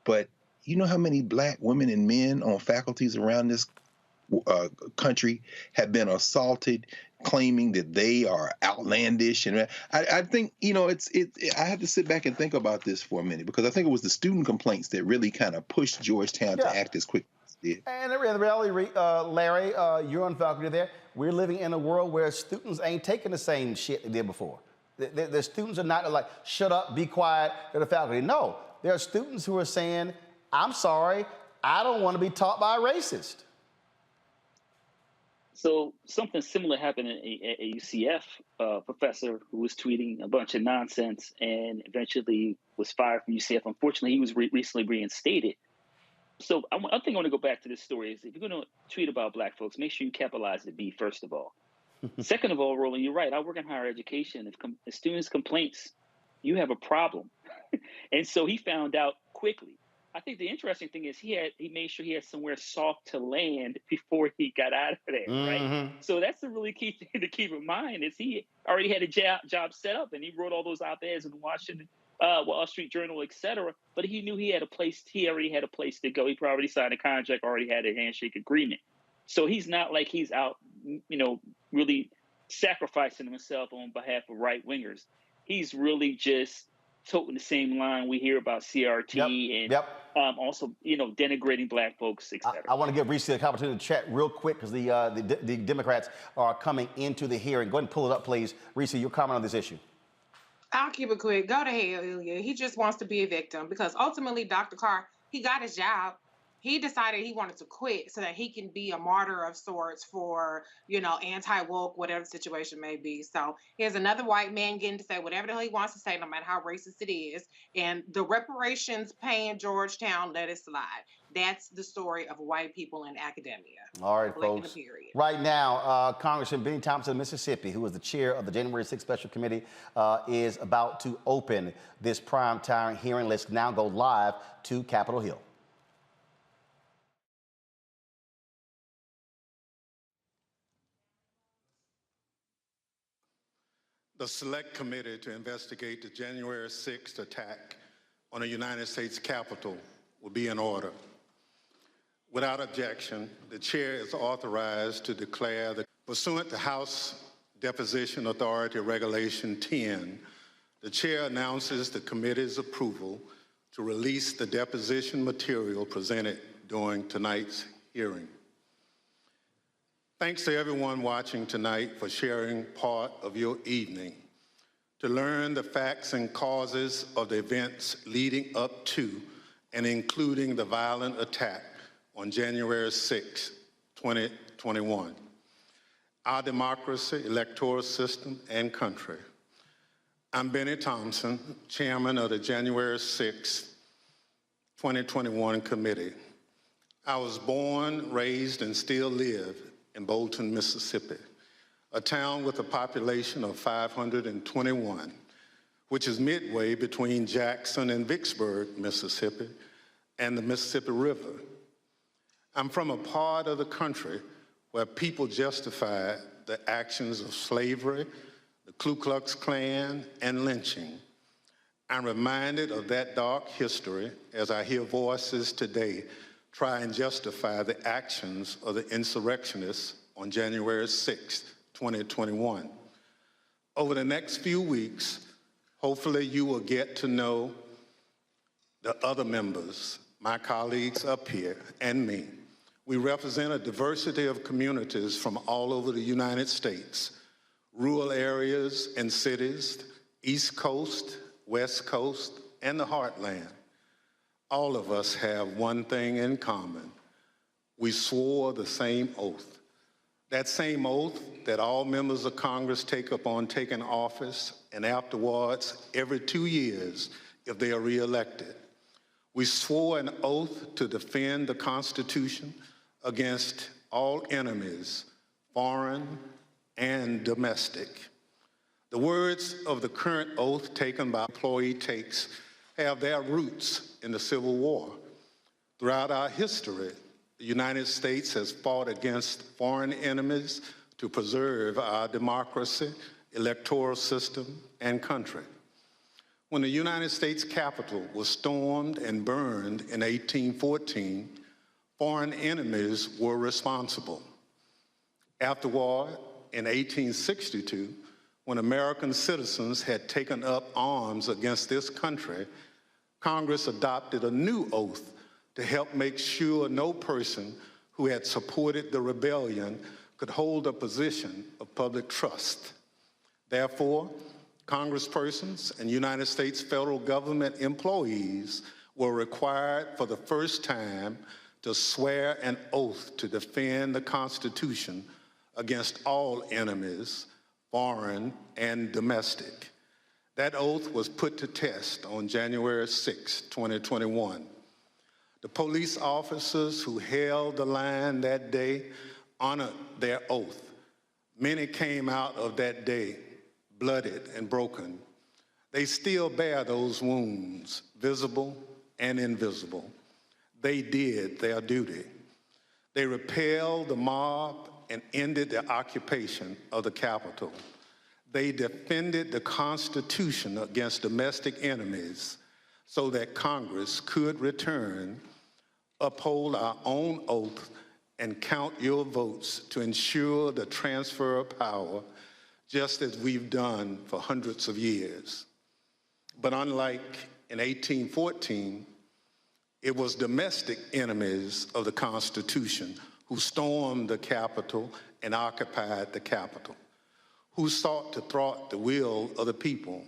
Speaker 9: but you know how many Black women and men on faculties around this country have been assaulted, claiming that they are outlandish. And I think, you know, I have to sit back and think about this for a minute, because I think it was the student complaints that really kind of pushed Georgetown to act as quickly as it did.
Speaker 1: And the reality, Larry, you're on faculty there. We're living in a world where students ain't taking the same shit they did before. The students are not like, shut up, be quiet, they're the faculty. No, there are students who are saying, I'm sorry, I don't want to be taught by a racist.
Speaker 11: So something similar happened at a UCF professor who was tweeting a bunch of nonsense and eventually was fired from UCF. Unfortunately, he was recently reinstated. So I think I want to go back to this story. Is if you're going to tweet about Black folks, make sure you capitalize the B, first of all. Second of all, Roland, you're right. I work in higher education. If students' complaints, you have a problem. And so he found out quickly. I think the interesting thing is he made sure he had somewhere soft to land before he got out of there, right? So that's the really key thing to keep in mind, is he already had a job set up, and he wrote all those op-eds in the Wall Street Journal, et cetera. But he knew he already had a place to go. He probably signed a contract, already had a handshake agreement. So he's not like he's out, really sacrificing himself on behalf of right-wingers. He's really just toting the same line we hear about CRT and also, denigrating Black folks, et cetera.
Speaker 1: I want to give Reese the opportunity to chat real quick, because the Democrats are coming into the hearing. Go ahead and pull it up, please. Reese, your comment on this issue.
Speaker 4: I'll keep it quick. Go to hell, Ilya. He just wants to be a victim, because ultimately, Dr. Carr, he got his job. He decided he wanted to quit so that he can be a martyr of sorts for, anti-woke, whatever the situation may be. So here's another white man getting to say whatever the hell he wants to say, no matter how racist it is. And the reparations paying Georgetown, let it slide. That's the story of white people in academia.
Speaker 1: All right, folks. Right now, Congressman Benny Thompson of Mississippi, who is the chair of the January 6th Special Committee, is about to open this primetime hearing. Let's now go live to Capitol Hill.
Speaker 3: The Select Committee to investigate the January 6th attack on the United States Capitol will be in order. Without objection, the chair is authorized to declare that, pursuant to House Deposition Authority Regulation 10, the chair announces the committee's approval to release the deposition material presented during tonight's hearing. Thanks to everyone watching tonight for sharing part of your evening to learn the facts and causes of the events leading up to and including the violent attack on January 6, 2021. Our democracy, electoral system, and country. I'm Benny Thompson, chairman of the January 6, 2021 committee. I was born, raised, and still live in Bolton, Mississippi, a town with a population of 521, which is midway between Jackson and Vicksburg, Mississippi, and the Mississippi River. I'm from a part of the country where people justify the actions of slavery, the Ku Klux Klan, and lynching. I'm reminded of that dark history as I hear voices today try and justify the actions of the insurrectionists on January 6, 2021. Over the next few weeks, hopefully you will get to know the other members, my colleagues up here, and me. We represent a diversity of communities from all over the United States, rural areas and cities, East Coast, West Coast, and the Heartland. All of us have one thing in common. We swore the same oath. That same oath that all members of Congress take upon taking office and afterwards every 2 years if they are reelected. We swore an oath to defend the Constitution against all enemies, foreign and domestic. The words of the current oath taken by employee takes have their roots in the Civil War. Throughout our history, the United States has fought against foreign enemies to preserve our democracy, electoral system, and country. When the United States Capitol was stormed and burned in 1814, foreign enemies were responsible. Afterward, in 1862, when American citizens had taken up arms against this country, Congress adopted a new oath to help make sure no person who had supported the rebellion could hold a position of public trust. Therefore, Congresspersons and United States federal government employees were required for the first time to swear an oath to defend the Constitution against all enemies, foreign and domestic. That oath was put to test on January 6, 2021. The police officers who held the line that day honored their oath. Many came out of that day bloodied and broken. They still bear those wounds, visible and invisible. They did their duty. They repelled the mob and ended the occupation of the Capitol. They defended the Constitution against domestic enemies so that Congress could return, uphold our own oath, and count your votes to ensure the transfer of power, just as we've done for hundreds of years. But unlike in 1814, it was domestic enemies of the Constitution who stormed the Capitol and occupied the Capitol, who sought to thwart the will of the people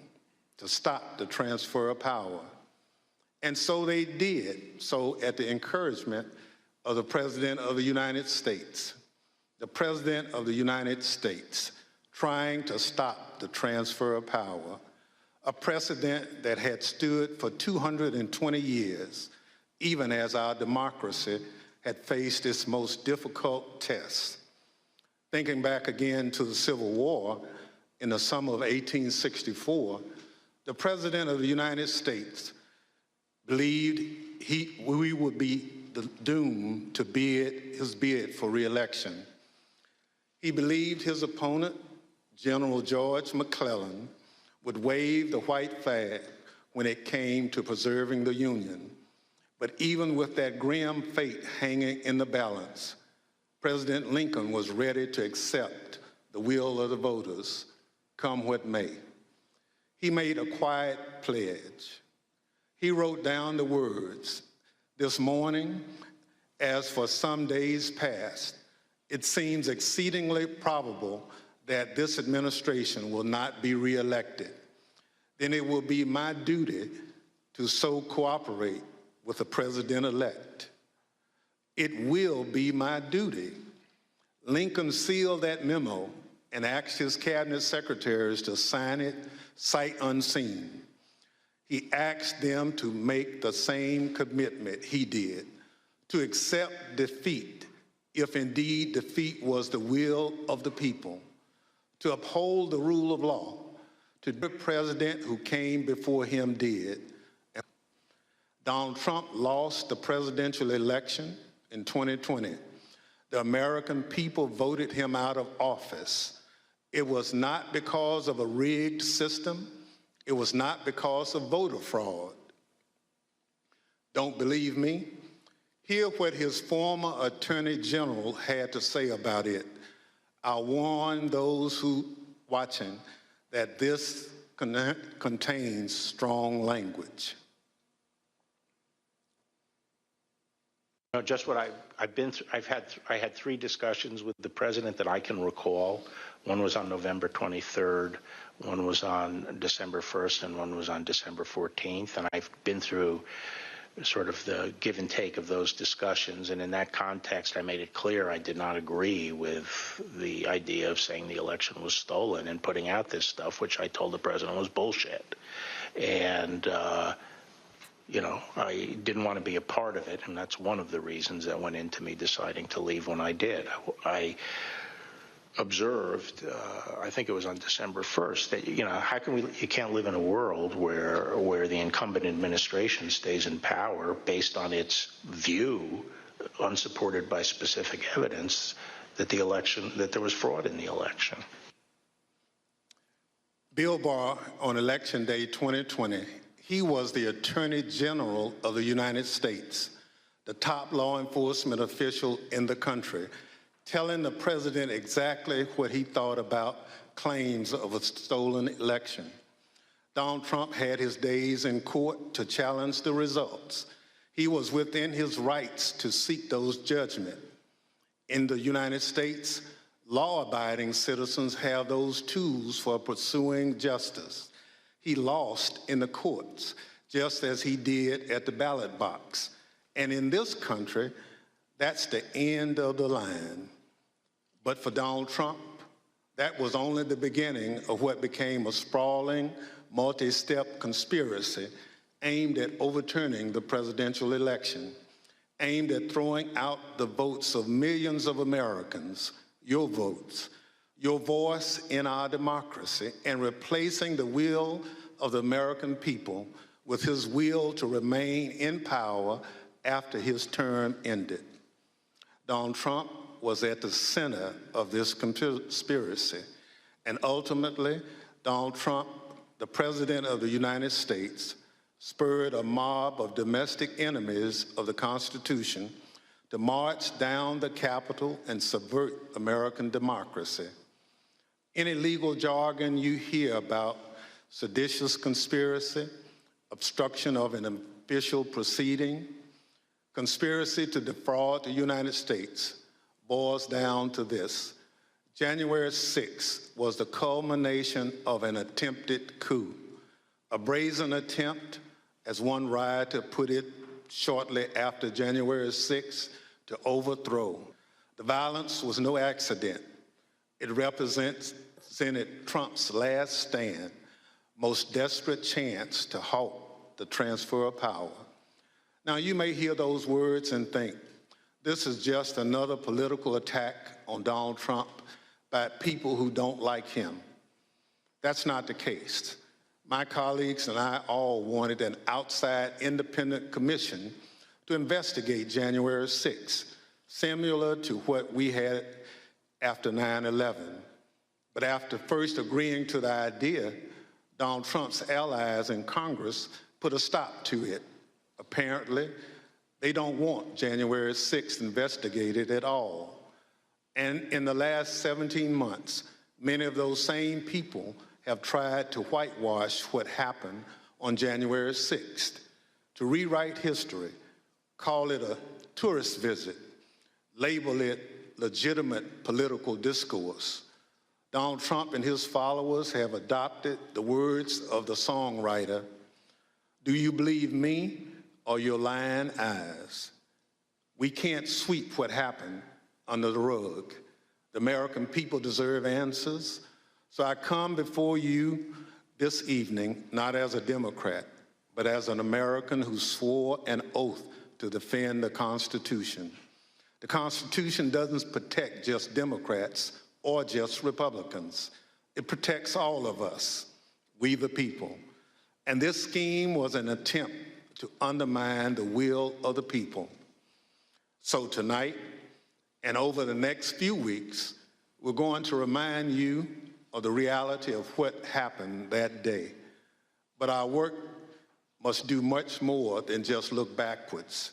Speaker 3: to stop the transfer of power. And so they did, so at the encouragement of the President of the United States. The President of the United States trying to stop the transfer of power, a precedent that had stood for 220 years, even as our democracy had faced its most difficult tests. Thinking back again to the Civil War in the summer of 1864, the President of the United States believed we would be doomed to his bid for re-election. He believed his opponent, General George McClellan, would wave the white flag when it came to preserving the Union. But even with that grim fate hanging in the balance, President Lincoln was ready to accept the will of the voters, come what may. He made a quiet pledge. He wrote down the words, "This morning, as for some days past, it seems exceedingly probable that this administration will not be reelected. Then it will be my duty to so cooperate with the president-elect. It will be my duty." Lincoln sealed that memo and asked his cabinet secretaries to sign it sight unseen. He asked them to make the same commitment he did, to accept defeat if indeed defeat was the will of the people, to uphold the rule of law, to do the president who came before him did. Donald Trump lost the presidential election in 2020. The American people voted him out of office. It was not because of a rigged system. It was not because of voter fraud. Don't believe me? Hear what his former Attorney General had to say about it. I warn those who watching that this contains strong language.
Speaker 5: Just what I've been through. I had 3 discussions with the president that I can recall. One was on November 23rd, one was on December 1st, and one was on December 14th. And I've been through sort of the give and take of those discussions. And in that context, I made it clear I did not agree with the idea of saying the election was stolen and putting out this stuff, which I told the president was bullshit. And I didn't want to be a part of it, and that's one of the reasons that went into me deciding to leave when I did. I observed, I think it was on December 1st, that how can you can't live in a world where the incumbent administration stays in power based on its view, unsupported by specific evidence, that there was fraud in the election.
Speaker 3: Bill Barr, on Election Day 2020, he was the Attorney General of the United States, the top law enforcement official in the country, telling the president exactly what he thought about claims of a stolen election. Donald Trump had his days in court to challenge the results. He was within his rights to seek those judgments. In the United States, law-abiding citizens have those tools for pursuing justice. He lost in the courts, just as he did at the ballot box. And in this country, that's the end of the line. But for Donald Trump, that was only the beginning of what became a sprawling, multi-step conspiracy aimed at overturning the presidential election, aimed at throwing out the votes of millions of Americans, your votes, your voice in our democracy, and replacing the will of the American people with his will to remain in power after his term ended. Donald Trump was at the center of this conspiracy, and ultimately, Donald Trump, the President of the United States, spurred a mob of domestic enemies of the Constitution to march down the Capitol and subvert American democracy. Any legal jargon you hear about seditious conspiracy, obstruction of an official proceeding, conspiracy to defraud the United States boils down to this. January 6th was the culmination of an attempted coup, a brazen attempt, as one rioter put it shortly after January 6th, to overthrow. The violence was no accident. It represented Trump's last stand, most desperate chance to halt the transfer of power. Now, you may hear those words and think, this is just another political attack on Donald Trump by people who don't like him. That's not the case. My colleagues and I all wanted an outside independent commission to investigate January 6th, similar to what we had after 9/11. But after first agreeing to the idea, Donald Trump's allies in Congress put a stop to it. Apparently, they don't want January 6th investigated at all. And in the last 17 months, many of those same people have tried to whitewash what happened on January 6th, to rewrite history, call it a tourist visit, label it legitimate political discourse. Donald Trump and his followers have adopted the words of the songwriter, "Do you believe me or your lying eyes?" We can't sweep what happened under the rug. The American people deserve answers. So I come before you this evening, not as a Democrat, but as an American who swore an oath to defend the Constitution. The Constitution doesn't protect just Democrats or just Republicans. It protects all of us, we the people. And this scheme was an attempt to undermine the will of the people. So tonight, and over the next few weeks, we're going to remind you of the reality of what happened that day. But our work must do much more than just look backwards.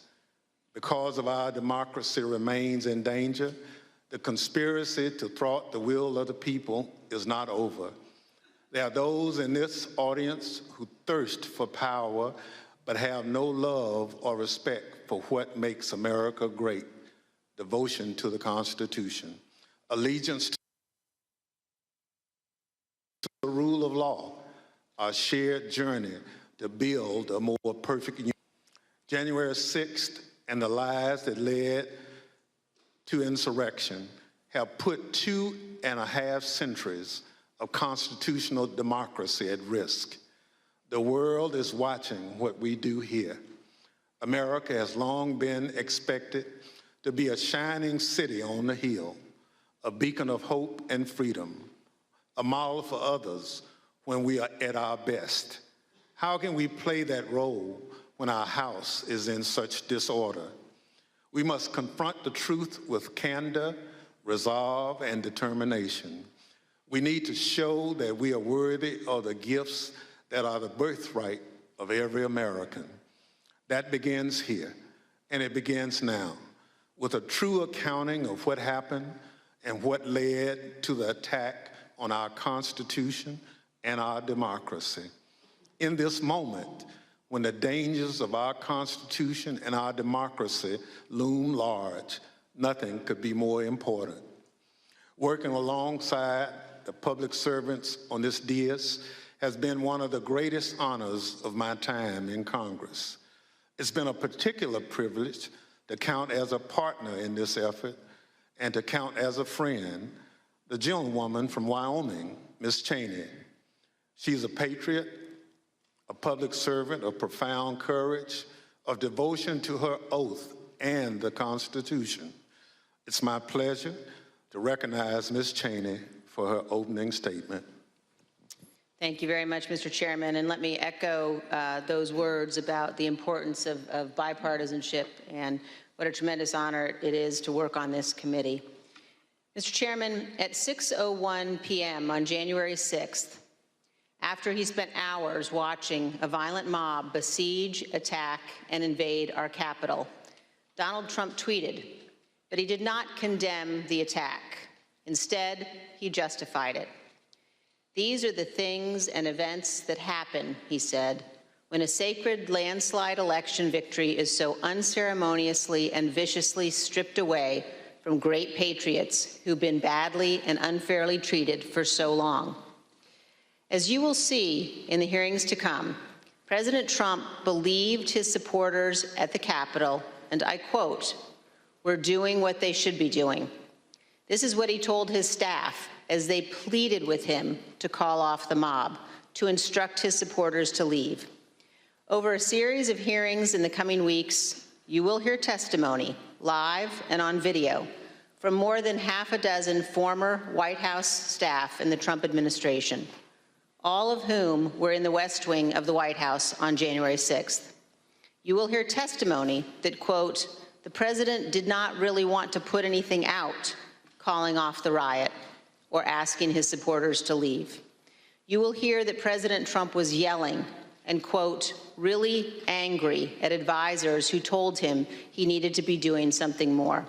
Speaker 3: Because of our democracy remains in danger, the conspiracy to thwart the will of the people is not over. There are those in this audience who thirst for power but have no love or respect for what makes America great: devotion to the Constitution, allegiance to the rule of law, our shared journey to build a more perfect union. January 6th and the lies that led to insurrection have put 2.5 centuries of constitutional democracy at risk. The world is watching what we do here. America has long been expected to be a shining city on the hill, a beacon of hope and freedom, a model for others when we are at our best. How can we play that role when our house is in such disorder? We must confront the truth with candor, resolve, and determination. We need to show that we are worthy of the gifts that are the birthright of every American. That begins here, and it begins now, with a true accounting of what happened and what led to the attack on our Constitution and our democracy. In this moment, when the dangers of our Constitution and our democracy loom large, nothing could be more important. Working alongside the public servants on this dais has been one of the greatest honors of my time in Congress. It's been a particular privilege to count as a partner in this effort and to count as a friend the gentlewoman from Wyoming, Ms. Cheney. She's a patriot, a public servant of profound courage, of devotion to her oath and the Constitution. It's my pleasure to recognize Ms. Cheney for her opening statement.
Speaker 8: Thank you very much, Mr. Chairman, and let me echo those words about the importance of bipartisanship and what a tremendous honor it is to work on this committee. Mr. Chairman, at 6:01 p.m. on January 6th, after he spent hours watching a violent mob besiege, attack, and invade our Capitol, Donald Trump tweeted, but he did not condemn the attack. Instead, he justified it. "These are the things and events that happen," he said, "when a sacred landslide election victory is so unceremoniously and viciously stripped away from great patriots who've been badly and unfairly treated for so long." As you will see in the hearings to come, President Trump believed his supporters at the Capitol, and I quote, "We're doing what they should be doing." This is what he told his staff as they pleaded with him to call off the mob, to instruct his supporters to leave. Over a series of hearings in the coming weeks, you will hear testimony, live and on video, from more than half a dozen former White House staff in the Trump administration, all of whom were in the West Wing of the White House on January 6th. You will hear testimony that, quote, "The president did not really want to put anything out, calling off the riot or asking his supporters to leave." You will hear that President Trump was yelling and, quote, "really angry at advisors who told him he needed to be doing something more."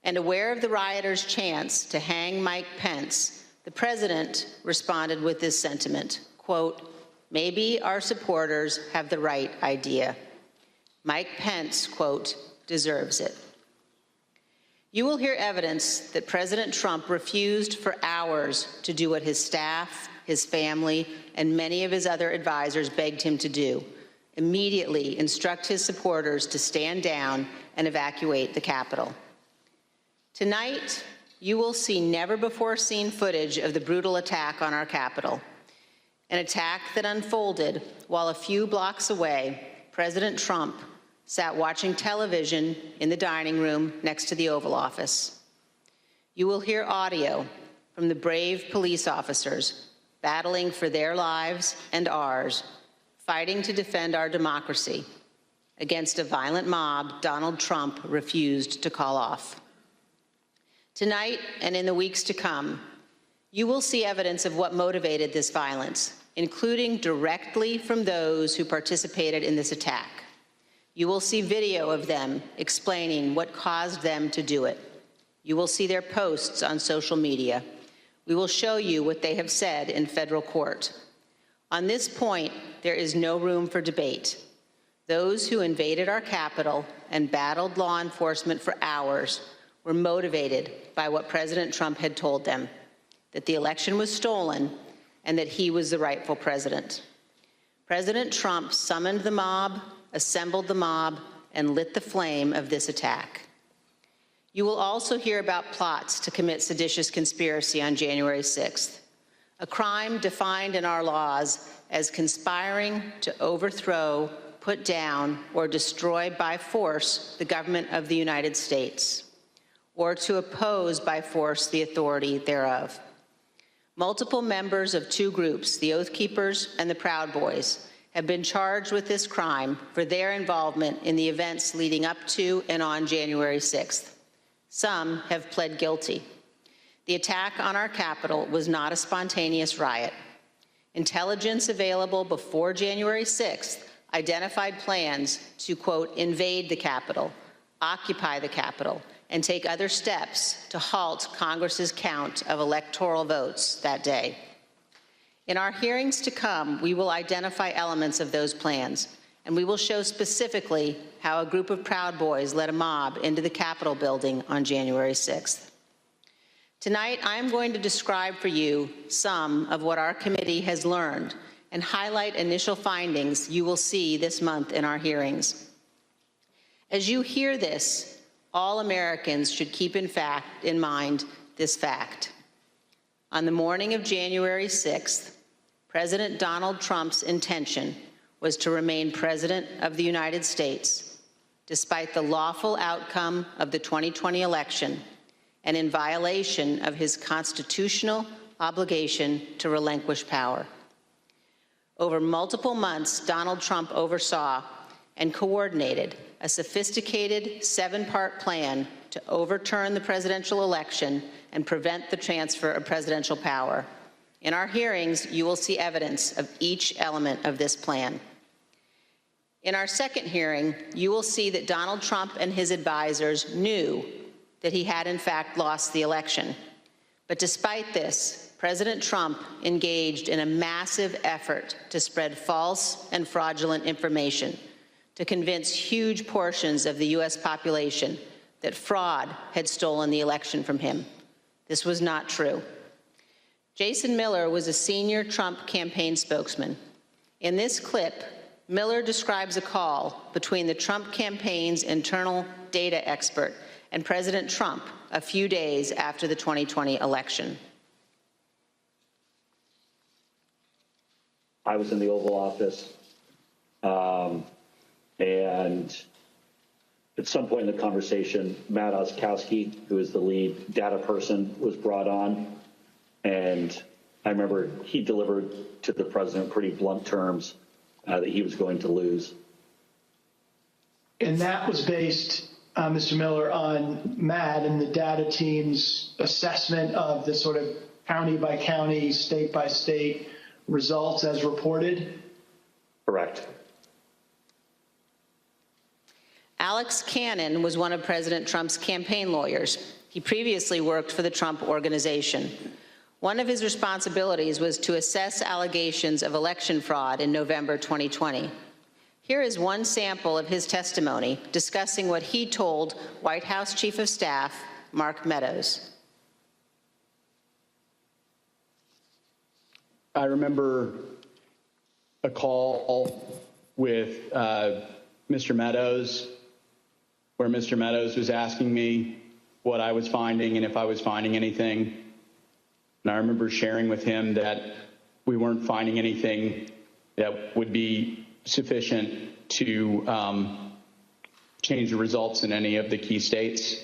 Speaker 8: And aware of the rioters' chance to hang Mike Pence, the president responded with this sentiment, quote, "Maybe our supporters have the right idea. Mike Pence, quote, deserves it." You will hear evidence that President Trump refused for hours to do what his staff, his family, and many of his other advisors begged him to do: immediately instruct his supporters to stand down and evacuate the Capitol. Tonight, you will see never-before-seen footage of the brutal attack on our Capitol, an attack that unfolded while a few blocks away, President Trump sat watching television in the dining room next to the Oval Office. You will hear audio from the brave police officers battling for their lives and ours, fighting to defend our democracy against a violent mob Donald Trump refused to call off. Tonight and in the weeks to come, you will see evidence of what motivated this violence, including directly from those who participated in this attack. You will see video of them explaining what caused them to do it. You will see their posts on social media. We will show you what they have said in federal court. On this point, there is no room for debate. Those who invaded our Capitol and battled law enforcement for hours were motivated by what President Trump had told them, that the election was stolen and that he was the rightful president. President Trump summoned the mob, assembled the mob, and lit the flame of this attack. You will also hear about plots to commit seditious conspiracy on January 6th, a crime defined in our laws as conspiring to overthrow, put down, or destroy by force the government of the United States, or to oppose by force the authority thereof. Multiple members of two groups, the Oath Keepers and the Proud Boys, have been charged with this crime for their involvement in the events leading up to and on January 6th. Some have pled guilty. The attack on our Capitol was not a spontaneous riot. Intelligence available before January 6th identified plans to, quote, invade the Capitol, occupy the Capitol, and take other steps to halt Congress's count of electoral votes that day. In our hearings to come, we will identify elements of those plans, and we will show specifically how a group of Proud Boys led a mob into the Capitol building on January 6th. Tonight, I am going to describe for you some of what our committee has learned and highlight initial findings you will see this month in our hearings. As you hear this, all Americans should keep in mind this fact. On the morning of January 6th, President Donald Trump's intention was to remain President of the United States, despite the lawful outcome of the 2020 election and in violation of his constitutional obligation to relinquish power. Over multiple months, Donald Trump oversaw and coordinated a sophisticated 7-part plan to overturn the presidential election and prevent the transfer of presidential power. In our hearings, you will see evidence of each element of this plan. In our second hearing, you will see that Donald Trump and his advisors knew that he had in fact lost the election. But despite this, President Trump engaged in a massive effort to spread false and fraudulent information to convince huge portions of the U.S. population that fraud had stolen the election from him. This was not true. Jason Miller was a senior Trump campaign spokesman. In this clip, Miller describes a call between the Trump campaign's internal data expert and President Trump a few days after the 2020 election.
Speaker 17: I was in the Oval Office, and at some point in the conversation, Matt Oskowski, who is the lead data person, was brought on, and I remember he delivered to the president pretty blunt terms that he was going to lose.
Speaker 20: And that was based, Mr. Miller, on Matt and the data team's assessment of the sort of county by county, state by state results as reported?
Speaker 17: Correct.
Speaker 8: Alex Cannon was one of President Trump's campaign lawyers. He previously worked for the Trump Organization. One of his responsibilities was to assess allegations of election fraud in November 2020. Here is one sample of his testimony discussing what he told White House Chief of Staff Mark Meadows.
Speaker 21: I remember a call with Mr. Meadows, where Mr. Meadows was asking me what I was finding and if I was finding anything. And I remember sharing with him that we weren't finding anything that would be sufficient to change the results in any of the key states.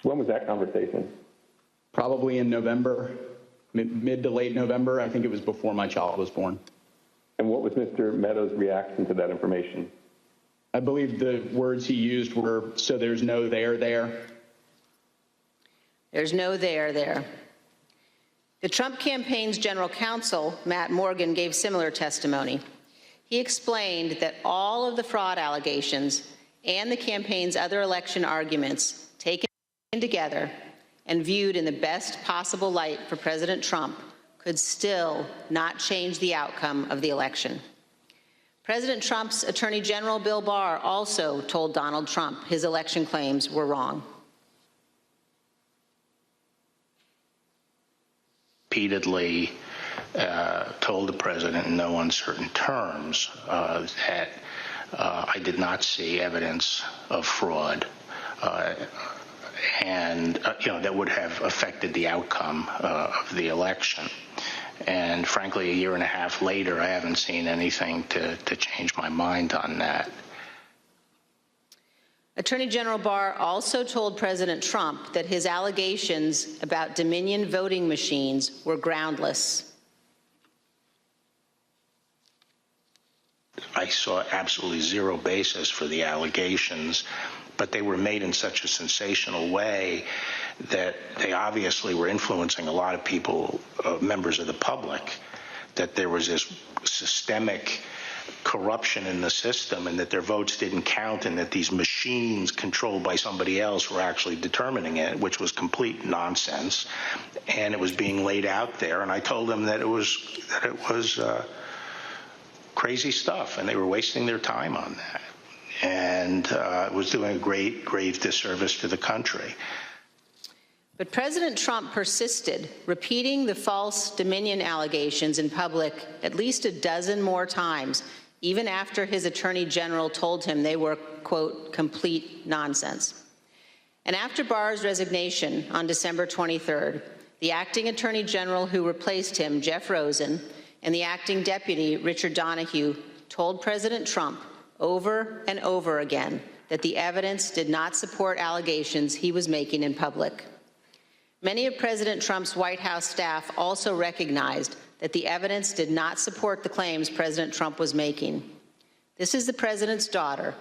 Speaker 17: When was that conversation?
Speaker 21: Probably in November, mid to late November. I think it was before my child was born.
Speaker 17: And what was Mr. Meadows' reaction to that information?
Speaker 21: I believe the words he used were, "So there's no there there."
Speaker 8: There's no there there. The Trump campaign's general counsel, Matt Morgan, gave similar testimony. He explained that all of the fraud allegations and the campaign's other election arguments taken together and viewed in the best possible light for President Trump could still not change the outcome of the election. President Trump's Attorney General Bill Barr also told Donald Trump his election claims were wrong.
Speaker 5: Repeatedly told the president in no uncertain terms that I did not see evidence of fraud and that would have affected the outcome of the election. And frankly, a year and a half later, I haven't seen anything to change my mind on that.
Speaker 8: Attorney General Barr also told President Trump that his allegations about Dominion voting machines were groundless.
Speaker 5: I saw absolutely zero basis for the allegations, but they were made in such a sensational way that they obviously were influencing a lot of people, members of the public, that there was this systemic corruption in the system and that their votes didn't count and that these machines controlled by somebody else were actually determining it, which was complete nonsense. And it was being laid out there. And I told them that it was crazy stuff and they were wasting their time on that. And it was doing a grave disservice to the country.
Speaker 8: But President Trump persisted, repeating the false Dominion allegations in public at least a dozen more times, even after his attorney general told him they were, quote, complete nonsense. And after Barr's resignation on December 23rd, the acting attorney general who replaced him, Jeff Rosen, and the acting deputy, Richard Donahue, told President Trump over and over again that the evidence did not support allegations he was making in public. Many of President Trump's White House staff also recognized that the evidence did not support the claims President Trump was making. This is the president's daughter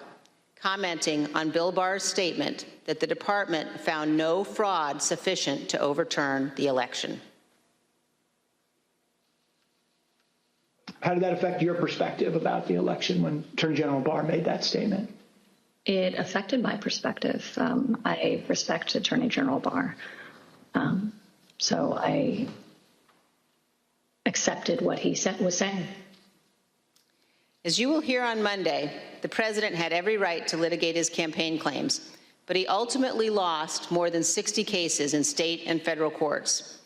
Speaker 8: commenting on Bill Barr's statement that the department found no fraud sufficient to overturn the election.
Speaker 20: How did that affect your perspective about the election when Attorney General Barr made that statement?
Speaker 7: It affected my perspective. I respect Attorney General Barr. So I accepted what he was saying.
Speaker 8: As you will hear on Monday, the president had every right to litigate his campaign claims, but he ultimately lost more than 60 cases in state and federal courts.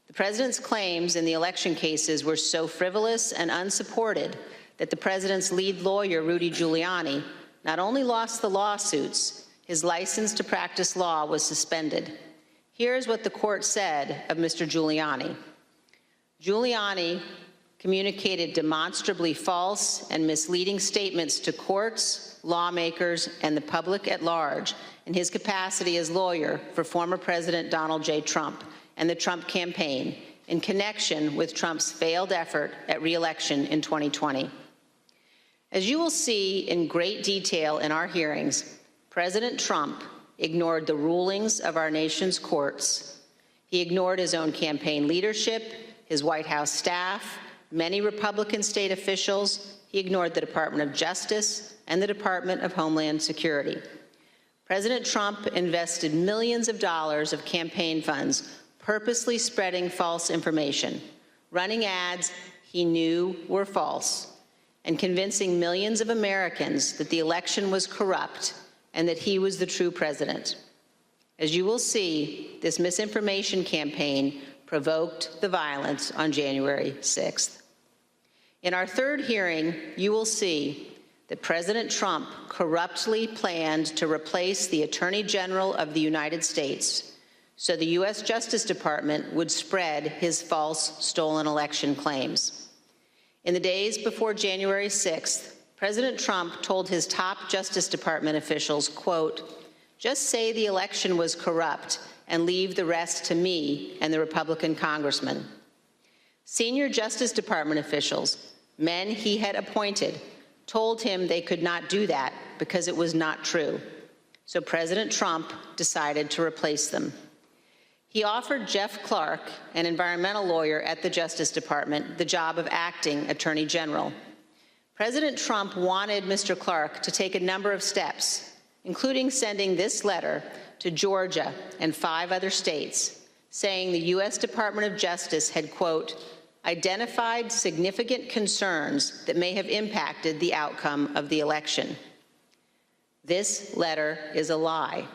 Speaker 8: The president's claims in the election cases were so frivolous and unsupported that the president's lead lawyer, Rudy Giuliani, not only lost the lawsuits, his license to practice law was suspended. Here's what the court said of Mr. Giuliani. Giuliani communicated demonstrably false and misleading statements to courts, lawmakers, and the public at large in his capacity as lawyer for former President Donald J. Trump and the Trump campaign in connection with Trump's failed effort at re-election in 2020. As you will see in great detail in our hearings, President Trump ignored the rulings of our nation's courts. He ignored his own campaign leadership, his White House staff, many Republican state officials. He ignored the Department of Justice and the Department of Homeland Security. President Trump invested millions of dollars of campaign funds purposely spreading false information, running ads he knew were false, and convincing millions of Americans that the election was corrupt and that he was the true president. As you will see, this misinformation campaign provoked the violence on January 6th. In our third hearing, you will see that President Trump corruptly planned to replace the Attorney General of the United States so the U.S. Justice Department would spread his false stolen election claims. In the days before January 6th, President Trump told his top Justice Department officials, quote, "Just say the election was corrupt and leave the rest to me and the Republican congressman." Senior Justice Department officials, men he had appointed, told him they could not do that because it was not true. So President Trump decided to replace them. He offered Jeff Clark, an environmental lawyer at the Justice Department, the job of acting Attorney General. President Trump wanted Mr. Clark to take a number of steps, including sending this letter to Georgia and 5 other states, saying the U.S. Department of Justice had, quote, identified significant concerns that may have impacted the outcome of the election. This letter is a lie.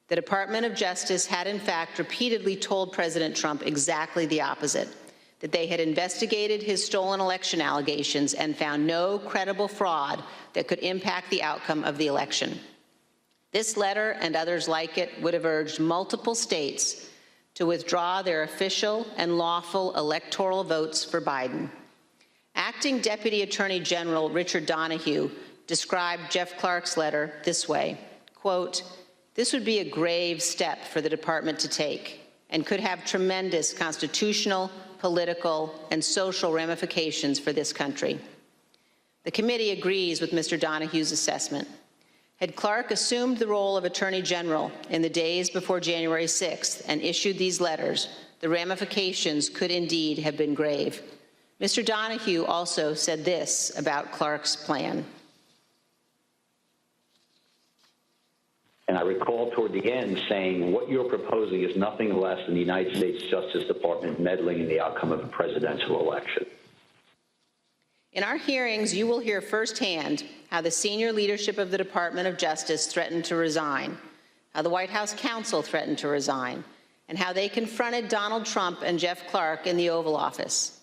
Speaker 8: The Department of Justice had, in fact, repeatedly told President Trump exactly the opposite, that they had investigated his stolen election allegations and found no credible fraud that could impact the outcome of the election. This letter and others like it would have urged multiple states to withdraw their official and lawful electoral votes for Biden. Acting Deputy Attorney General Richard Donoghue described Jeff Clark's letter this way, quote, "This would be a grave step for the department to take and could have tremendous constitutional, political, and social ramifications for this country." The committee agrees with Mr. Donoghue's assessment. Had Clark assumed the role of Attorney General in the days before January 6th and issued these letters, the ramifications could indeed have been grave. Mr. Donoghue also said this about Clark's plan.
Speaker 17: And I recall toward the end saying, what you're proposing is nothing less than the United States Justice Department meddling in the outcome of a presidential election.
Speaker 8: In our hearings, you will hear firsthand how the senior leadership of the Department of Justice threatened to resign, how the White House counsel threatened to resign, and how they confronted Donald Trump and Jeff Clark in the Oval Office.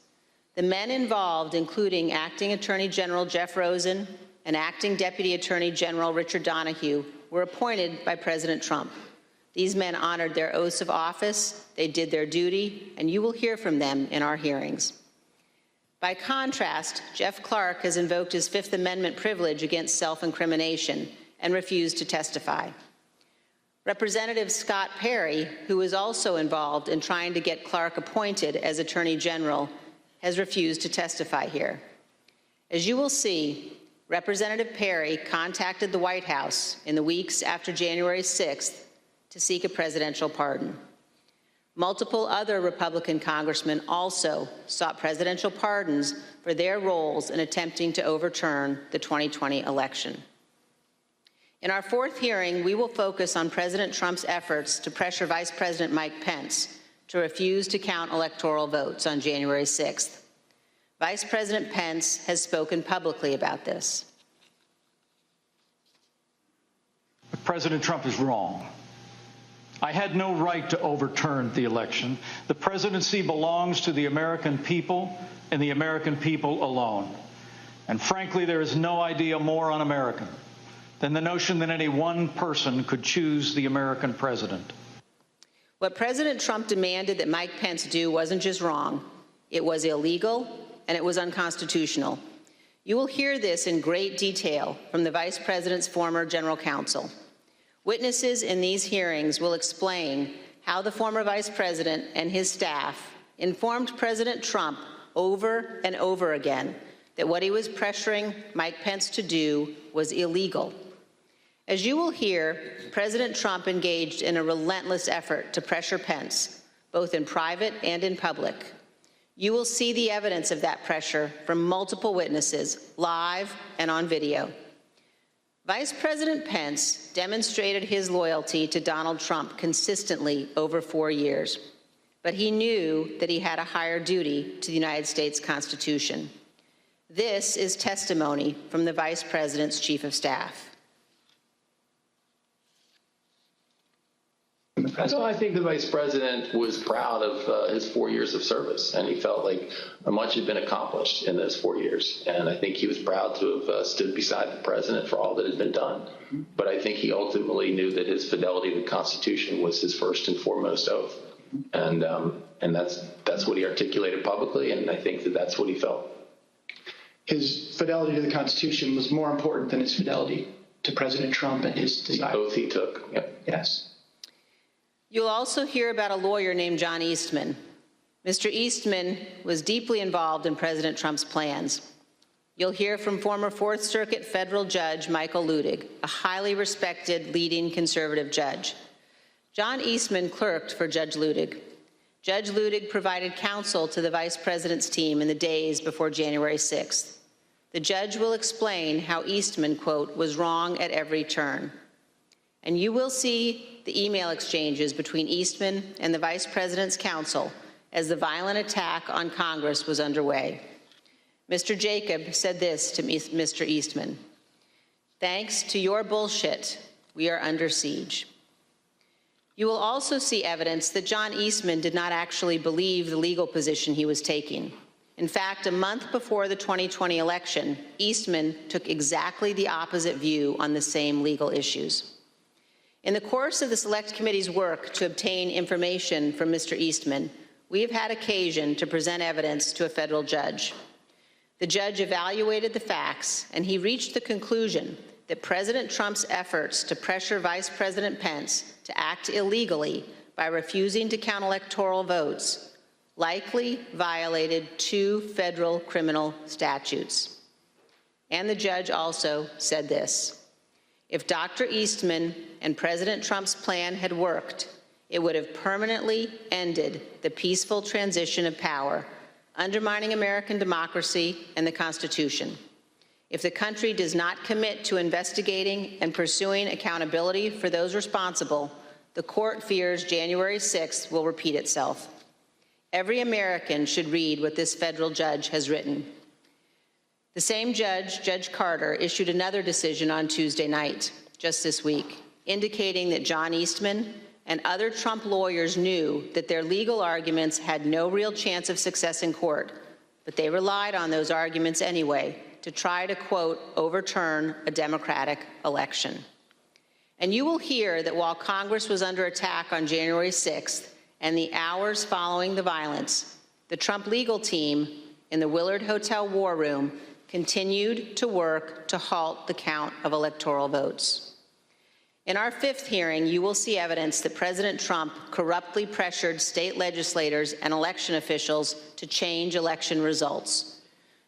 Speaker 8: The men involved, including Acting Attorney General Jeff Rosen and Acting Deputy Attorney General Richard Donoghue, were appointed by President Trump. These men honored their oaths of office, they did their duty, and you will hear from them in our hearings. By contrast, Jeff Clark has invoked his Fifth Amendment privilege against self-incrimination and refused to testify. Representative Scott Perry, who is also involved in trying to get Clark appointed as Attorney General, has refused to testify here. As you will see, Representative Perry contacted the White House in the weeks after January 6th to seek a presidential pardon. Multiple other Republican congressmen also sought presidential pardons for their roles in attempting to overturn the 2020 election. In our fourth hearing, we will focus on President Trump's efforts to pressure Vice President Mike Pence to refuse to count electoral votes on January 6th. Vice President Pence has spoken publicly about this.
Speaker 2: President Trump is wrong. I had no right to overturn the election. The presidency belongs to the American people and the American people alone. And frankly, there is no idea more un-American than the notion that any one person could choose the American president.
Speaker 8: What President Trump demanded that Mike Pence do wasn't just wrong, it was illegal and it was unconstitutional. You will hear this in great detail from the Vice President's former general counsel. Witnesses in these hearings will explain how the former Vice President and his staff informed President Trump over and over again that what he was pressuring Mike Pence to do was illegal. As you will hear, President Trump engaged in a relentless effort to pressure Pence, both in private and in public. You will see the evidence of that pressure from multiple witnesses, live and on video. Vice President Pence demonstrated his loyalty to Donald Trump consistently over 4 years, but he knew that he had a higher duty to the United States Constitution. This is testimony from the Vice President's Chief of Staff.
Speaker 12: So I think the Vice President was proud of his 4 years of service, and he felt like much had been accomplished in those 4 years. And I think he was proud to have stood beside the President for all that had been done. But I think he ultimately knew that his fidelity to the Constitution was his first and foremost oath. And that's what he articulated publicly, and I think that that's what he felt.
Speaker 20: His fidelity to the Constitution was more important than his fidelity to President Trump and his desire.
Speaker 12: The oath he took. Yep.
Speaker 20: Yes.
Speaker 8: You'll also hear about a lawyer named John Eastman. Mr. Eastman was deeply involved in President Trump's plans. You'll hear from former Fourth Circuit federal judge Michael Ludig, a highly respected leading conservative judge. John Eastman clerked for Judge Ludig. Judge Ludig provided counsel to the Vice President's team in the days before January 6th. The judge will explain how Eastman, quote, was wrong at every turn. And you will see the email exchanges between Eastman and the Vice President's counsel as the violent attack on Congress was underway. Mr. Jacob said this to Mr. Eastman: "Thanks to your bullshit, we are under siege." You will also see evidence that John Eastman did not actually believe the legal position he was taking. In fact, a month before the 2020 election, Eastman took exactly the opposite view on the same legal issues. In the course of the Select Committee's work to obtain information from Mr. Eastman, we have had occasion to present evidence to a federal judge. The judge evaluated the facts, and he reached the conclusion that President Trump's efforts to pressure Vice President Pence to act illegally by refusing to count electoral votes likely violated 2 federal criminal statutes. And the judge also said this: if Dr. Eastman and President Trump's plan had worked, it would have permanently ended the peaceful transition of power, undermining American democracy and the Constitution. If the country does not commit to investigating and pursuing accountability for those responsible, the court fears January 6th will repeat itself. Every American should read what this federal judge has written. The same judge, Judge Carter, issued another decision on Tuesday night, just this week, indicating that John Eastman and other Trump lawyers knew that their legal arguments had no real chance of success in court, but they relied on those arguments anyway to try to, quote, overturn a Democratic election. And you will hear that while Congress was under attack on January 6th and the hours following the violence, the Trump legal team in the Willard Hotel War Room continued to work to halt the count of electoral votes. In our 5th hearing, you will see evidence that President Trump corruptly pressured state legislators and election officials to change election results.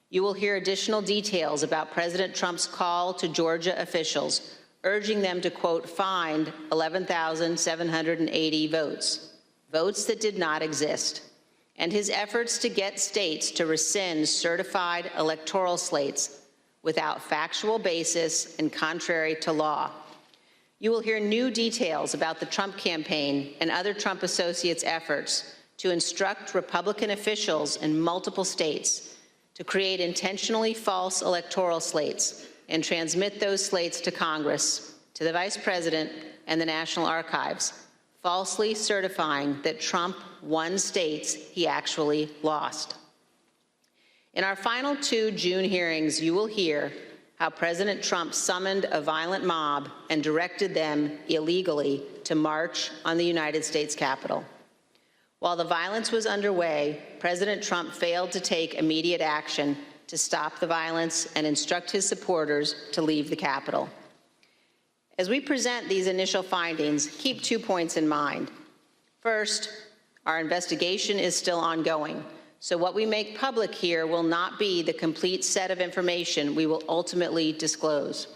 Speaker 8: You will hear additional details about President Trump's call to Georgia officials, urging them to, quote, find 11,780 votes, votes that did not exist, and his efforts to get states to rescind certified electoral slates without factual basis and contrary to law. You will hear new details about the Trump campaign and other Trump associates' efforts to instruct Republican officials in multiple states to create intentionally false electoral slates and transmit those slates to Congress, to the Vice President, and the National Archives, falsely certifying that Trump won states he actually lost. In our final 2 June hearings, you will hear how President Trump summoned a violent mob and directed them illegally to march on the United States Capitol. While the violence was underway, President Trump failed to take immediate action to stop the violence and instruct his supporters to leave the Capitol. As we present these initial findings, keep 2 points in mind. First, our investigation is still ongoing, so what we make public here will not be the complete set of information we will ultimately disclose.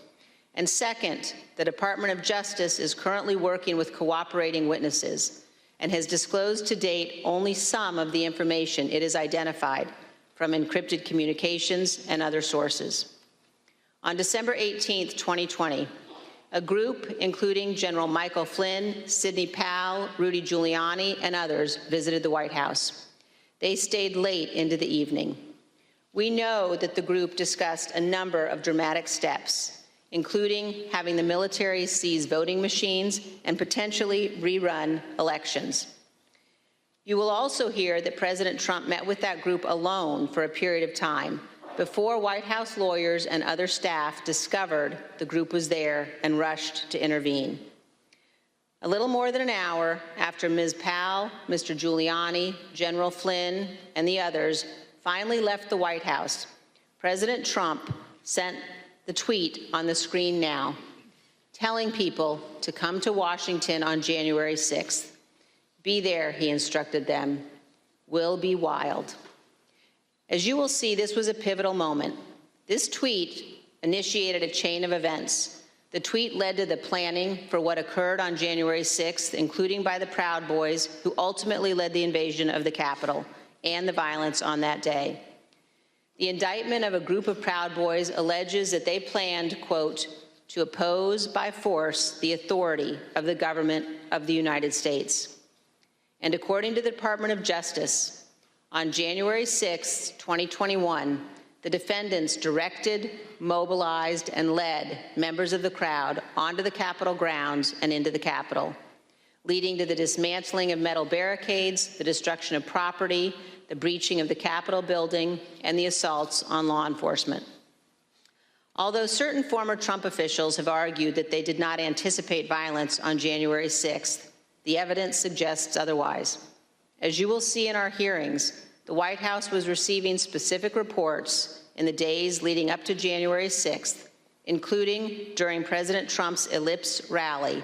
Speaker 8: And second, the Department of Justice is currently working with cooperating witnesses and has disclosed to date only some of the information it has identified from encrypted communications and other sources. On December 18, 2020, a group, including General Michael Flynn, Sidney Powell, Rudy Giuliani, and others, visited the White House. They stayed late into the evening. We know that the group discussed a number of dramatic steps, including having the military seize voting machines and potentially rerun elections. You will also hear that President Trump met with that group alone for a period of time before White House lawyers and other staff discovered the group was there and rushed to intervene. A little more than an hour after Ms. Powell, Mr. Giuliani, General Flynn, and the others finally left the White House, President Trump sent the tweet on the screen now, telling people to come to Washington on January 6th. Be there, he instructed them. We'll be wild. As you will see, this was a pivotal moment. This tweet initiated a chain of events. The tweet led to the planning for what occurred on January 6th, including by the Proud Boys, who ultimately led the invasion of the Capitol and the violence on that day. The indictment of a group of Proud Boys alleges that they planned, quote, to oppose by force the authority of the government of the United States. And according to the Department of Justice, on January 6, 2021, the defendants directed, mobilized, and led members of the crowd onto the Capitol grounds and into the Capitol, leading to the dismantling of metal barricades, the destruction of property, the breaching of the Capitol building, and the assaults on law enforcement. Although certain former Trump officials have argued that they did not anticipate violence on January 6th, the evidence suggests otherwise. As you will see in our hearings, the White House was receiving specific reports in the days leading up to January 6th, including during President Trump's Ellipse rally,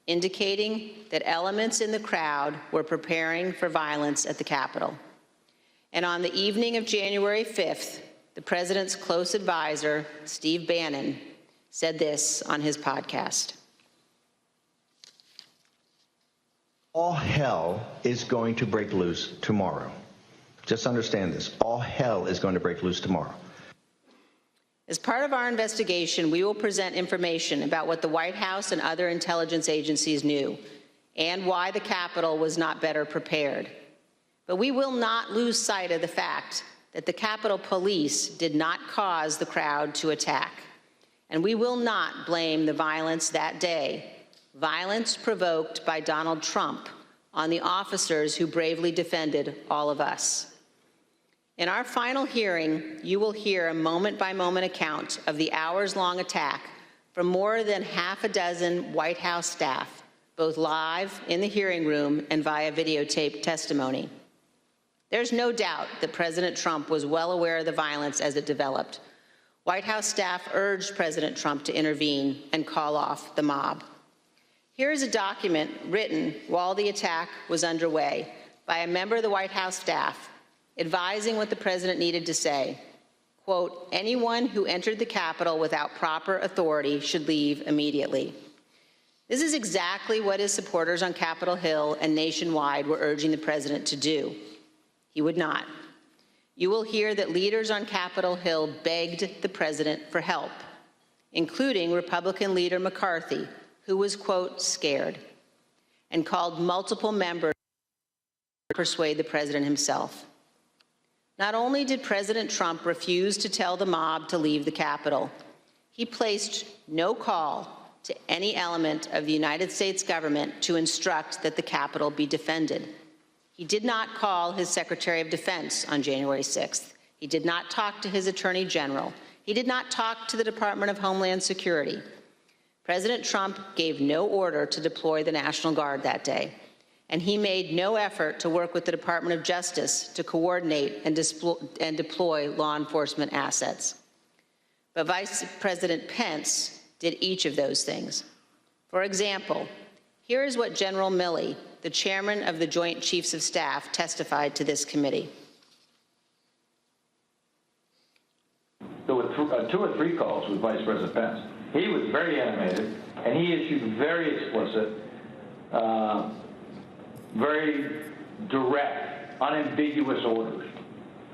Speaker 8: indicating that elements in the crowd were preparing for violence at the Capitol. And on the evening of January 5th, the president's close advisor, Steve Bannon, said this on his podcast.
Speaker 16: All hell is going to break loose tomorrow. Just understand this. All hell is going to break loose tomorrow.
Speaker 8: As part of our investigation, we will present information about what the White House and other intelligence agencies knew and why the Capitol was not better prepared. But we will not lose sight of the fact that the Capitol Police did not cause the crowd to attack. And we will not blame the violence that day, violence provoked by Donald Trump, on the officers who bravely defended all of us. In our final hearing, you will hear a moment-by-moment account of the hours-long attack from more than half a dozen White House staff, both live in the hearing room and via videotaped testimony. There's no doubt that President Trump was well aware of the violence as it developed. White House staff urged President Trump to intervene and call off the mob. Here is a document written while the attack was underway by a member of the White House staff advising what the president needed to say. Quote, anyone who entered the Capitol without proper authority should leave immediately. This is exactly what his supporters on Capitol Hill and nationwide were urging the president to do. He would not. You will hear that leaders on Capitol Hill begged the president for help, including Republican leader McCarthy, who was, quote, scared, and called multiple members to persuade the president himself. Not only did President Trump refuse to tell the mob to leave the Capitol, he placed no call to any element of the United States government to instruct that the Capitol be defended. He did not call his Secretary of Defense on January 6th. He did not talk to his Attorney General. He did not talk to the Department of Homeland Security. President Trump gave no order to deploy the National Guard that day, and he made no effort to work with the Department of Justice to coordinate and deploy law enforcement assets. But Vice President Pence did each of those things. For example, here is what General Milley, the chairman of the Joint Chiefs of Staff, testified to this committee.
Speaker 18: There were 2 or 3 calls with Vice President Pence. He was very animated, and he issued very explicit, very direct, unambiguous orders.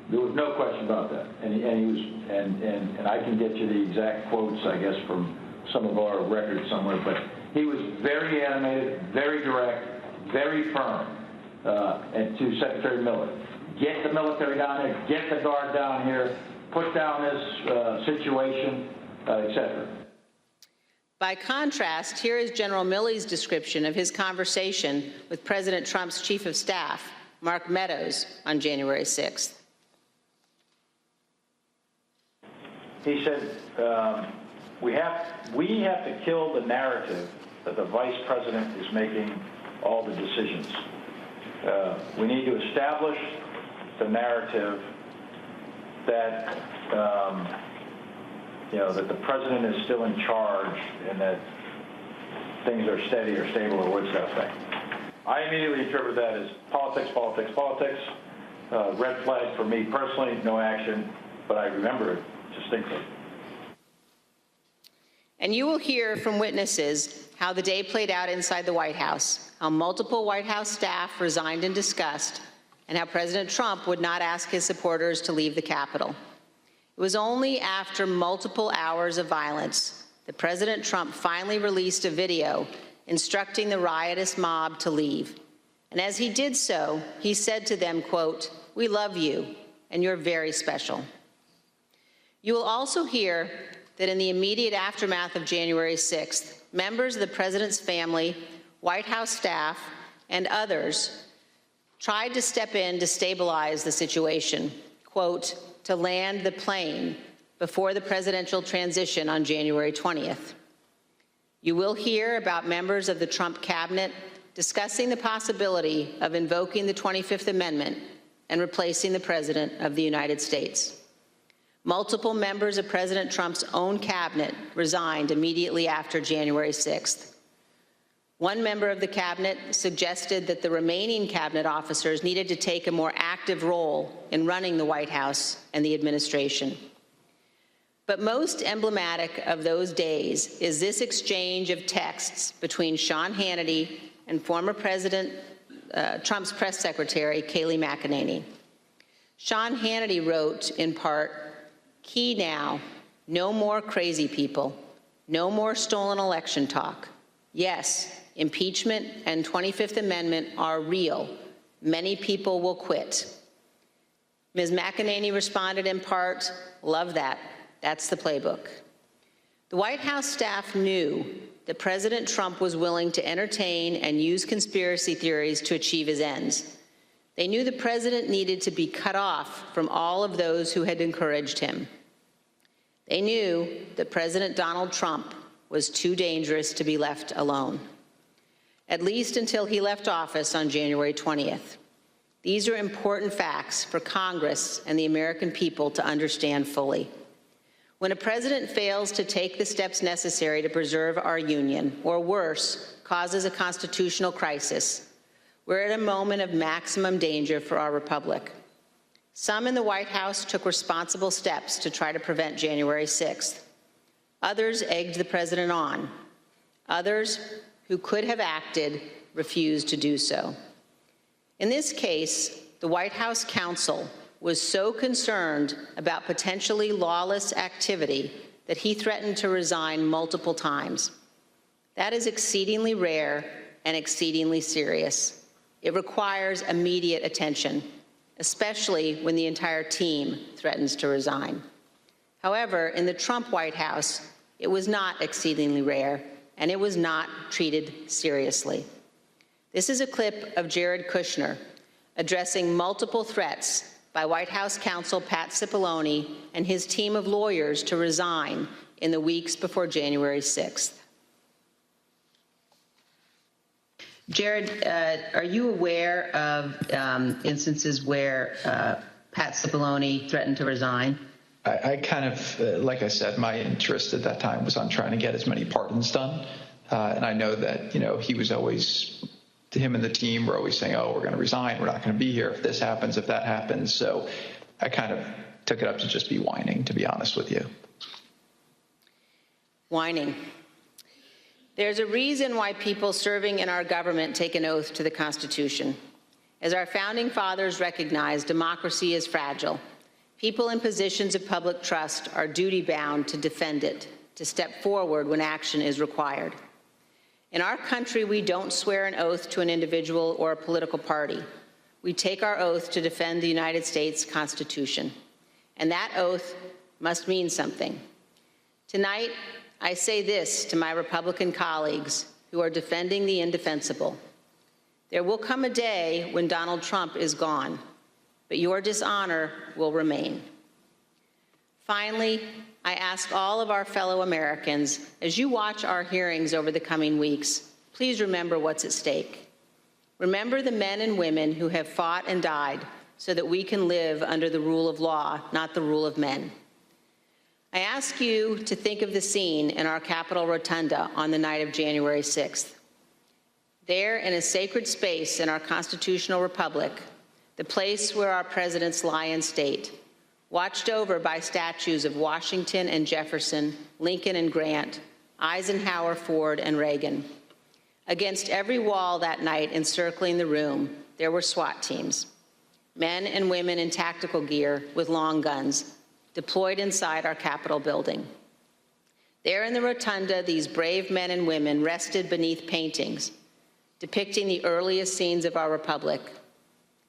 Speaker 18: There was no question about that, and I can get you the exact quotes, I guess, from some of our records somewhere. But he was very animated, very direct, very firm, and to Secretary Miller, get the military down here, get the Guard down here, put down this situation, etc.
Speaker 8: By contrast, here is General Milley's description of his conversation with President Trump's Chief of Staff, Mark Meadows, on January 6th.
Speaker 18: He said, we have to kill the narrative that the Vice President is making all the decisions. We need to establish the narrative that that the president is still in charge and that things are steady or stable or what's that thing. I immediately interpret that as politics, politics, politics. Red flag for me personally, no action, but I remember it distinctly.
Speaker 8: And you will hear from witnesses how the day played out inside the White House, how multiple White House staff resigned in disgust, and how President Trump would not ask his supporters to leave the Capitol. It was only after multiple hours of violence that President Trump finally released a video instructing the riotous mob to leave. And as he did so, he said to them, quote, "We love you, and you're very special." You will also hear that in the immediate aftermath of January 6th, members of the president's family, White House staff, and others tried to step in to stabilize the situation, quote, to land the plane before the presidential transition on January 20th. You will hear about members of the Trump cabinet discussing the possibility of invoking the 25th Amendment and replacing the President of the United States. Multiple members of President Trump's own cabinet resigned immediately after January 6th. One member of the cabinet suggested that the remaining cabinet officers needed to take a more active role in running the White House and the administration. But most emblematic of those days is this exchange of texts between Sean Hannity and former President Trump's press secretary, Kayleigh McEnany. Sean Hannity wrote, in part, "Key now, no more crazy people, no more stolen election talk. Yes, impeachment and 25th Amendment are real. Many people will quit." Ms. McEnany responded in part, "Love that. That's the playbook." The White House staff knew that President Trump was willing to entertain and use conspiracy theories to achieve his ends. They knew the president needed to be cut off from all of those who had encouraged him. They knew that President Donald Trump was too dangerous to be left alone, at least until he left office on January 20th. These are important facts for Congress and the American people to understand fully. When a president fails to take the steps necessary to preserve our union, or worse, causes a constitutional crisis, we're at a moment of maximum danger for our republic. Some in the White House took responsible steps to try to prevent January 6th. Others egged the president on. Others, who could have acted, refused to do so. In this case, the White House counsel was so concerned about potentially lawless activity that he threatened to resign multiple times. That is exceedingly rare and exceedingly serious. It requires immediate attention, especially when the entire team threatens to resign. However, in the Trump White House, it was not exceedingly rare, and it was not treated seriously. This is a clip of Jared Kushner addressing multiple threats by White House counsel Pat Cipollone and his team of lawyers to resign in the weeks before January 6th.
Speaker 6: Jared, are you aware of instances where Pat Cipollone threatened to resign?
Speaker 10: I kind of, like I said, my interest at that time was on trying to get as many pardons done. And I know that, he was always, him and the team were always saying, oh, we're going to resign. We're not going to be here if this happens, if that happens. So I kind of took it up to just be whining, to be honest with you.
Speaker 8: Whining. There's a reason why people serving in our government take an oath to the Constitution. As our founding fathers recognized, democracy is fragile. People in positions of public trust are duty-bound to defend it, to step forward when action is required. In our country, we don't swear an oath to an individual or a political party. We take our oath to defend the United States Constitution. And that oath must mean something. Tonight, I say this to my Republican colleagues who are defending the indefensible. There will come a day when Donald Trump is gone, but your dishonor will remain. Finally, I ask all of our fellow Americans, as you watch our hearings over the coming weeks, please remember what's at stake. Remember the men and women who have fought and died so that we can live under the rule of law, not the rule of men. I ask you to think of the scene in our Capitol Rotunda on the night of January 6th. There, in a sacred space in our constitutional republic, the place where our presidents lie in state, watched over by statues of Washington and Jefferson, Lincoln and Grant, Eisenhower, Ford, and Reagan. Against every wall that night encircling the room, there were SWAT teams, men and women in tactical gear with long guns, deployed inside our Capitol building. There in the rotunda, these brave men and women rested beneath paintings depicting the earliest scenes of our republic,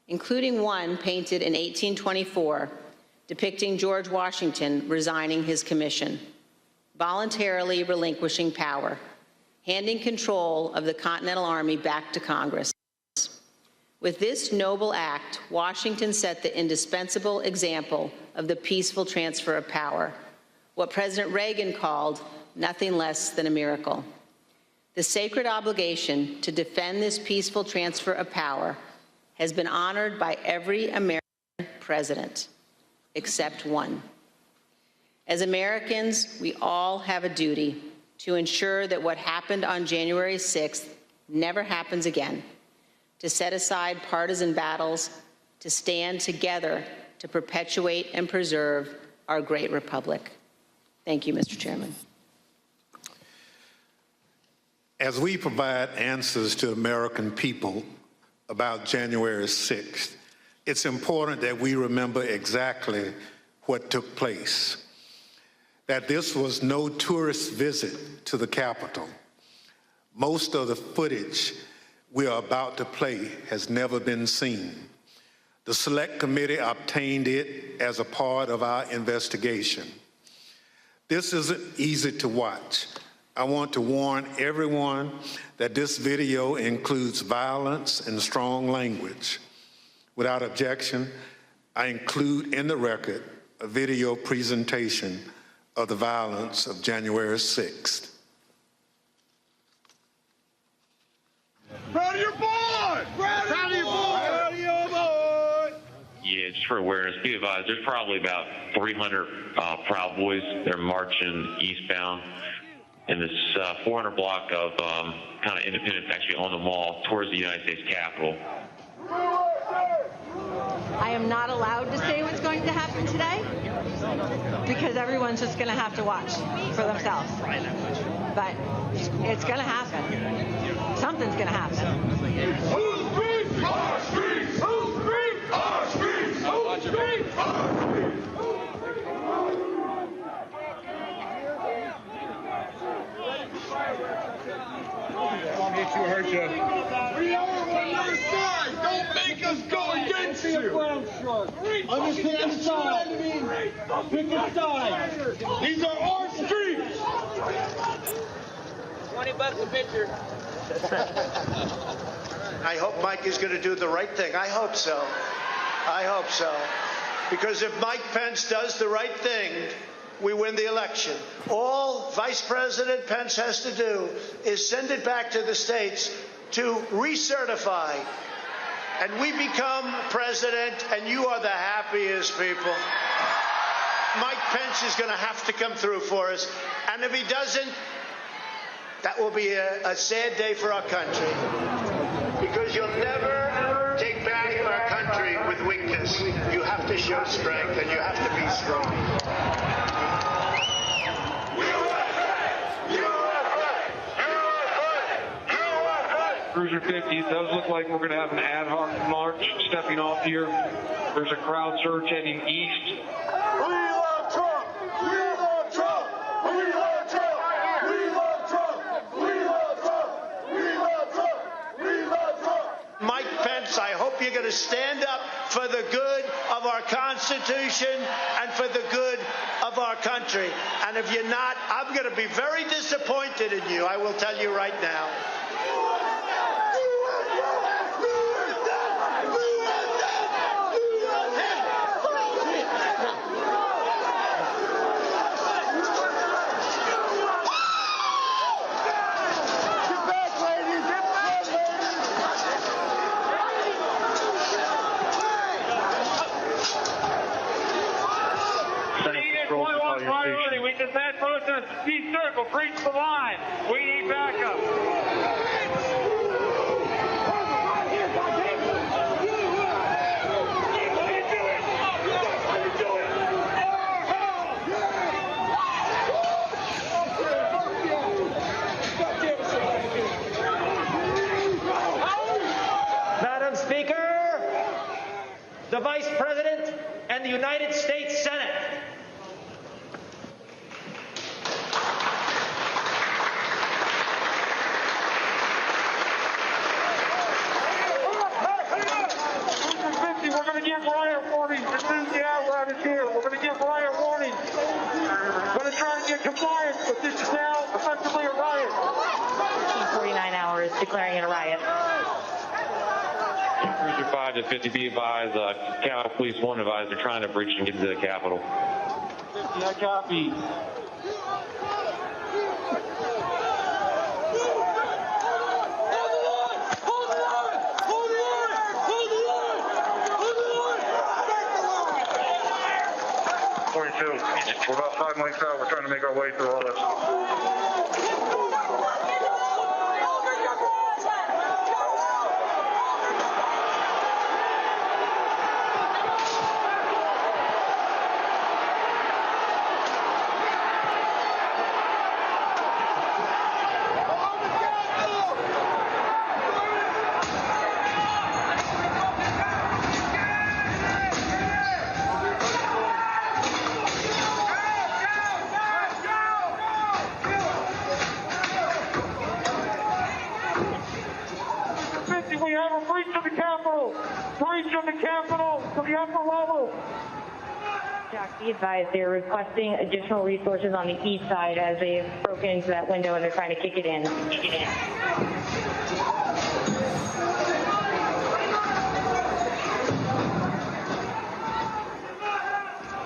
Speaker 8: including one painted in 1824 depicting George Washington resigning his commission, voluntarily relinquishing power, handing control of the Continental Army back to Congress. With this noble act, Washington set the indispensable example of the peaceful transfer of power, what President Reagan called nothing less than a miracle. The sacred obligation to defend this peaceful transfer of power has been honored by every American president, except one. As Americans, we all have a duty to ensure that what happened on January 6th never happens again, to set aside partisan battles, to stand together to perpetuate and preserve our great republic. Thank you, Mr. Chairman.
Speaker 3: As we provide answers to American people about January 6th, it's important that we remember exactly what took place. That this was no tourist visit to the Capitol. Most of the footage we are about to play has never been seen. The Select Committee obtained it as a part of our investigation. This isn't easy to watch. I want to warn everyone that this video includes violence and strong language. Without objection, I include in the record a video presentation of the violence of January 6th.
Speaker 13: Proud of your boy! Proud of your boy! Proud of your boy!
Speaker 15: Yeah, just for awareness, be advised, there's probably about 300 Proud Boys. They're marching eastbound in this 400 block of kind of Independence, actually on the mall towards the United States Capitol.
Speaker 19: I am not allowed to say what's going to happen today because everyone's just going to have to watch for themselves. But it's going to happen. Something's going to happen.
Speaker 13: Whose streets? Our streets! Whose streets? Our streets! Whose streets? Our streets! I'll get you hurt you. We are on your side. Don't make us go against you. Understand the side. Pick a side. These are our streets.
Speaker 22: $20 a picture. I hope Mike is going to do the right thing. I hope so. I hope so. Because if Mike Pence does the right thing, we win the election. All Vice President Pence has to do is send it back to the states to recertify. And we become president, and you are the happiest people. Mike Pence is going to have to come through for us. And if he doesn't, that will be a sad day for our country. Because you'll never take back our country with weakness. You have to show strength, and you have to be strong.
Speaker 15: Cruiser 50, it does look like we're going to have an ad hoc march stepping off here. There's a crowd surge heading east.
Speaker 13: We love Trump! We love Trump! We love Trump! We love Trump! We love Trump! We love Trump! We love Trump!
Speaker 22: Mike Pence, I hope you're going to stand up for the good of our Constitution and for the good of our country. And if you're not, I'm going to be very disappointed in you. I will tell you right now.
Speaker 15: We demand protest. Be circle. Breach the line. We need backup.
Speaker 24: Madam Speaker, the Vice President and the United States Senate.
Speaker 15: We're going to give riot warnings as soon as the outriders here. We're going to give riot warnings. We're going to try and get compliance, but this is now effectively a riot.
Speaker 26: 49 hours declaring it a riot.
Speaker 15: Cruiser 5 to 50 be advised, Capitol Police 1 advised they're trying to breach and get into the Capitol.
Speaker 26: I copy.
Speaker 4: We're about 5 miles out. We're trying to make our way through all this.
Speaker 26: We have a breach of the Capitol! Breach of the Capitol to the upper level! Jack, be advised they're requesting additional resources on the east side as they've broken into that window and they're trying to kick it in.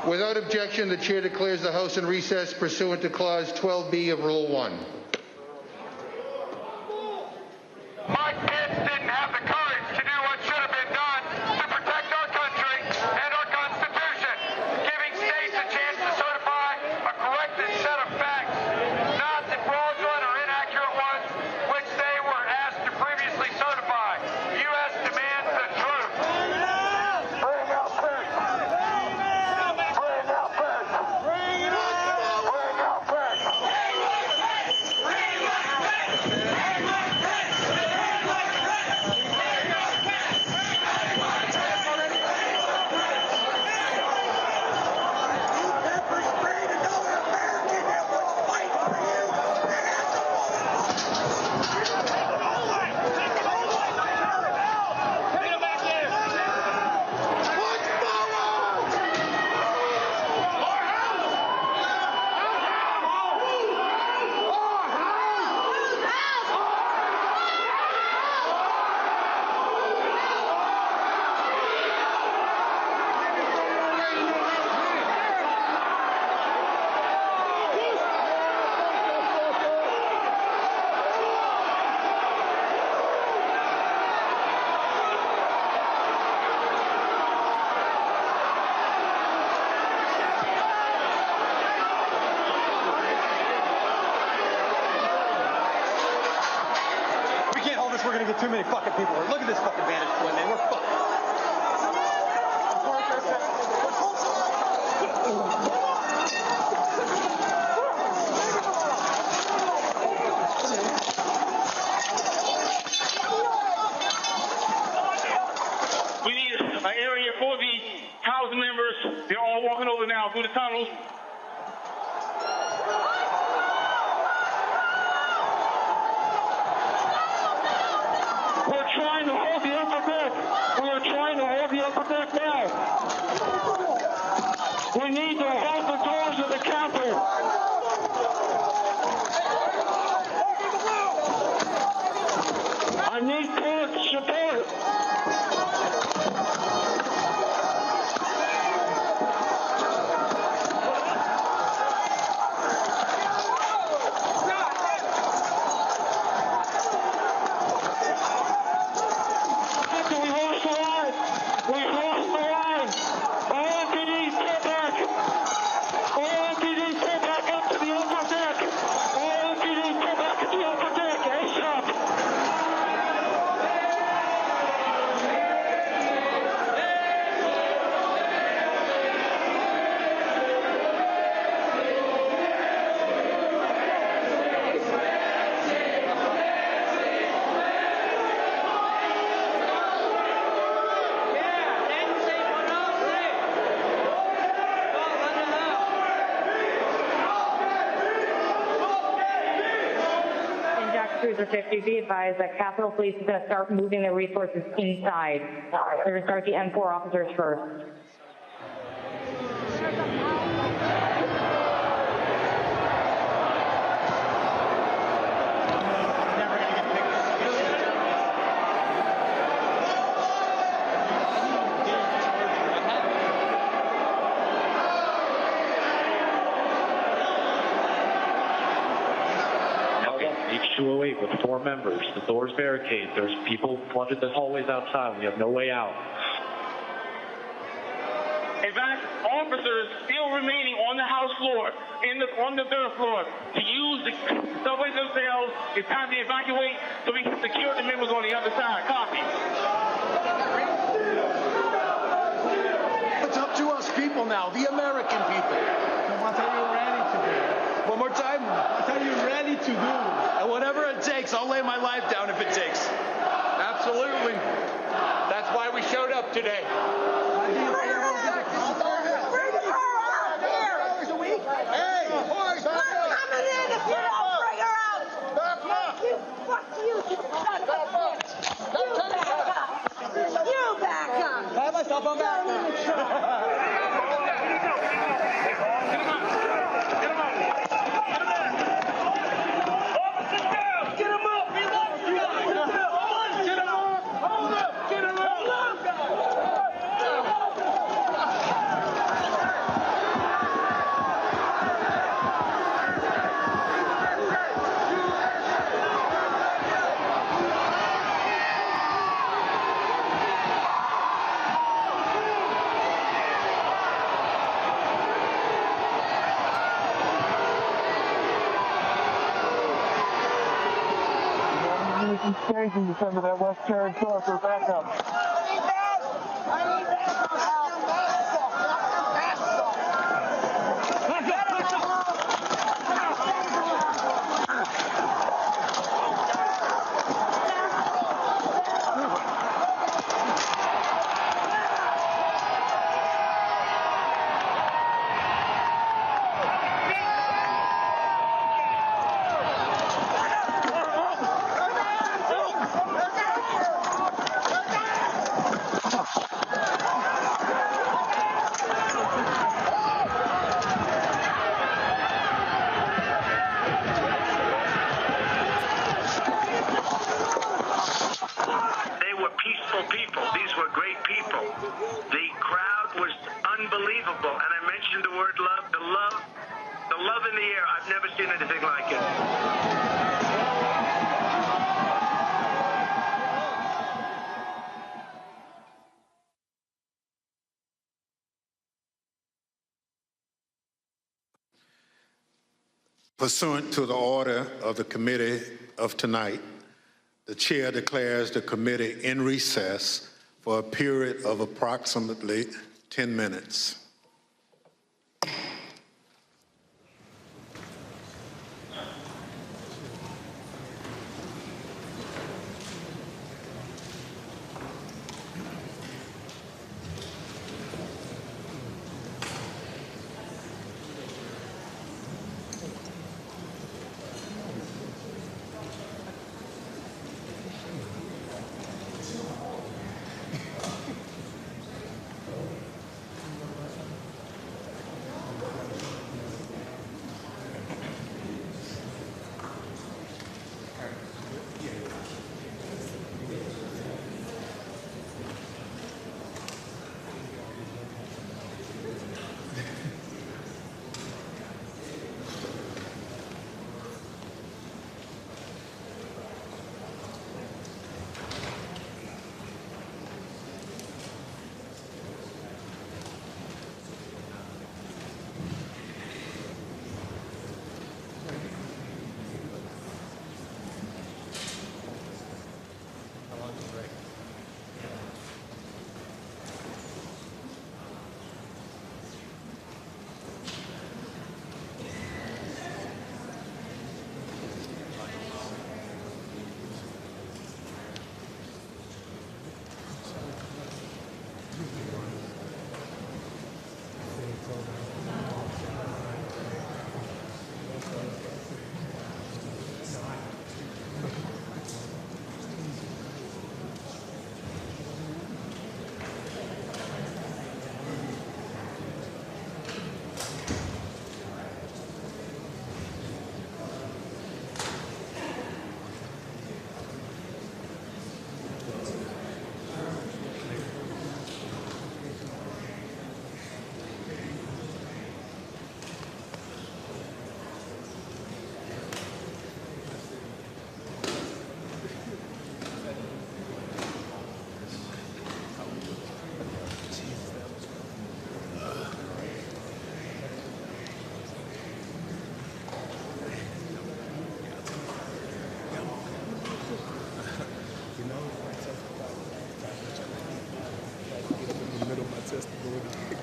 Speaker 9: Without objection, the chair declares the House in recess pursuant to Clause 12B of Rule 1.
Speaker 4: Mike Pence didn't have the courage to do what should have been done to protect our country and our Constitution, giving states a chance to certify a corrected set of facts, not the fraudulent or inaccurate ones which they were asked to previously certify. The U.S. demands the truth. Bring out Pence. Bring out Pence. Bring out Pence.
Speaker 11: We're gonna get too many fucking people. Look at this fucking vantage point, man. We're fucked.
Speaker 26: We need an area for the House members. They're all walking over now through the tunnels. We're trying to hold the upper deck. We are trying to hold the upper deck now. We need to hold the doors of the Capitol. I need court support. Cruiser 50, be advised that Capitol Police is going to start moving their resources inside. They're going to start the M4 officers first.
Speaker 1: 208 with 4 members. The doors barricaded. There's people flooded the hallways outside. We have no way out.
Speaker 5: In fact, officers still remaining on the House floor, on the third floor, to use the subways themselves. It's time to evacuate so we can secure the members on the other side. Copy.
Speaker 14: It's up to us people now, the American people. What are you ready to do? One more time. What are you ready to do? And whatever it takes, I'll lay my life down if it takes. Absolutely. That's why we showed up today.
Speaker 13: Hey, boys, we're coming in if you don't bring her out. Fuck you. You back up. I have myself on back. Get him up. We love you guys. Get him up. Hold up. Get him up.
Speaker 5: Staging to send to that West Terran door for backup.
Speaker 3: Pursuant to the order of the committee of tonight, the chair declares the committee in recess for a period of approximately 10 minutes.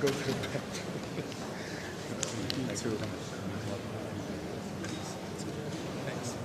Speaker 2: Go to the back. Me too. Thanks.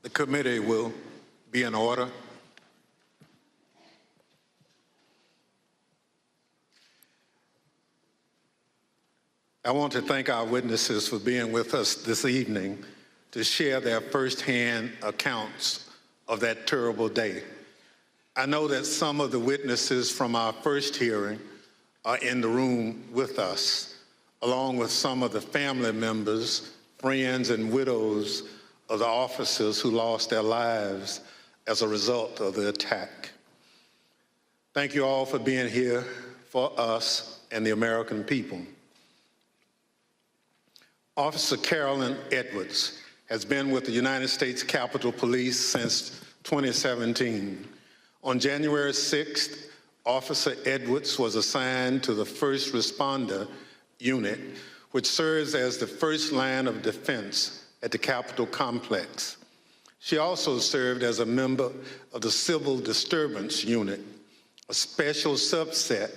Speaker 3: The committee will be in order. I want to thank our witnesses for being with us this evening to share their firsthand accounts of that terrible day. I know that some of the witnesses from our first hearing are in the room with us, along with some of the family members, friends, and widows of the officers who lost their lives as a result of the attack. Thank you all for being here for us and the American people. Officer Carolyn Edwards has been with the United States Capitol Police since 2017. On January 6th, Officer Edwards was assigned to the First Responder Unit, which serves as the first line of defense at the Capitol complex. She also served as a member of the Civil Disturbance Unit, a special subset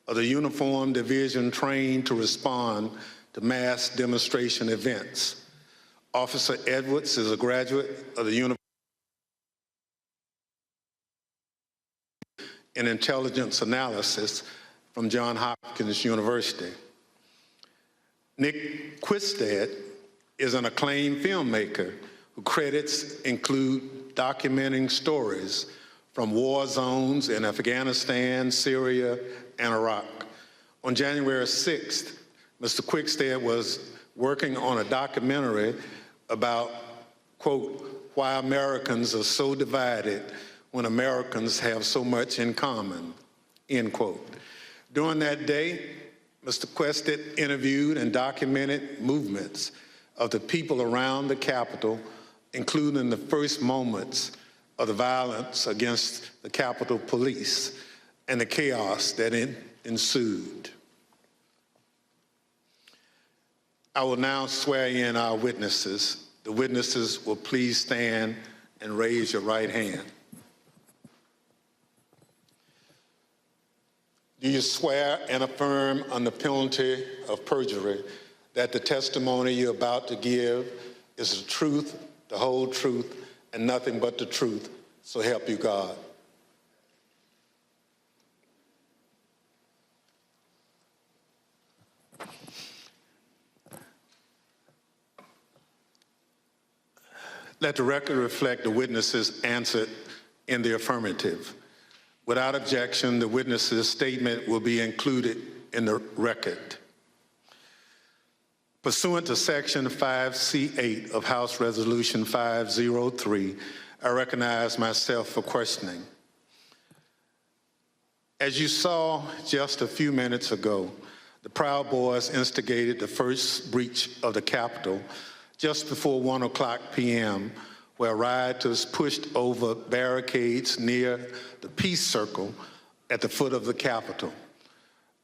Speaker 3: of the Uniform Division trained to respond to mass demonstration events. Officer Edwards is a graduate of the University in Intelligence Analysis from Johns Hopkins University. Nick Quistad is an acclaimed filmmaker whose credits include documenting stories from war zones in Afghanistan, Syria, and Iraq. On January 6th, Mr. Quistad was working on a documentary about, quote, why Americans are so divided when Americans have so much in common, end quote. During that day, Mr. Quistad interviewed and documented movements of the people around the Capitol, including the first moments of the violence against the Capitol Police and the chaos that ensued. I will now swear in our witnesses. The witnesses will please stand and raise your right hand. Do you swear and affirm under penalty of perjury that the testimony you're about to give is the truth, the whole truth, and nothing but the truth, so help you God? Let the record reflect the witnesses answered in the affirmative. Without objection, the witness's statement will be included in the record. Pursuant to Section 5C8 of House Resolution 503, I recognize myself for questioning. As you saw just a few minutes ago, the Proud Boys instigated the first breach of the Capitol just before 1:00 p.m., where rioters pushed over barricades near the Peace Circle at the foot of the Capitol.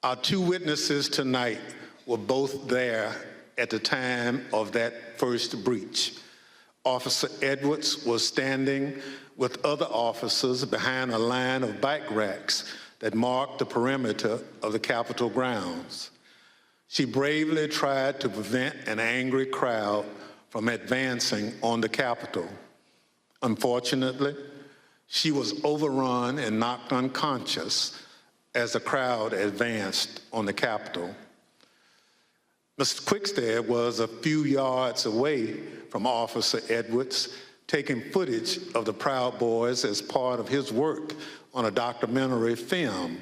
Speaker 3: Our two witnesses tonight were both there at the time of that first breach. Officer Edwards was standing with other officers behind a line of bike racks that marked the perimeter of the Capitol grounds. She bravely tried to prevent an angry crowd from advancing on the Capitol. Unfortunately, she was overrun and knocked unconscious as the crowd advanced on the Capitol. Mr. Quickstead was a few yards away from Officer Edwards, taking footage of the Proud Boys as part of his work on a documentary film.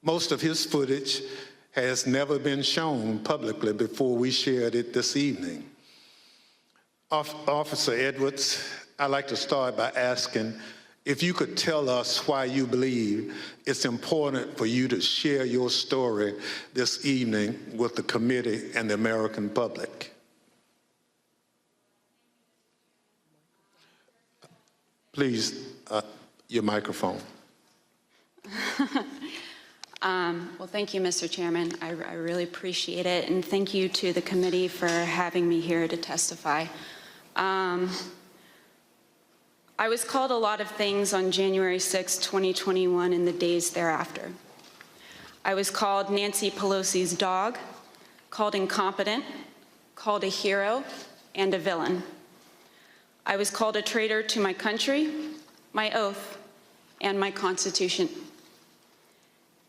Speaker 3: Most of his footage has never been shown publicly before we shared it this evening. Officer Edwards, I'd like to start by asking if you could tell us why you believe it's important for you to share your story this evening with the committee and the American public. Please, your microphone.
Speaker 2: Well, thank you, Mr. Chairman. I really appreciate it, and thank you to the committee for having me here to testify. I was called a lot of things on January 6, 2021 and the days thereafter. I was called Nancy Pelosi's dog, called incompetent, called a hero, and a villain. I was called a traitor to my country, my oath, and my Constitution.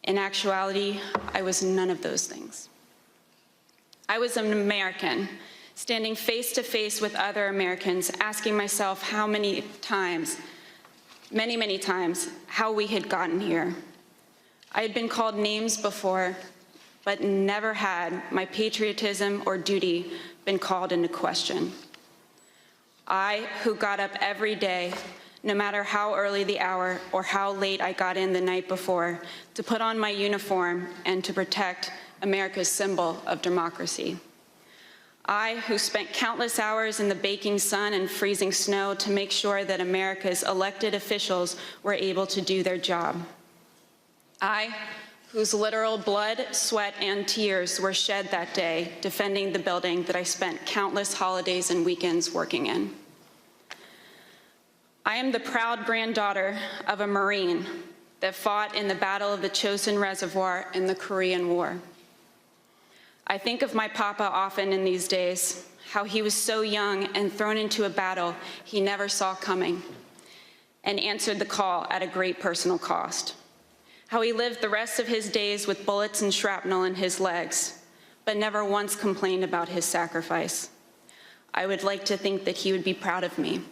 Speaker 2: In actuality, I was none of those things. I was an American, standing face to face with other Americans, asking myself how many times, many times, how we had gotten here. I had been called names before, but never had my patriotism or duty been called into question. I, who got up every day, no matter how early the hour or how late I got in the night before, to put on my uniform and to protect America's symbol of democracy. I, who spent countless hours in the baking sun and freezing snow to make sure that America's elected officials were able to do their job. I, whose literal blood, sweat, and tears were shed that day defending the building that I spent countless holidays and weekends working in. I am the proud granddaughter of a Marine that fought in the Battle of the Chosin Reservoir in the Korean War. I think of my papa often in these days, how he was so young and thrown into a battle he never saw coming and answered the call at a great personal cost. How he lived the rest of his days with bullets and shrapnel in his legs, but never once complained about his sacrifice. I would like to think that he would be proud of me,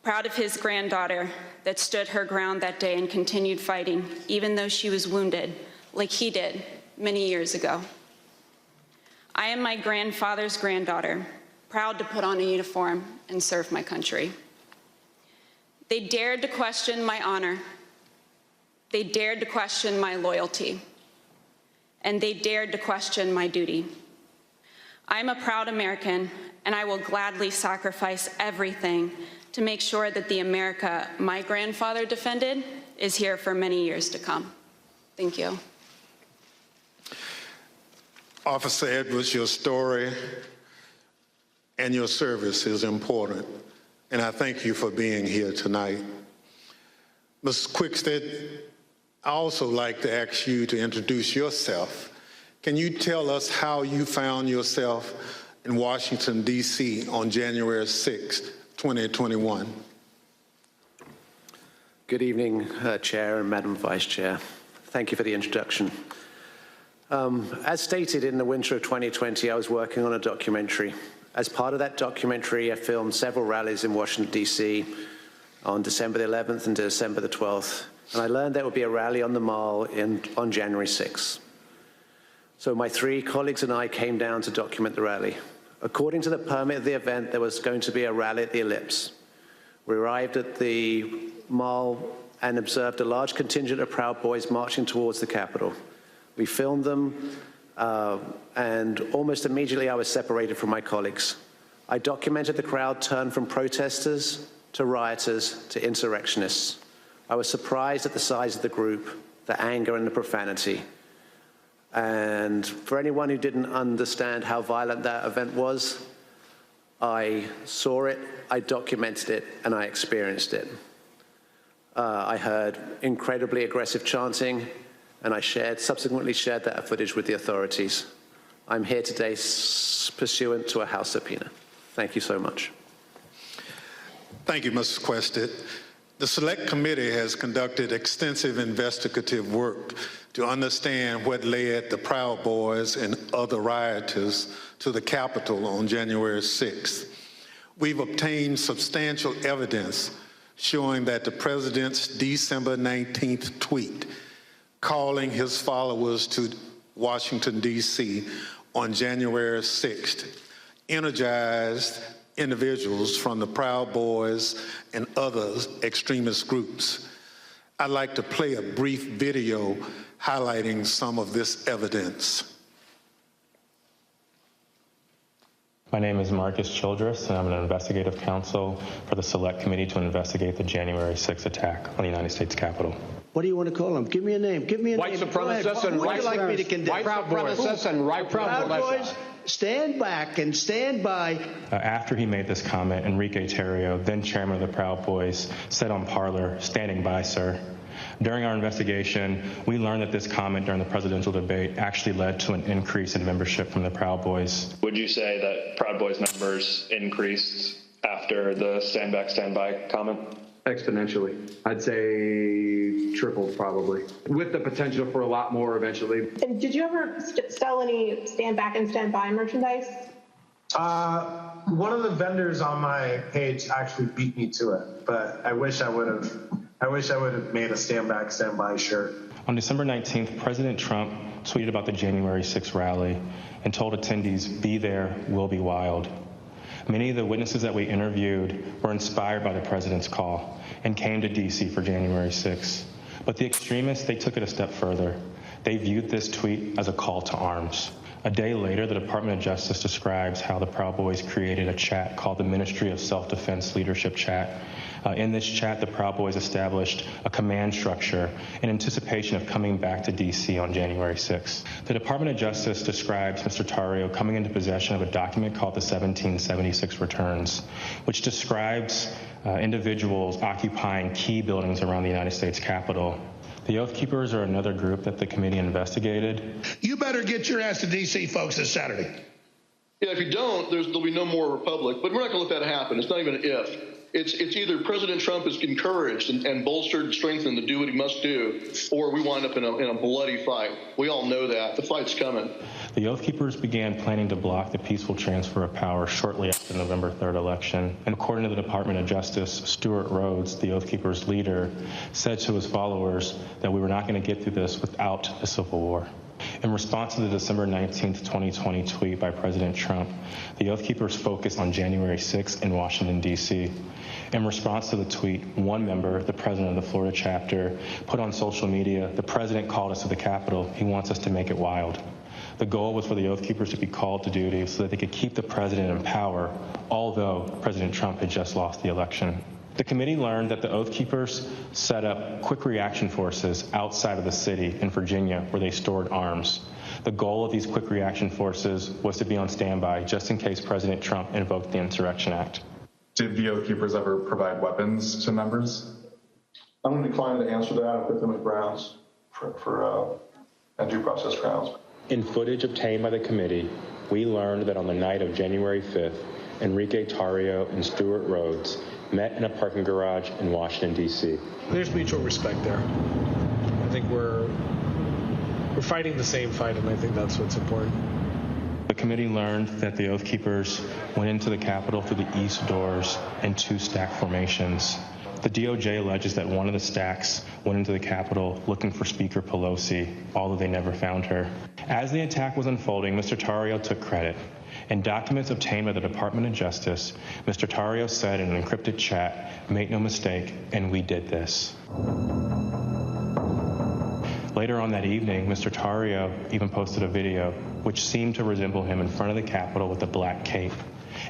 Speaker 2: proud of his granddaughter that stood her ground that day and continued fighting, even though she was wounded, like he did many years ago. I am my grandfather's granddaughter, proud to put on a uniform and serve my country. They dared to question my honor. They dared to question my loyalty. And they dared to question my duty. I'm a proud American, and I will gladly sacrifice everything to make sure that the America my grandfather defended is here for many years to come. Thank you.
Speaker 3: Officer Edwards, your story and your service is important, and I thank you for being here tonight. Ms. Quickstead, I also like to ask you to introduce yourself. Can you tell us how you found yourself in Washington, D.C. on January 6, 2021?
Speaker 7: Good evening, Chair and Madam Vice Chair. Thank you for the introduction. As stated, in the winter of 2020, I was working on a documentary. As part of that documentary, I filmed several rallies in Washington, D.C. on December the 11th and December the 12th, and I learned there would be a rally on the Mall on January 6th. So my three colleagues and I came down to document the rally. According to the permit of the event, there was going to be a rally at the Ellipse. We arrived at the Mall and observed a large contingent of Proud Boys marching towards the Capitol. We filmed them, and almost immediately I was separated from my colleagues. I documented the crowd turn from protesters to rioters to insurrectionists. I was surprised at the size of the group, the anger and the profanity. And for anyone who didn't understand how violent that event was, I saw it, I documented it, and I experienced it. I heard incredibly aggressive chanting, and I subsequently shared that footage with the authorities. I'm here today pursuant to a House subpoena. Thank you so much.
Speaker 3: Thank you, Mr. Quested. The Select Committee has conducted extensive investigative work to understand what led the Proud Boys and other rioters to the Capitol on January 6th. We've obtained substantial evidence showing that the president's December 19th tweet calling his followers to Washington, D.C. on January 6th energized individuals from the Proud Boys and other extremist groups. I'd like to play a brief video highlighting some of this evidence.
Speaker 12: My name is Marcus Childress, and I'm an investigative counsel for the Select Committee to investigate the January 6th attack on the United States Capitol.
Speaker 17: What do you want to call them? Give me a name. Give me a
Speaker 24: White
Speaker 17: name.
Speaker 24: supremacists and
Speaker 17: white
Speaker 24: like me to
Speaker 17: condemn?
Speaker 24: White supremacists and right
Speaker 17: Proud Boys, stand back and stand by.
Speaker 12: After he made this comment, Enrique Tarrio, then chairman of the Proud Boys, said on Parler, "Standing by, sir." During our investigation, we learned that this comment during the presidential debate actually led to an increase in membership from the Proud Boys.
Speaker 20: Would you say that Proud Boys members increased after the stand back, stand by comment?
Speaker 21: Exponentially. I'd say tripled probably, with the potential for a lot more eventually.
Speaker 23: And did you ever sell any stand back and stand by merchandise?
Speaker 25: One of the vendors on my page actually beat me to it, but I wish I would have made a stand back, stand by shirt.
Speaker 12: On December 19th, President Trump tweeted about the January 6th rally and told attendees, "Be there, we'll be wild." Many of the witnesses that we interviewed were inspired by the president's call and came to D.C. for January 6th. But the extremists, they took it a step further. They viewed this tweet as a call to arms. A day later, the Department of Justice describes how the Proud Boys created a chat called the Ministry of Self-Defense Leadership Chat. In this chat, the Proud Boys established a command structure in anticipation of coming back to D.C. on January 6th. The Department of Justice describes Mr. Tarrio coming into possession of a document called the 1776 Returns, which describes individuals occupying key buildings around the United States Capitol. The Oath Keepers are another group that the committee investigated.
Speaker 27: You better get your ass to D.C., folks, this Saturday.
Speaker 28: Yeah, if you don't, there'll be no more Republic. But we're not going to let that happen. It's not even an if. It's either President Trump is encouraged and bolstered and strengthened to do what he must do, or we wind up in a bloody fight. We all know that. The fight's coming.
Speaker 12: The Oath Keepers began planning to block the peaceful transfer of power shortly after the November 3rd election. And according to the Department of Justice, Stuart Rhodes, the Oath Keepers leader, said to his followers that we were not going to get through this without a civil war. In response to the December 19th, 2020 tweet by President Trump, the Oath Keepers focused on January 6th in Washington, D.C. In response to the tweet, one member, the president of the Florida chapter, put on social media, "The president called us to the Capitol. He wants us to make it wild." The goal was for the Oath Keepers to be called to duty so that they could keep the president in power, although President Trump had just lost the election. The committee learned that the Oath Keepers set up quick reaction forces outside of the city in Virginia where they stored arms. The goal of these quick reaction forces was to be on standby just in case President Trump invoked the Insurrection Act.
Speaker 29: Did the Oath Keepers ever provide weapons to members?
Speaker 28: I'm going to decline to answer that and put them at grounds for due process grounds.
Speaker 12: In footage obtained by the committee, we learned that on the night of January 5th, Enrique Tarrio and Stuart Rhodes met in a parking garage in Washington, D.C.
Speaker 25: There's mutual respect there. I think we're fighting the same fight, and I think that's what's important.
Speaker 12: The committee learned that the Oath Keepers went into the Capitol through the east doors in two stack formations. The DOJ alleges that one of the stacks went into the Capitol looking for Speaker Pelosi, although they never found her. As the attack was unfolding, Mr. Tarrio took credit. In documents obtained by the Department of Justice, Mr. Tarrio said in an encrypted chat, "Make no mistake, and we did this." Later on that evening, Mr. Tarrio even posted a video which seemed to resemble him in front of the Capitol with a black cape,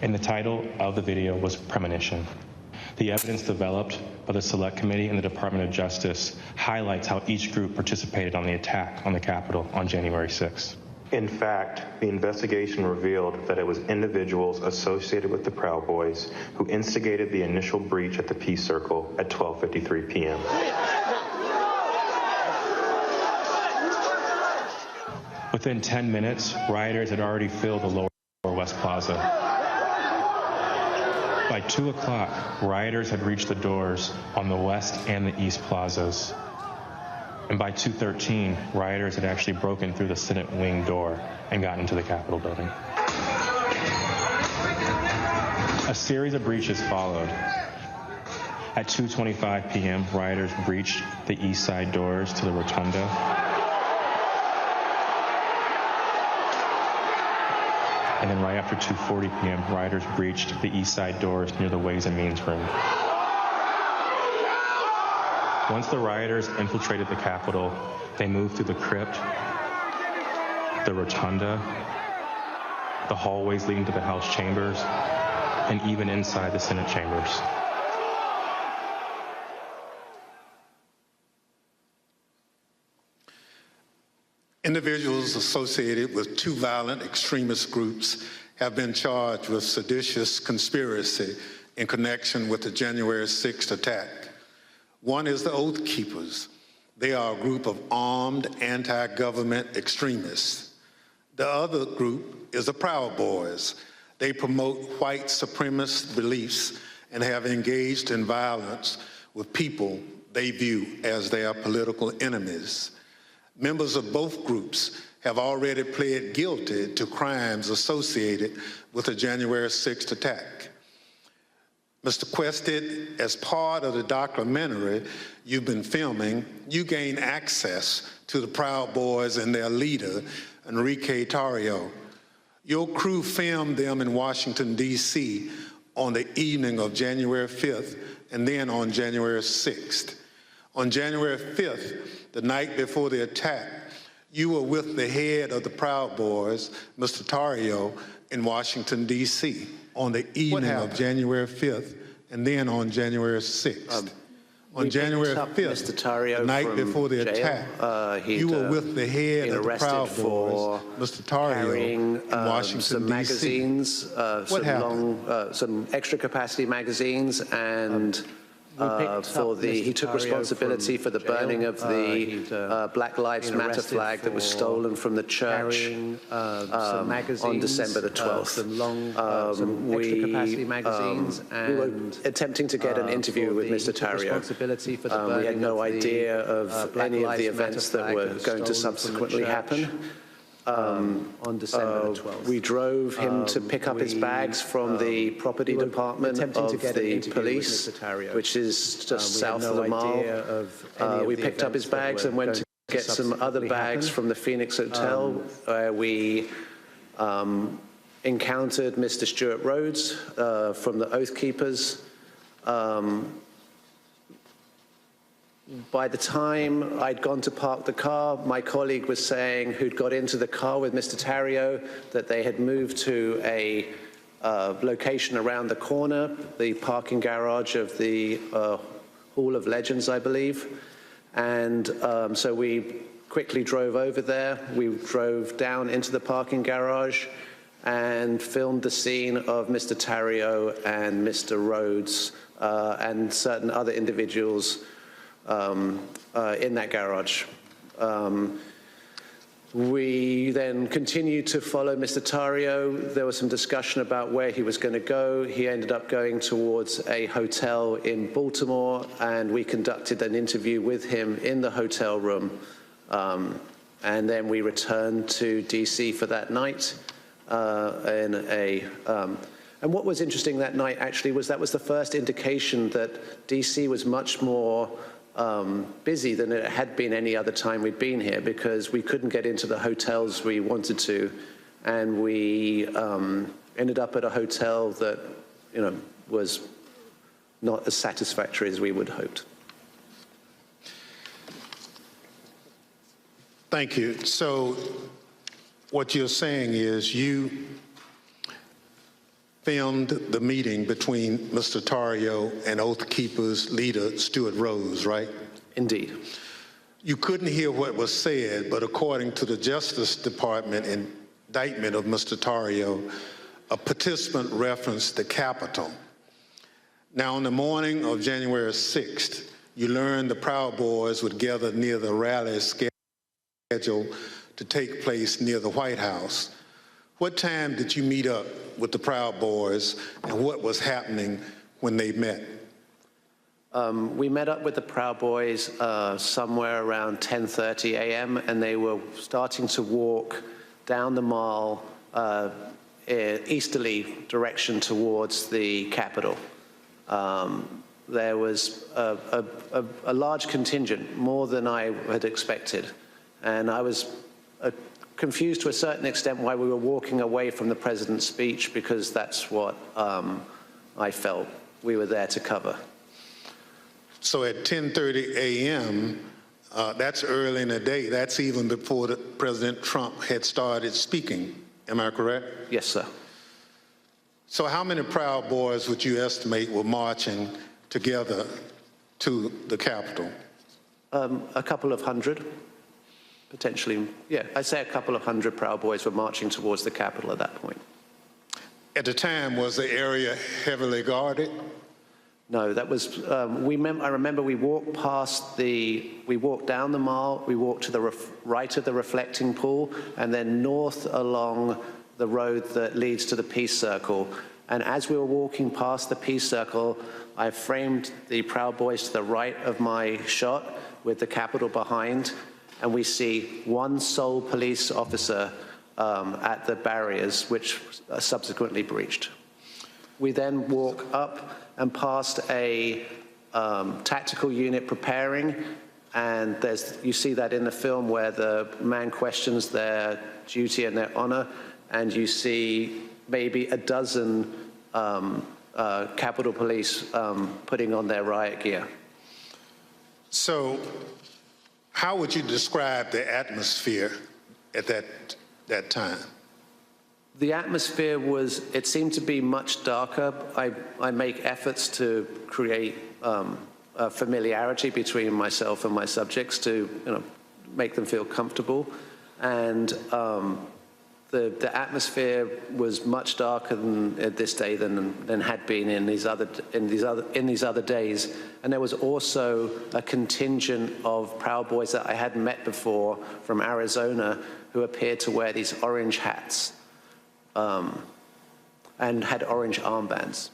Speaker 12: and the title of the video was Premonition. The evidence developed by the Select Committee and the Department of Justice highlights how each group participated on the attack on the Capitol on January 6th.
Speaker 6: In fact, the investigation revealed that it was individuals associated with the Proud Boys who instigated the initial breach at the Peace Circle at 12:53 p.m.
Speaker 12: Within 10 minutes, rioters had already filled the Lower West Plaza. By 2 o'clock, rioters had reached the doors on the West and the East plazas. And by 2:13, rioters had actually broken through the Senate wing door and gotten into the Capitol building. A series of breaches followed. At 2:25 p.m., rioters breached the east side doors to the rotunda. And then right after 2:40 p.m., rioters breached the east side doors near the Ways and Means room. Once the rioters infiltrated the Capitol, they moved through the crypt, the rotunda, the hallways leading to the House chambers, and even inside the Senate chambers.
Speaker 3: Individuals associated with two violent extremist groups have been charged with seditious conspiracy in connection with the January 6th attack. One is the Oath Keepers. They are a group of armed anti-government extremists. The other group is the Proud Boys. They promote white supremacist beliefs and have engaged in violence with people they view as their political enemies. Members of both groups have already pled guilty to crimes associated with the January 6th attack. Mr. Quested, as part of the documentary you've been filming, you gained access to the Proud Boys and their leader, Enrique Tarrio. Your crew filmed them in Washington, D.C. on the evening of January 5th and then on January 6th. On January 5th, the night before the attack, you were with the head of the Proud Boys, Mr. Tarrio, in Washington, D.C. on the evening of January 5th and then on January 6th. On January 5th, the night before the attack, you were with the head of the Proud Boys, Mr. Tarrio, in Washington,
Speaker 7: some magazines, some extra capacity magazines, and he took responsibility for the burning of the Black Lives Matter flag that was stolen from the church on December the 12th. We were attempting to get an interview with Mr. Tarrio. We had no idea of any of the events that were going to subsequently happen. On December the 12th. We drove him to pick up his bags from the property department of the police, which is just south of the mall. We picked up his bags and went to get some other bags from the Phoenix Hotel, where we encountered Mr. Stuart Rhodes from the Oath Keepers. By the time I'd gone to park the car, my colleague was saying, who'd got into the car with Mr. Tarrio, that they had moved to a location around the corner, the parking garage of the Hall of Legends, I believe. And so we quickly drove over there. We drove down into the parking garage and filmed the scene of Mr. Tarrio and Mr. Rhodes and certain other individuals in that garage. We then continued to follow Mr. Tarrio. There was some discussion about where he was going to go. He ended up going towards a hotel in Baltimore, and we conducted an interview with him in the hotel room. And then we returned to D.C. for that night and what was interesting that night, actually, was that was the first indication that D.C. was much more busy than it had been any other time we'd been here, because we couldn't get into the hotels we wanted to, and we ended up at a hotel that, was not as satisfactory as we would have hoped.
Speaker 3: Thank you. So what you're saying is you filmed the meeting between Mr. Tarrio and Oath Keepers leader Stuart Rhodes, right?
Speaker 7: Indeed.
Speaker 3: You couldn't hear what was said, but according to the Justice Department indictment of Mr. Tarrio, a participant referenced the Capitol. Now, on the morning of January 6th, you learned the Proud Boys would gather near the rally scheduled to take place near the White House. What time did you meet up with the Proud Boys, and what was happening when they met?
Speaker 7: We met up with the Proud Boys somewhere around 10:30 a.m. and they were starting to walk down the mall easterly direction towards the Capitol. There was a large contingent, more than I had expected, and I was confused to a certain extent why we were walking away from the president's speech, because that's what I felt we were there to cover.
Speaker 3: So at 10:30 a.m., that's early in the day. That's even before President Trump had started speaking. Am I correct?
Speaker 7: Yes, sir.
Speaker 3: So how many Proud Boys would you estimate were marching together to the Capitol?
Speaker 7: A couple of hundred, potentially. Yeah, I'd say a couple of hundred Proud Boys were marching towards the Capitol at that point.
Speaker 3: At the time, was the area heavily guarded?
Speaker 7: No, that was, I remember we walked down the mall, we walked to the right of the reflecting pool, and then north along the road that leads to the Peace Circle. And as we were walking past the Peace Circle, I framed the Proud Boys to the right of my shot with the Capitol behind, and we see one sole police officer at the barriers, which subsequently breached. We then walk up and past a tactical unit preparing, and you see that in the film where the man questions their duty and their honor, and you see maybe a dozen Capitol Police putting on their riot gear.
Speaker 3: So how would you describe the atmosphere at that time?
Speaker 7: The atmosphere it seemed to be much darker. I make efforts to create a familiarity between myself and my subjects to make them feel comfortable. And the atmosphere was much darker at this day than had been in these other days. And there was also a contingent of Proud Boys that I hadn't met before from Arizona who appeared to wear these orange hats. And had orange armbands.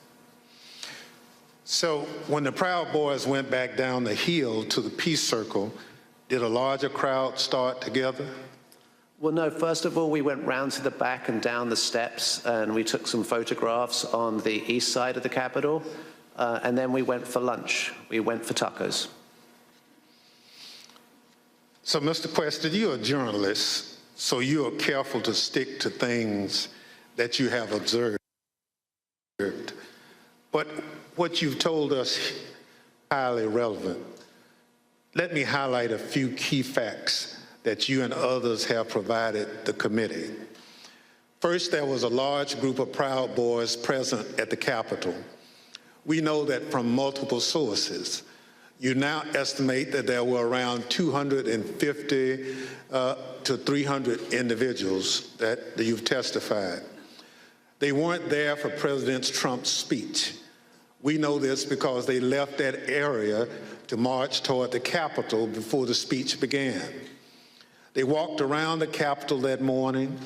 Speaker 3: So when the Proud Boys went back down the hill to the Peace Circle, did a larger crowd start together?
Speaker 7: Well, no. First of all, we went round to the back and down the steps, and we took some photographs on the east side of the Capitol, and then we went for lunch. We went for tacos.
Speaker 3: So, Mr. Quested, you're a journalist, so you are careful to stick to things that you have observed. But what you've told us is highly relevant. Let me highlight a few key facts that you and others have provided the committee. First, there was a large group of Proud Boys present at the Capitol. We know that from multiple sources. You now estimate that there were around 250 to 300 individuals that you've testified. They weren't there for President Trump's speech. We know this because they left that area to march toward the Capitol before the speech began. They walked around the Capitol that morning.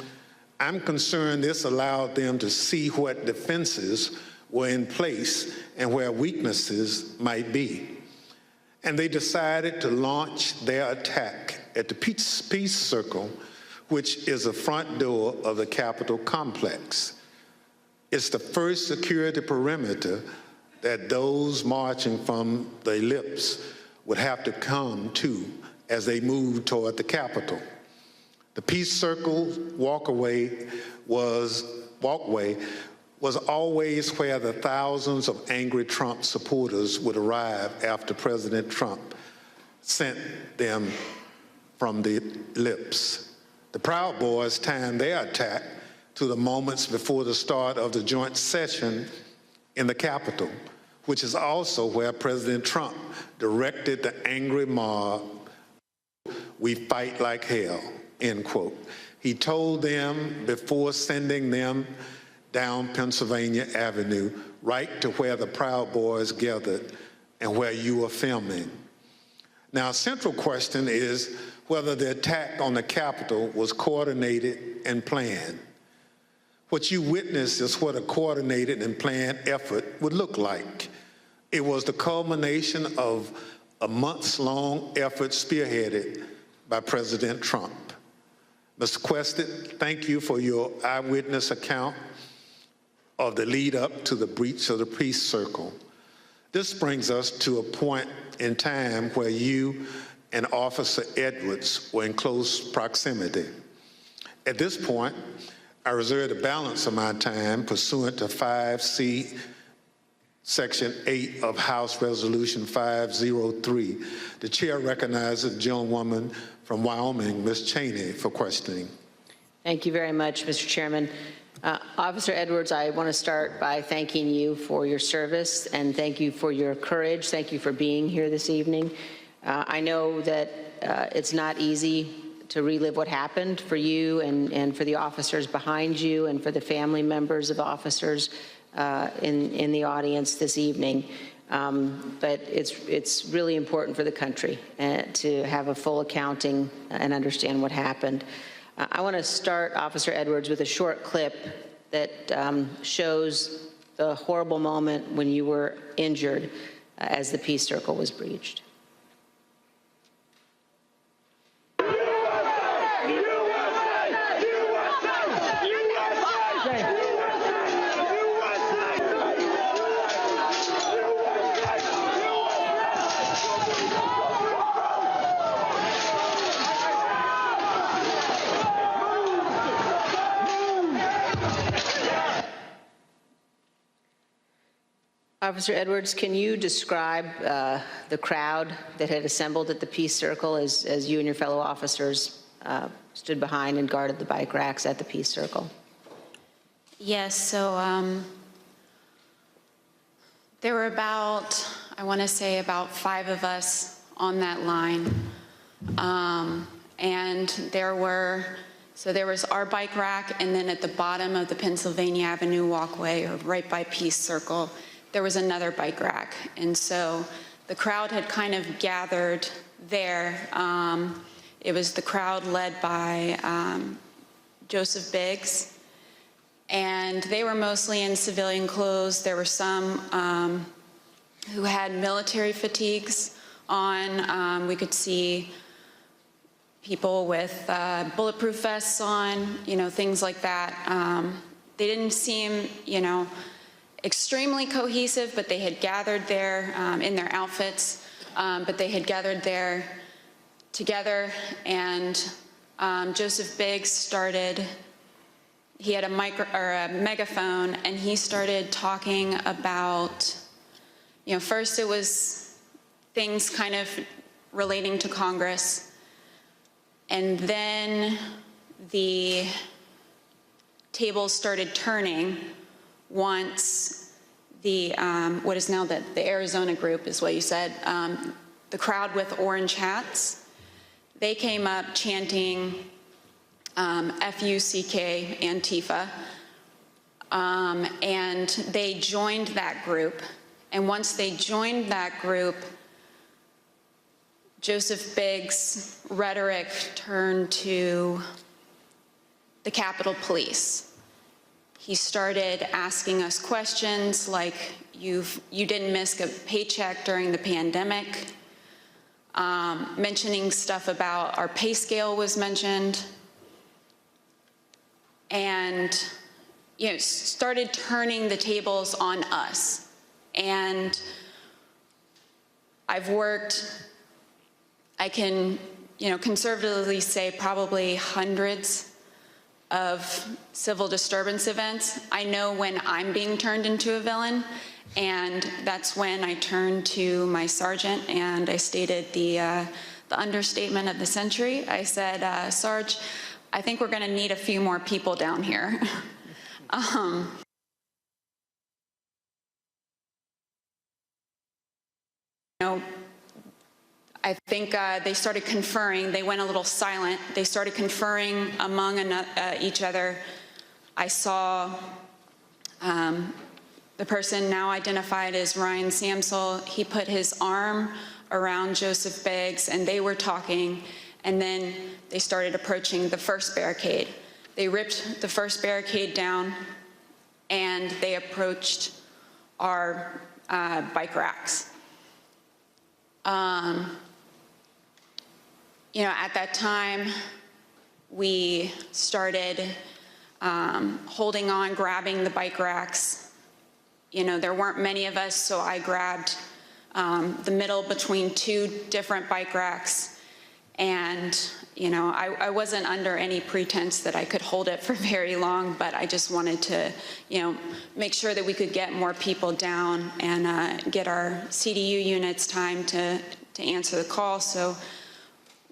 Speaker 3: I'm concerned this allowed them to see what defenses were in place and where weaknesses might be. And they decided to launch their attack at the Peace Circle, which is the front door of the Capitol complex. It's the first security perimeter that those marching from the ellipse would have to come to as they moved toward the Capitol. The Peace Circle walkway was always where the thousands of angry Trump supporters would arrive after President Trump sent them from the ellipse. The Proud Boys timed their attack to the moments before the start of the joint session in the Capitol, which is also where President Trump directed the angry mob, "We fight like hell," end quote. He told them before sending them down Pennsylvania Avenue, right to where the Proud Boys gathered and where you were filming. Now, a central question is whether the attack on the Capitol was coordinated and planned. What you witnessed is what a coordinated and planned effort would look like. It was the culmination of a months-long effort spearheaded by President Trump. Mr. Quested, thank you for your eyewitness account of the lead up to the breach of the peace circle. This brings us to a point in time where you and Officer Edwards were in close proximity. At this point, I reserve the balance of my time pursuant to 5C, Section 8 of House Resolution 503. The chair recognizes the gentlewoman from Wyoming, Ms. Cheney, for questioning.
Speaker 4: Thank you very much, Mr. Chairman. Officer Edwards, I want to start by thanking you for your service and thank you for your courage. Thank you for being here this evening. I know that it's not easy to relive what happened for you and for the officers behind you and for the family members of officers in the audience this evening. But it's really important for the country to have a full accounting and understand what happened. I want to start, Officer Edwards, with a short clip that shows the horrible moment when you were injured as the peace circle was breached. Officer Edwards, can you describe the crowd that had assembled at the Peace Circle as you and your fellow officers stood behind and guarded the bike racks at the Peace Circle?
Speaker 2: Yes, so there were about, I want to say about 5 of us on that line. And there was our bike rack, and then at the bottom of the Pennsylvania Avenue walkway, or right by Peace Circle, there was another bike rack. And so the crowd had kind of gathered there. It was the crowd led by Joseph Biggs, and they were mostly in civilian clothes. There were some who had military fatigues on. We could see people with bulletproof vests on, things like that. They didn't seem, extremely cohesive, but they had gathered there in their outfits, but they had gathered there together, and Joseph Biggs started, he had a megaphone, and he started talking about, first it was things kind of relating to Congress, and then the tables started turning once the, what is now the Arizona group is what you said, the crowd with orange hats, they came up chanting F-U-C-K, Antifa, and they joined that group. And once they joined that group, Joseph Biggs' rhetoric turned to the Capitol Police. He started asking us questions like, you didn't miss a paycheck during the pandemic. Mentioning stuff about our pay scale was mentioned. And, started turning the tables on us. And I've worked, I can, conservatively say probably hundreds of civil disturbance events. I know when I'm being turned into a villain, and that's when I turned to my sergeant and I stated the understatement of the century. I said, Sarge, I think we're going to need a few more people down here. I think they started conferring. They went a little silent. They started conferring among each other. I saw the person now identified as Ryan Samsel. He put his arm around Joseph Biggs, and they were talking, and then they started approaching the first barricade. They ripped the first barricade down, and they approached our bike racks. At that time, we started holding on, grabbing the bike racks. There weren't many of us, so I grabbed the middle between two different bike racks. And, I wasn't under any pretense that I could hold it for very long, but I just wanted to, make sure that we could get more people down and get our CDU units time to answer the call. So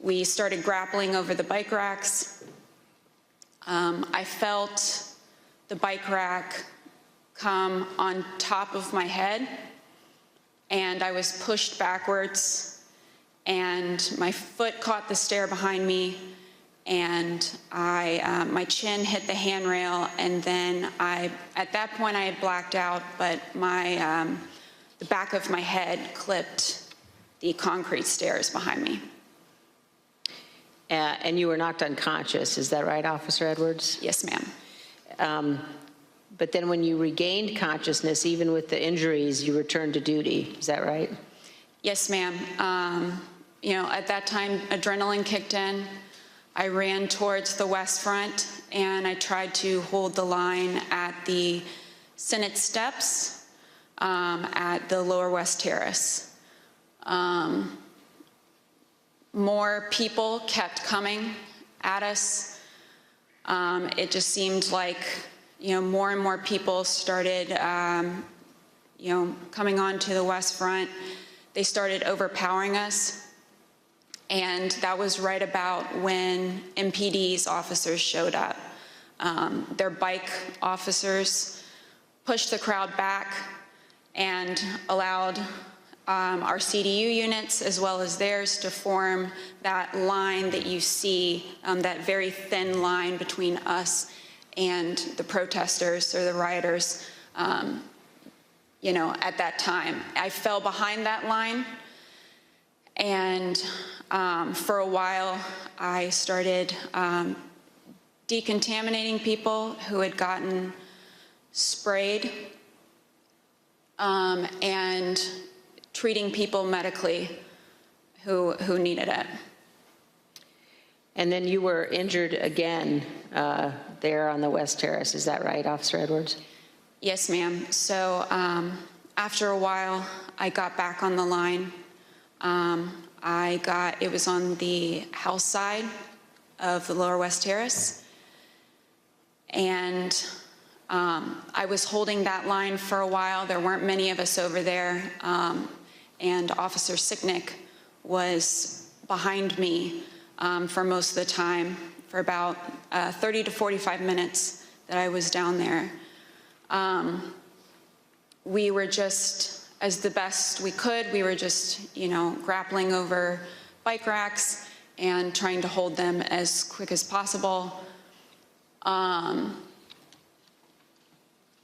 Speaker 2: we started grappling over the bike racks. I felt the bike rack come on top of my head, and I was pushed backwards, and my foot caught the stair behind me, and my chin hit the handrail, and then at that point I had blacked out, but the back of my head clipped the concrete stairs behind me.
Speaker 4: And you were knocked unconscious, is that right, Officer Edwards?
Speaker 2: Yes, ma'am.
Speaker 4: But then when you regained consciousness, even with the injuries, you returned to duty, is that right?
Speaker 2: Yes, ma'am. At that time, adrenaline kicked in. I ran towards the West Front, and I tried to hold the line at the Senate steps at the Lower West Terrace. More people kept coming at us. It just seemed like, more and more people started, coming onto the West Front. They started overpowering us. And that was right about when MPD's officers showed up. Their bike officers pushed the crowd back and allowed our CDU units as well as theirs to form that line that you see, that very thin line between us and the protesters or the rioters, at that time. I fell behind that line, and for a while I started decontaminating people who had gotten sprayed and treating people medically who needed it.
Speaker 4: And then you were injured again there on the West Terrace, is that right, Officer Edwards?
Speaker 2: Yes, ma'am. So after a while, I got back on the line. It was on the house side of the Lower West Terrace. And I was holding that line for a while. There weren't many of us over there. And Officer Sicknick was behind me for most of the time, for about 30 to 45 minutes that I was down there. We were just, as the best we could, we were just, grappling over bike racks and trying to hold them as quick as possible. All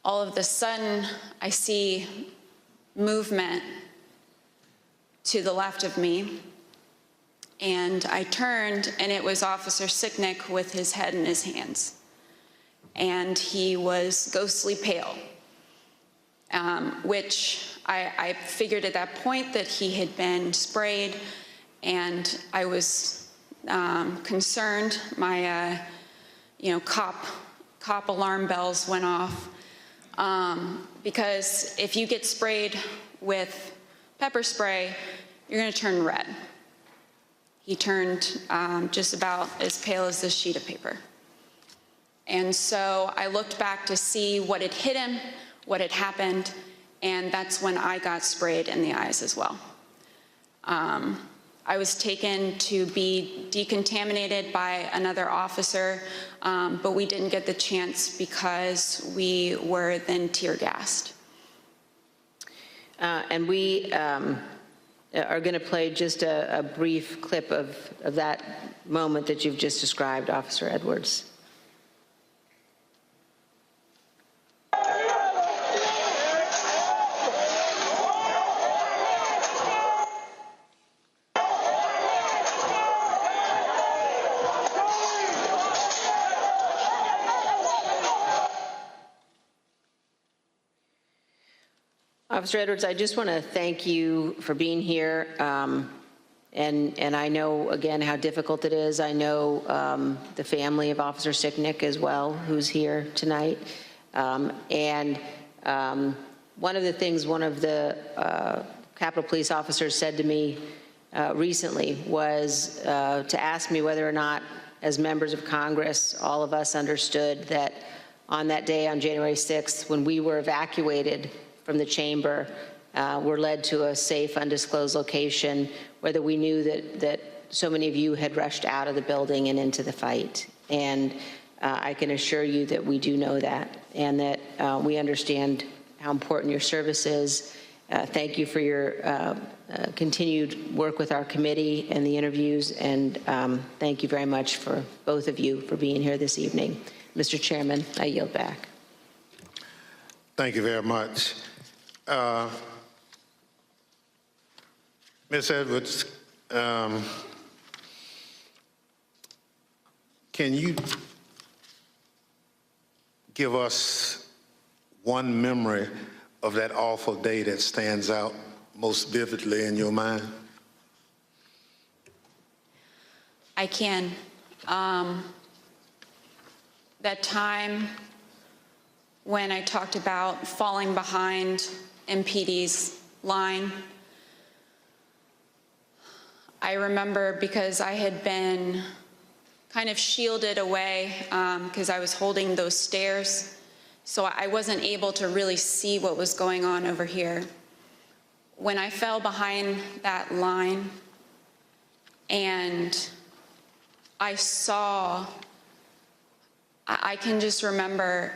Speaker 2: of a sudden, I see movement to the left of me, and I turned, and it was Officer Sicknick with his head in his hands. And he was ghostly pale, which I figured at that point that he had been sprayed, and I was concerned. My, cop alarm bells went off, because if you get sprayed with pepper spray, you're going to turn red. He turned just about as pale as this sheet of paper. And so I looked back to see what had hit him, what had happened, and that's when I got sprayed in the eyes as well. I was taken to be decontaminated by another officer, but we didn't get the chance because we were then tear gassed.
Speaker 4: And we are going to play just a brief clip of that moment that you've just described, Officer Edwards. Officer Edwards, I just want to thank you for being here. And I know, again, how difficult it is. I know the family of Officer Sicknick as well, who's here tonight. One of the things one of the Capitol Police officers said to me recently was to ask me whether or not, as members of Congress, all of us understood that on that day, on January 6th, when we were evacuated from the chamber, were led to a safe, undisclosed location, whether we knew that so many of you had rushed out of the building and into the fight. And I can assure you that we do know that, and that we understand how important your service is. Thank you for your continued work with our committee and the interviews, and thank you very much for both of you for being here this evening. Mr. Chairman, I yield back.
Speaker 3: Thank you very much. Ms. Edwards, can you give us one memory of that awful day that stands out most vividly in your mind?
Speaker 2: I can. That time when I talked about falling behind MPD's line, I remember because I had been kind of shielded away because I was holding those stairs, so I wasn't able to really see what was going on over here. When I fell behind that line and I saw, I can just remember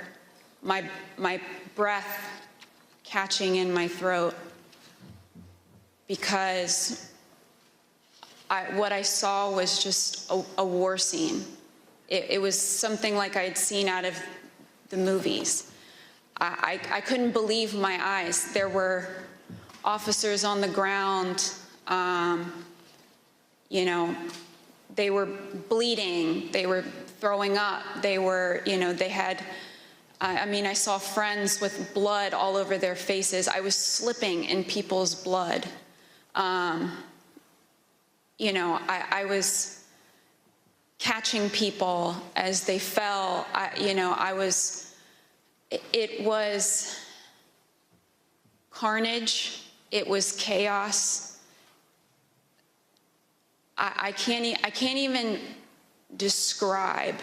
Speaker 2: my breath catching in my throat, because what I saw was just a war scene. It was something like I had seen out of the movies. I couldn't believe my eyes. There were officers on the ground, you know, they were bleeding, they were throwing up, they were, you know, they had, I mean, I saw friends with blood all over their faces. I was slipping in people's blood. You know, I was catching people as they fell. You know, it was carnage. It was chaos. I can't even describe.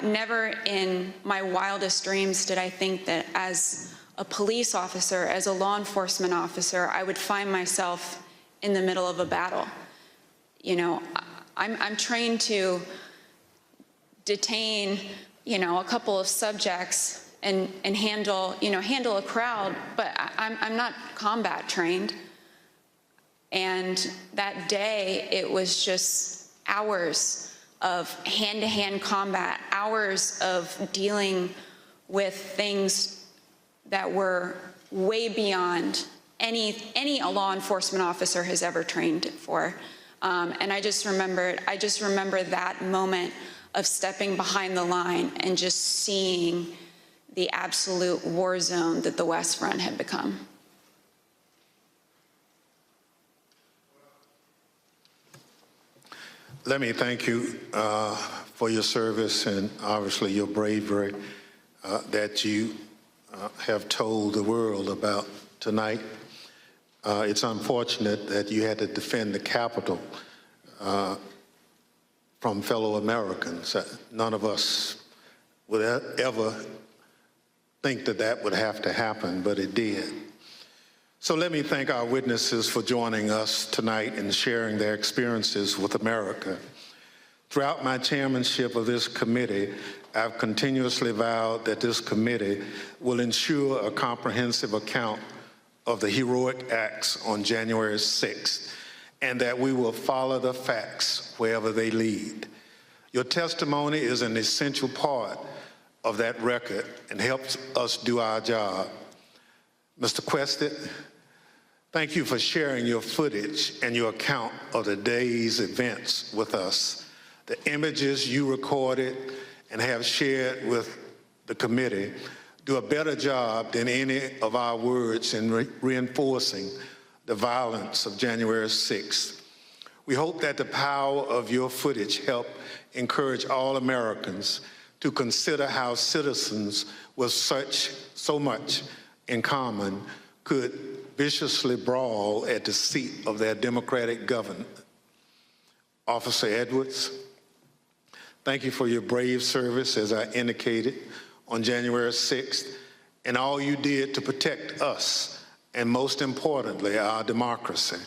Speaker 2: Never in my wildest dreams did I think that as a police officer, as a law enforcement officer, I would find myself in the middle of a battle. You know, I'm trained to detain, you know, a couple of subjects and handle a crowd, but I'm not combat trained. And that day, it was just hours of hand-to-hand combat, hours of dealing with things that were way beyond any law enforcement officer has ever trained for. And I just remember that moment of stepping behind the line and just seeing the absolute war zone that the West Front had become.
Speaker 3: Let me thank you for your service and obviously your bravery that you have told the world about tonight. It's unfortunate that you had to defend the Capitol from fellow Americans. None of us would ever think that that would have to happen, but it did. So let me thank our witnesses for joining us tonight and sharing their experiences with America. Throughout my chairmanship of this committee, I've continuously vowed that this committee will ensure a comprehensive account of the heroic acts on January 6th, and that we will follow the facts wherever they lead. Your testimony is an essential part of that record and helps us do our job. Mr. Quested, thank you for sharing your footage and your account of the day's events with us. The images you recorded and have shared with the committee do a better job than any of our words in reinforcing the violence of January 6th. We hope that the power of your footage help encourage all Americans to consider how citizens with so much in common could viciously brawl at the seat of their democratic government. Officer Edwards, thank you for your brave service, as I indicated, on January 6th, and all you did to protect us, and most importantly, our democracy.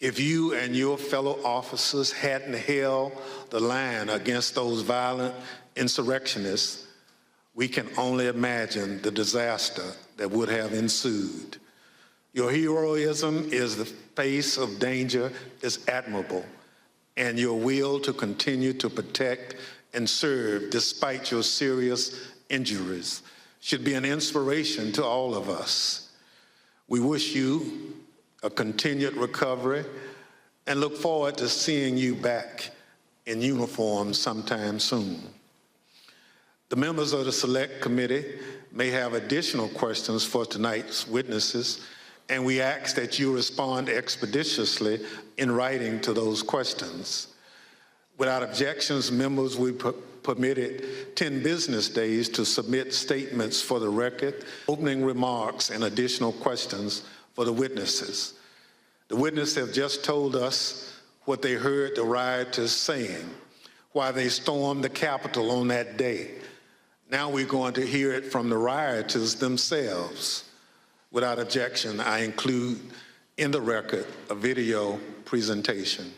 Speaker 3: If you and your fellow officers hadn't held the line against those violent insurrectionists, we can only imagine the disaster that would have ensued. Your heroism in the face of danger is admirable, and your will to continue to protect and serve despite your serious injuries should be an inspiration to all of us. We wish you a continued recovery and look forward to seeing you back in uniform sometime soon. The members of the Select Committee may have additional questions for tonight's witnesses, and we ask that you respond expeditiously in writing to those questions. Without objections, members will be permitted 10 business days to submit statements for the record, opening remarks, and additional questions for the witnesses. The witnesses have just told us what they heard the rioters saying, why they stormed the Capitol on that day. Now we're going to hear it from the rioters themselves. Without objection, I include in the record a video presentation.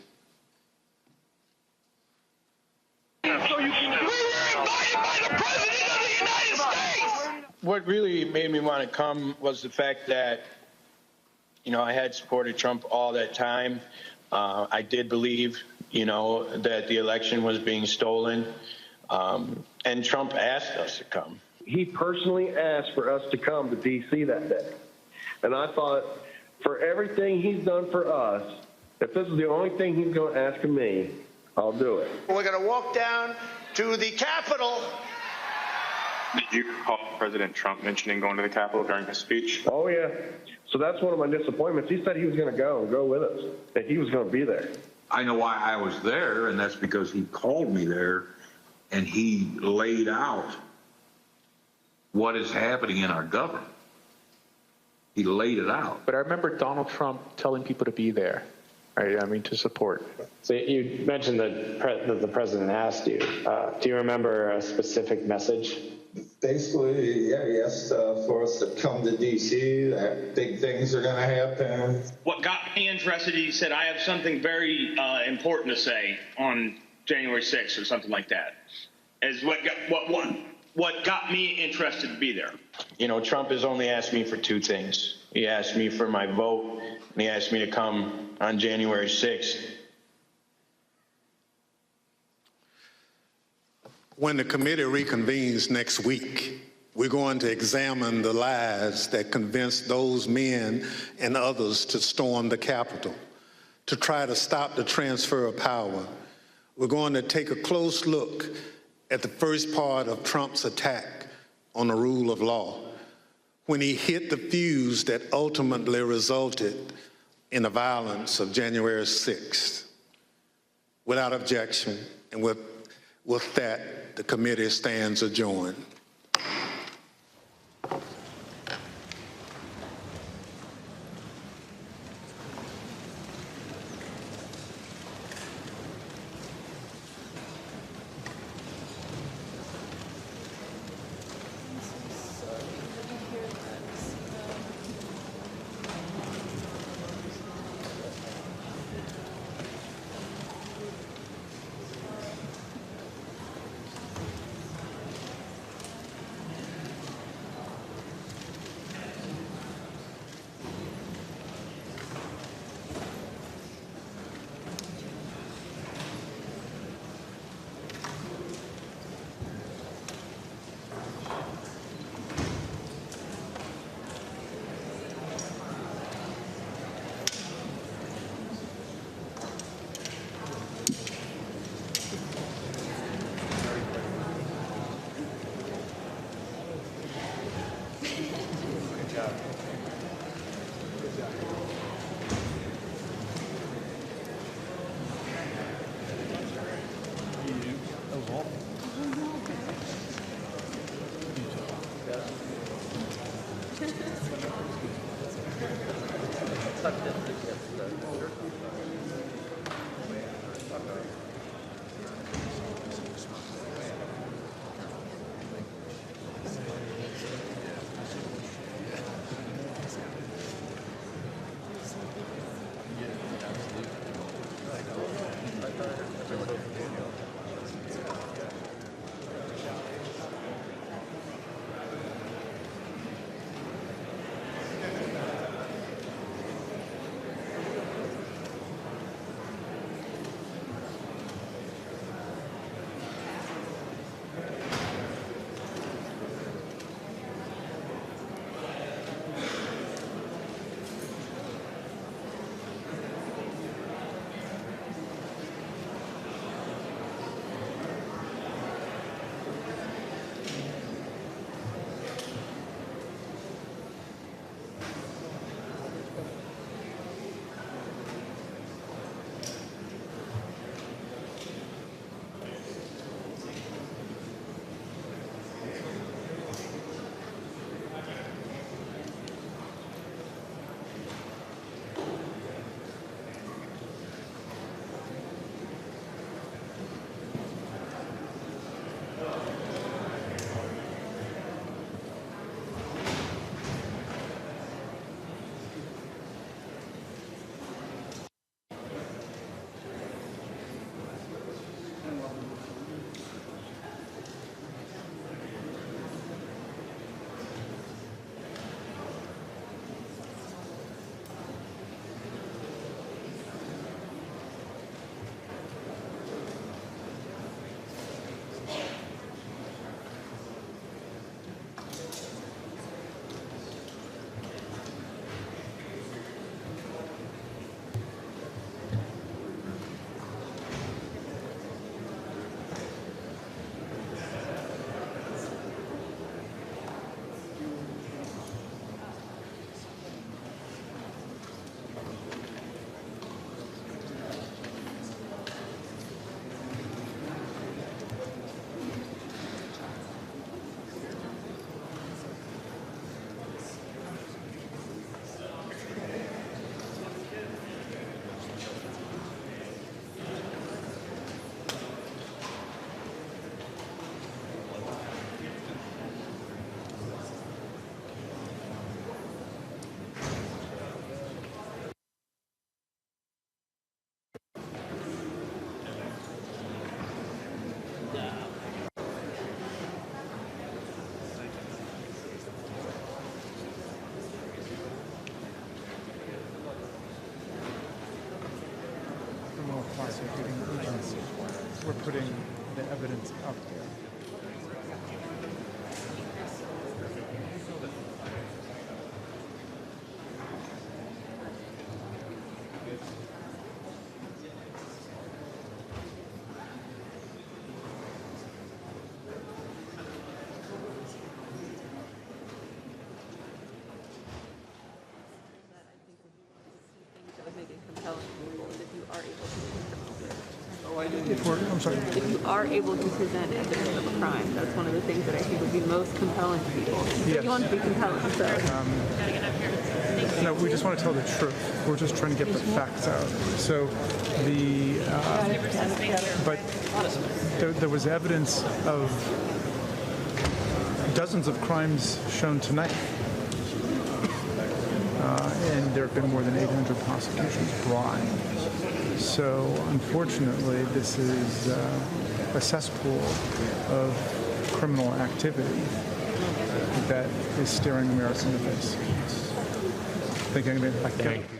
Speaker 8: What really made me want to come was the fact that, I had supported Trump all that time. I did believe, that the election was being stolen, and Trump asked us to come.
Speaker 9: He personally asked for us to come to D.C. that day. And I thought, for everything he's done for us, if this is the only thing he's going to ask of me, I'll do it.
Speaker 24: We're going to walk down to the Capitol.
Speaker 10: Did you recall President Trump mentioning going to the Capitol during his speech?
Speaker 9: Oh, yeah. So that's one of my disappointments. He said he was going to go with us, that he was going to be there.
Speaker 11: I know why I was there, and that's because he called me there, and he laid out what is happening in our government. He laid it out.
Speaker 15: But I remember Donald Trump telling people to be there, right? I mean, to support.
Speaker 16: So you mentioned that the president asked you. Do you remember a specific message?
Speaker 18: Basically, yeah, he asked for us to come to D.C., that big things are going to happen.
Speaker 19: What got me interested, he said, I have something very important to say on January 6th or something like that, is what got me interested to be there.
Speaker 8: Trump has only asked me for two things. He asked me for my vote, and he asked me to come on January 6th.
Speaker 3: When the committee reconvenes next week, we're going to examine the lies that convinced those men and others to storm the Capitol, to try to stop the transfer of power. We're going to take a close look at the first part of Trump's attack on the rule of law, when he hit the fuse that ultimately resulted in the violence of January 6th. Without objection, and with that, the committee stands adjourned.
Speaker 1: prosecuting agency. We're putting the evidence up there.
Speaker 5: If you are able to present evidence of a crime, that's one of the things that I think would be most compelling to people. Yes. You want to be compelling, so.
Speaker 1: No, we just want to tell the truth. We're just trying to get the facts out. So but there was evidence of dozens of crimes shown tonight. And there have been more than 800 prosecutions brought. So, unfortunately, this is a cesspool of criminal activity that is staring America in the face. Thank you.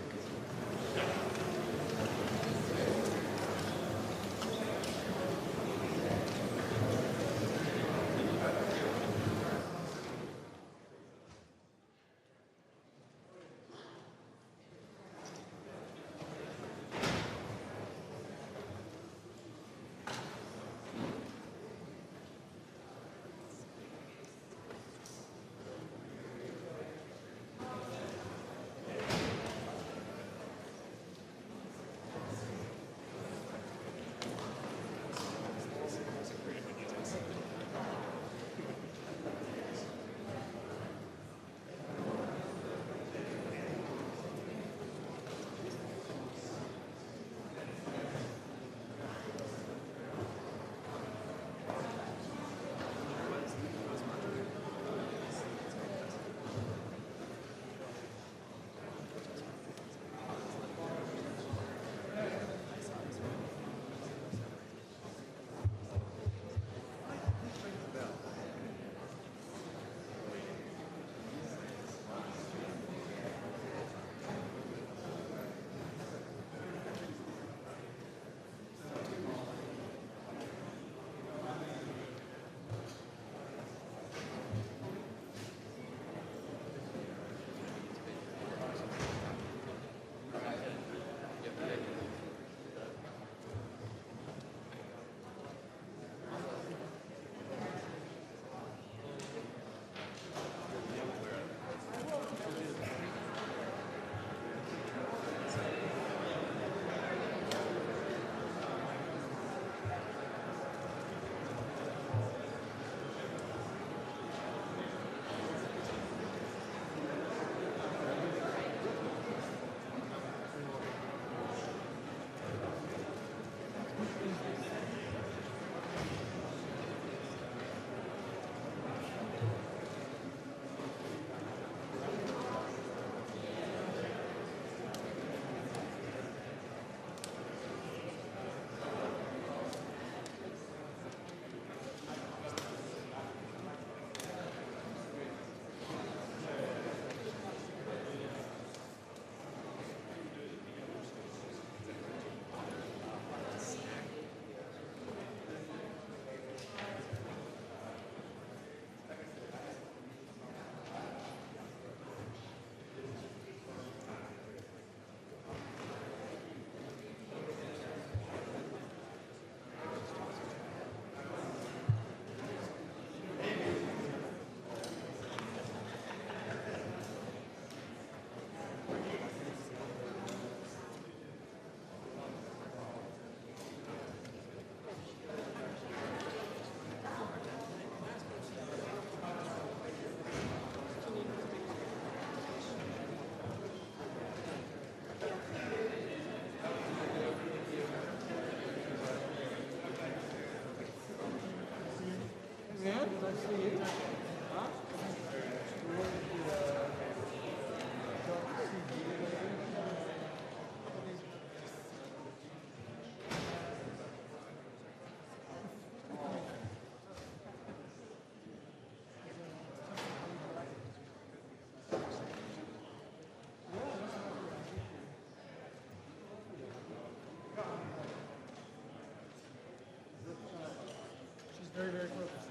Speaker 13: Very, very close.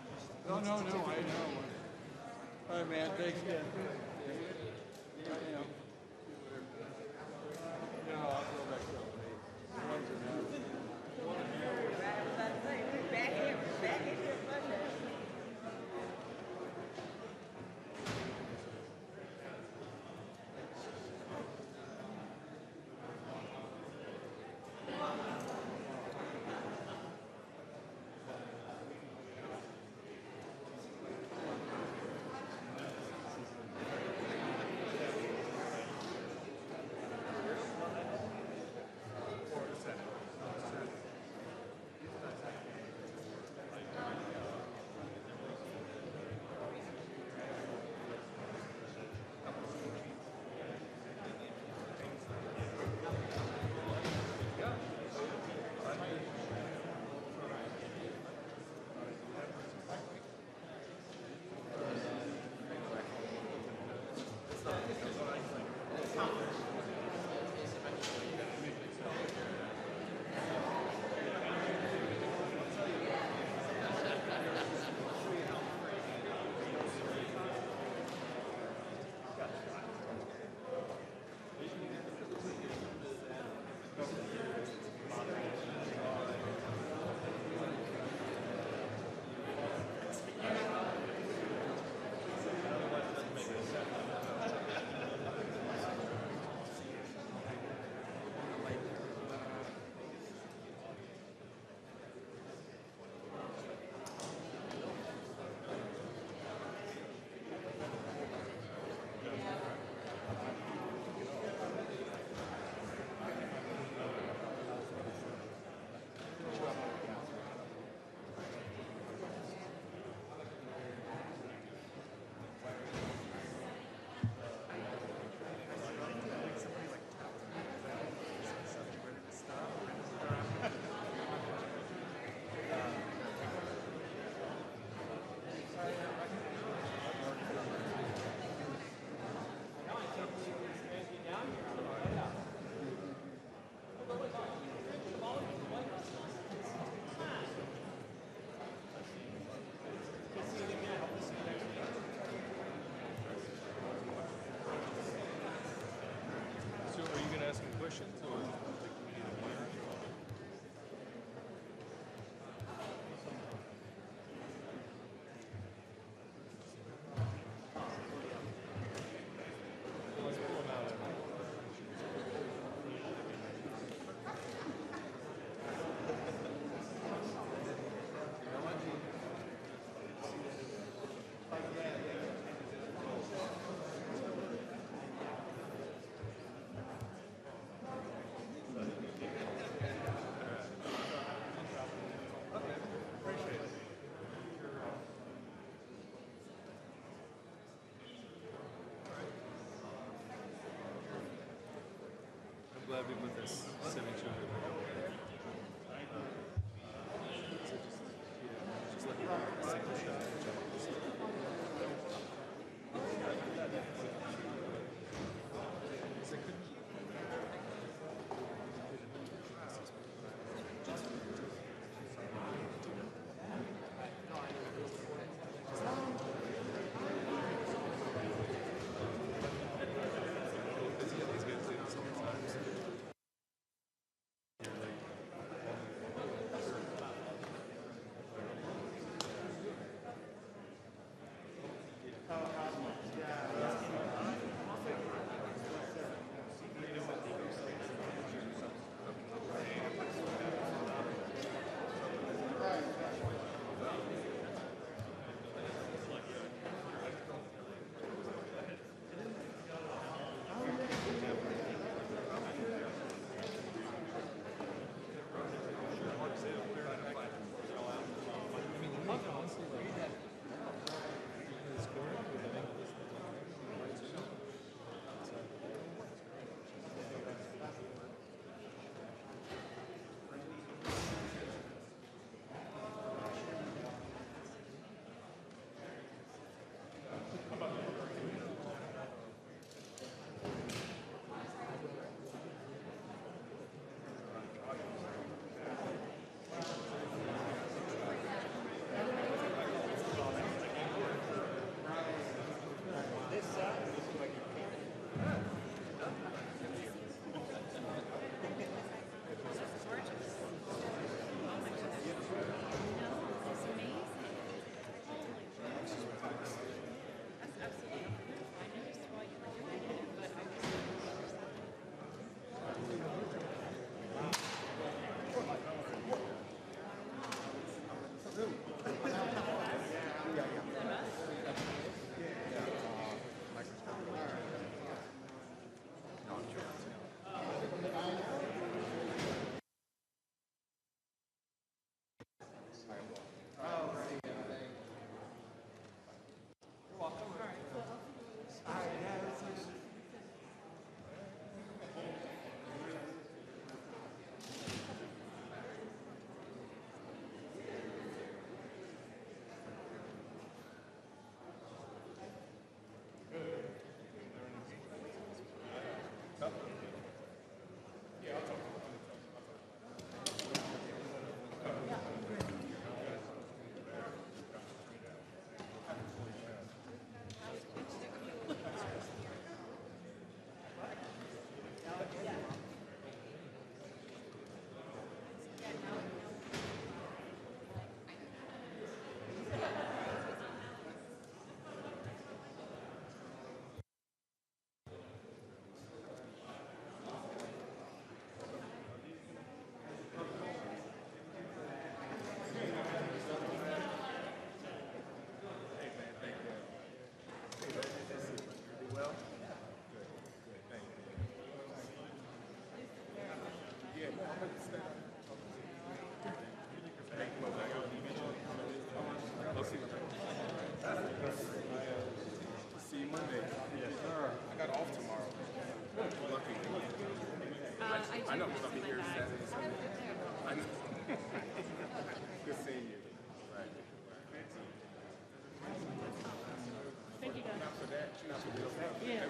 Speaker 13: No, I know. All right, man, thanks again. Yeah, I'll go back to questions or glad we put this signature on it. Just let me know the signature.
Speaker 14: I know, because I'll be here Saturday, Sunday. I know. Good seeing you. Right.
Speaker 5: Thank you, guys.
Speaker 14: Not for that. Not for this.
Speaker 5: Yeah.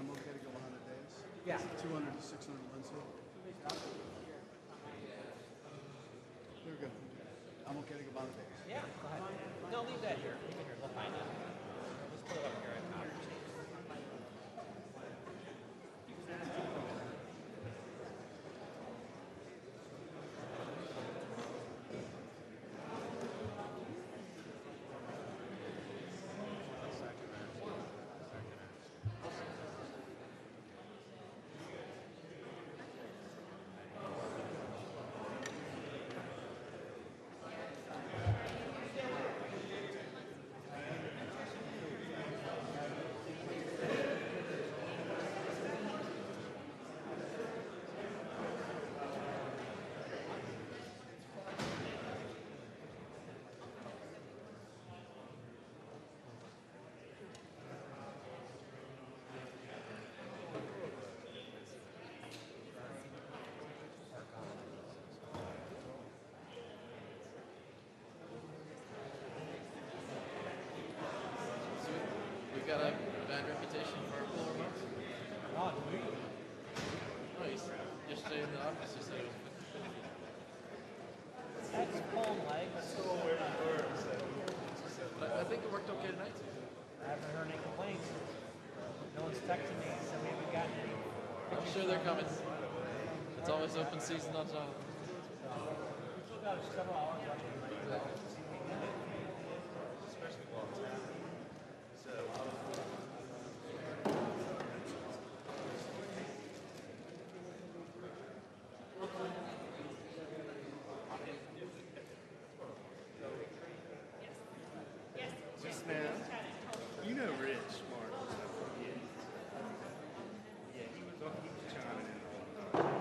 Speaker 14: I'm okay to go 100 days?
Speaker 24: Yeah.
Speaker 14: 200 to 600 Wednesday? There we go. I'm okay to go 100 days.
Speaker 24: Yeah, go ahead. No, leave that here. Leave it here. We'll find it. Let's put it up here at top.
Speaker 17: Got a bad reputation for polar months?
Speaker 24: Oh, do we?
Speaker 17: No, yesterday in the office you said it was 50.
Speaker 24: That's cold leg.
Speaker 17: But I think it worked okay tonight.
Speaker 24: I haven't heard any complaints. No one's texting me, so we haven't gotten any.
Speaker 17: I'm sure they're coming. It's always open season on Jonathan.
Speaker 24: We still got several hours left in the night.
Speaker 17: Especially while it's happening.
Speaker 14: Yes, ma'am. You know Rich Martin. Yeah, he was chiming in all the time.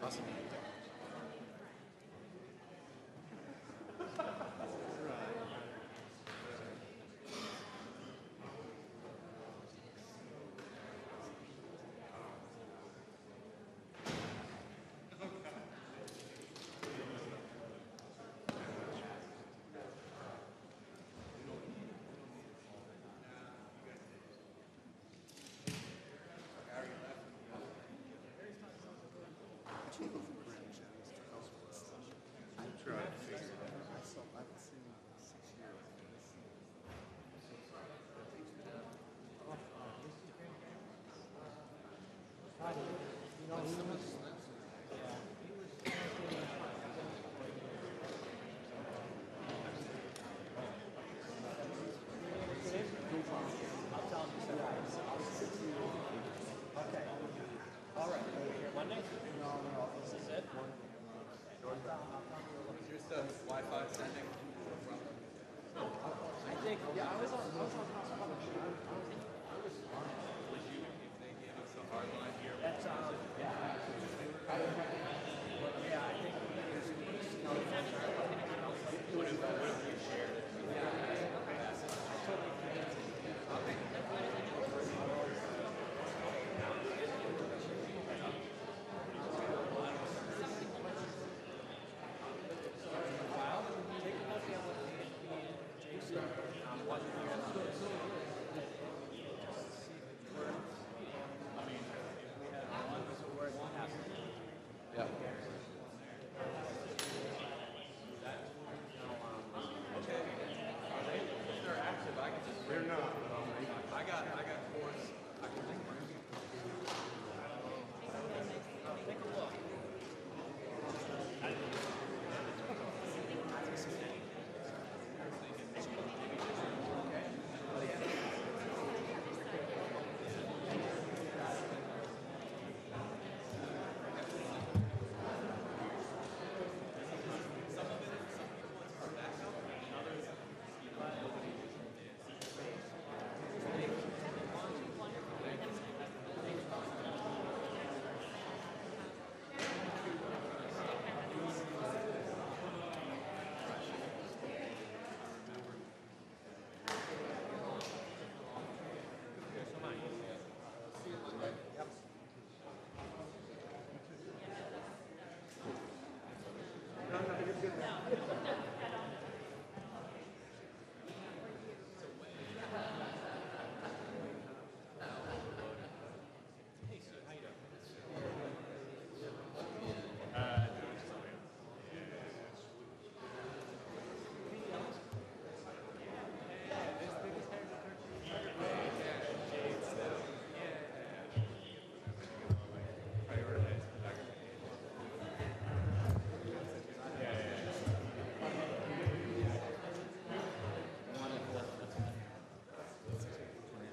Speaker 17: Awesome.
Speaker 20: Okay. All right. Monday? No. This is it?
Speaker 17: Is your stuff Wi-Fi sending?
Speaker 20: I think, yeah, I was on public.
Speaker 17: Would you, if they gave us a hard line here?
Speaker 20: That's, yeah. Yeah, I think.
Speaker 17: What if you shared it? Yeah. Okay. If they're active, I can just. They're not. I got force. I can just bring them.
Speaker 20: Take a look.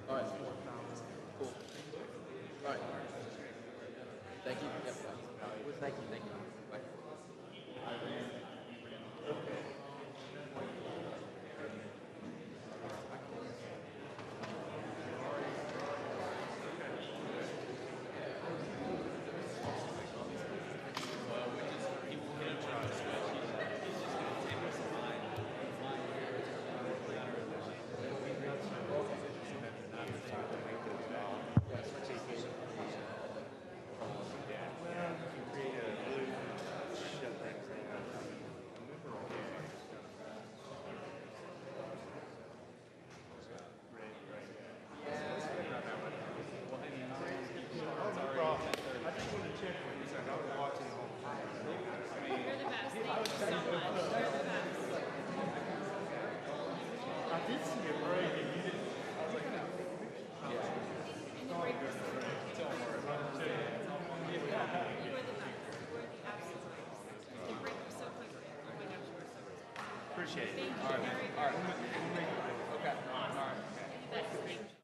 Speaker 17: All right. Cool. All right. Thank you. Yep. Thank you. Thank you. Bye.
Speaker 1: I did see a break and you didn't. I was like,
Speaker 5: And the break was so quick. You were the best. You were the absolute best. The break was so quick. Oh my gosh, you were so good.
Speaker 1: Appreciate it.
Speaker 5: Thank you
Speaker 1: All right.
Speaker 5: very,
Speaker 1: All right.
Speaker 5: very much.
Speaker 1: Okay. All right. Okay.
Speaker 5: That's